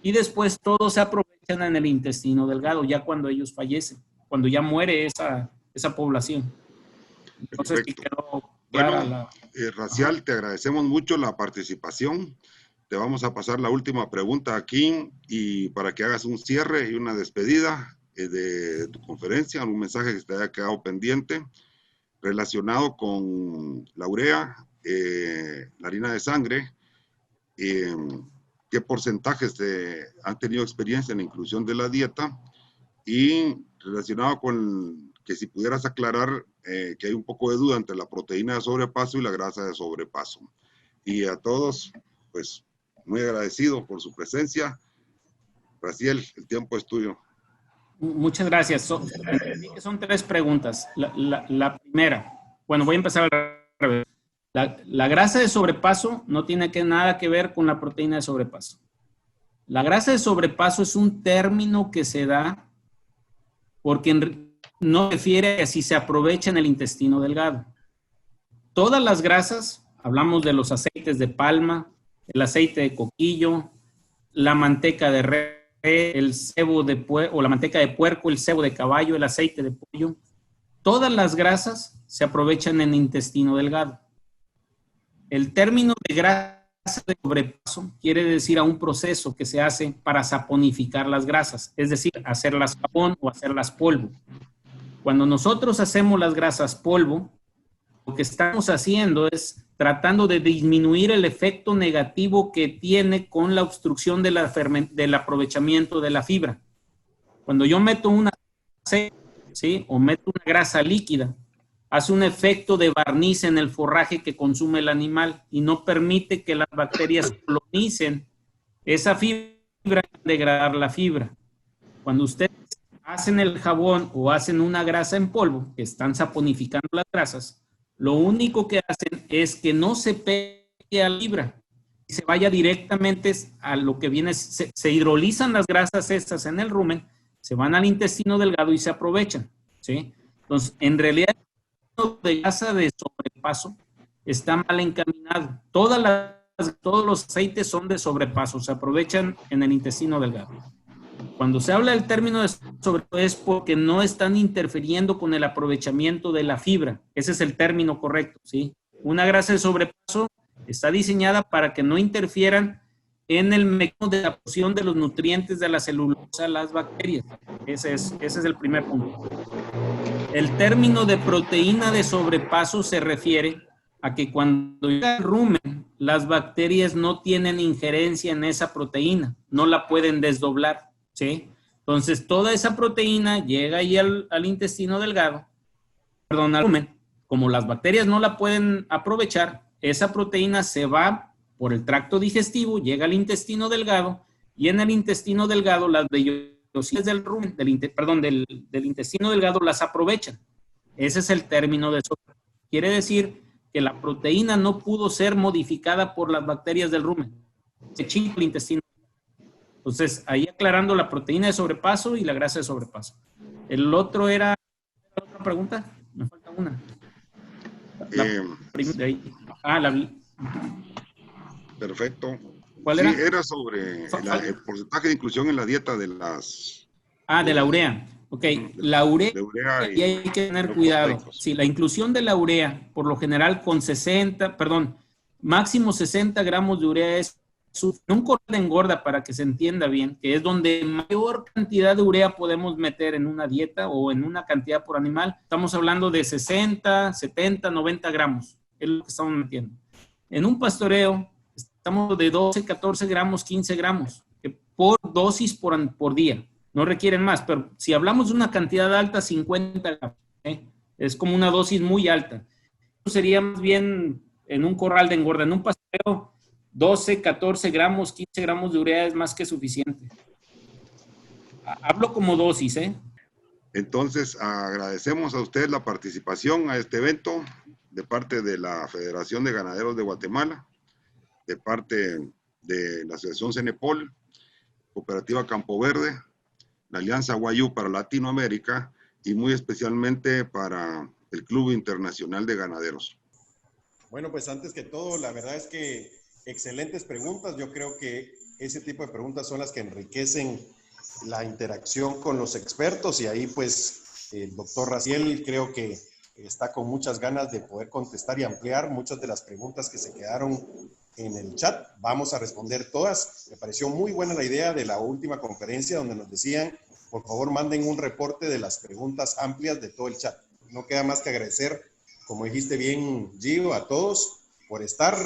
Speaker 2: y después todos se aprovechan en el intestino delgado, ya cuando ellos fallecen, cuando ya muere esa población. Entonces, sí quedó clara
Speaker 3: Racial, te agradecemos mucho la participación. Te vamos a pasar la última pregunta aquí y para que hagas un cierre y una despedida de tu conferencia, algún mensaje que te haya quedado pendiente relacionado con la urea, la harina de sangre, qué porcentajes han tenido experiencia en la inclusión de la dieta y relacionado con que si pudieras aclarar que hay un poco de duda entre la proteína de sobrepaso y la grasa de sobrepaso. Y a todos, pues, muy agradecido por su presencia. Raciel, el tiempo es tuyo.
Speaker 2: Muchas gracias. Son 3 preguntas. La primera, bueno, voy a empezar al revés. La grasa de sobrepaso no tiene nada que ver con la proteína de sobrepaso. La grasa de sobrepaso es un término que se da porque no refiere a si se aprovecha en el intestino delgado. Todas las grasas, hablamos de los aceites de palma, el aceite de coquillo, la manteca de res, el cebo de puerco, o la manteca de puerco, el cebo de caballo, el aceite de pollo. Todas las grasas se aprovechan en el intestino delgado. El término de grasa de sobrepaso quiere decir a un proceso que se hace para saponificar las grasas, es decir, hacerlas jabón o hacerlas polvo. Cuando nosotros hacemos las grasas polvo, lo que estamos haciendo es tratando de disminuir el efecto negativo que tiene con la obstrucción del aprovechamiento de la fibra. Cuando yo meto una aceite, ¿sí? O meto una grasa líquida, hace un efecto de barniz en el forraje que consume el animal y no permite que las bacterias colonicen esa fibra y degradar la fibra. Cuando ustedes hacen el jabón o hacen una grasa en polvo, que están saponificando las grasas, lo único que hacen es que no se pegue a la fibra y se vaya directamente a lo que viene, se hidrolizan las grasas estas en el rumen, se van al intestino delgado y se aprovechan, ¿sí? Entonces, en realidad, de grasa de sobrepaso está mal encaminado. Todos los aceites son de sobrepaso, se aprovechan en el intestino delgado. Cuando se habla del término de sobrepaso es porque no están interfiriendo con el aprovechamiento de la fibra. Ese es el término correcto, ¿sí? Una grasa de sobrepaso está diseñada para que no interfieran en el mecanismo de absorción de los nutrientes de la celulosa a las bacterias. Ese es el primer punto. El término de proteína de sobrepaso se refiere a que cuando llega el rumen, las bacterias no tienen injerencia en esa proteína, no la pueden desdoblar, ¿sí? Entonces, toda esa proteína llega ahí al intestino delgado, perdón, al rumen. Como las bacterias no la pueden aprovechar, esa proteína se va por el tracto digestivo, llega al intestino delgado, y en el intestino delgado las vellosinas del rumen, del intestino delgado las aprovechan. Ese es el término de eso. Quiere decir que la proteína no pudo ser modificada por las bacterias del rumen. Se chinga el intestino. Entonces, ahí aclarando la proteína de sobrepaso y la grasa de sobrepaso. El otro era... ¿Otra pregunta? Me falta una. De ahí. La vi.
Speaker 3: Perfecto.
Speaker 2: ¿Cuál era?
Speaker 3: Sí, era sobre el porcentaje de inclusión en la dieta de las...
Speaker 2: de la urea. Ok, la urea, y hay que tener cuidado. Sí, la inclusión de la urea, por lo general con máximo 60 gramos de urea es un corral de engorda, para que se entienda bien, que es donde mayor cantidad de urea podemos meter en una dieta o en una cantidad por animal. Estamos hablando de 60, 70, 90 gramos, es lo que estamos metiendo. En un pastoreo estamos de 12, 14 gramos, 15 gramos por dosis por día. No requieren más, pero si hablamos de una cantidad alta, 50 gramos, es como una dosis muy alta. Eso sería más bien en un corral de engorda. En un pastoreo, 12, 14 gramos, 15 gramos de urea es más que suficiente. Hablo como dosis,
Speaker 3: Entonces, agradecemos a usted la participación a este evento de parte de la Federación de Ganaderos de Guatemala, de parte de la Asociación Cenepol, Cooperativa Campo Verde, la Alianza Guayú para Latinoamérica y muy especialmente para el Club Internacional de Ganaderos.
Speaker 1: Bueno, pues antes que todo, la verdad es que excelentes preguntas. Yo creo que ese tipo de preguntas son las que enriquecen la interacción con los expertos, y ahí pues el doctor Raziel creo que está con muchas ganas de poder contestar y ampliar muchas de las preguntas que se quedaron en el chat. Vamos a responder todas. Me pareció muy buena la idea de la última conferencia donde nos decían, por favor manden un reporte de las preguntas amplias de todo el chat. No queda más que agradecer, como dijiste bien, Gio, a todos por estar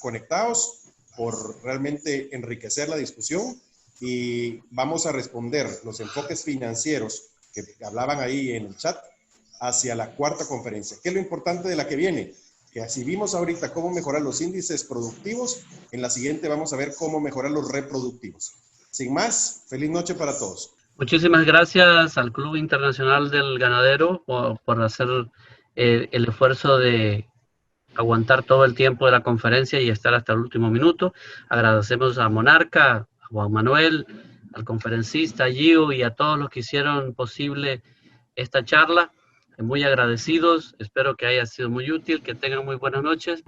Speaker 1: conectados, por realmente enriquecer la discusión, y vamos a responder los enfoques financieros que hablaban ahí en el chat hacia la cuarta conferencia. ¿Qué es lo importante de la que viene? Que así vimos ahorita cómo mejorar los índices productivos, en la siguiente vamos a ver cómo mejorar los reproductivos. Sin más, feliz noche para todos.
Speaker 4: Muchísimas gracias al Club Internacional del Ganadero por hacer el esfuerzo de aguantar todo el tiempo de la conferencia y estar hasta el último minuto. Agradecemos a Monarca, a Juan Manuel, al conferencista Gio y a todos los que hicieron posible esta charla. Muy agradecidos, espero que haya sido muy útil, que tengan muy buenas noches.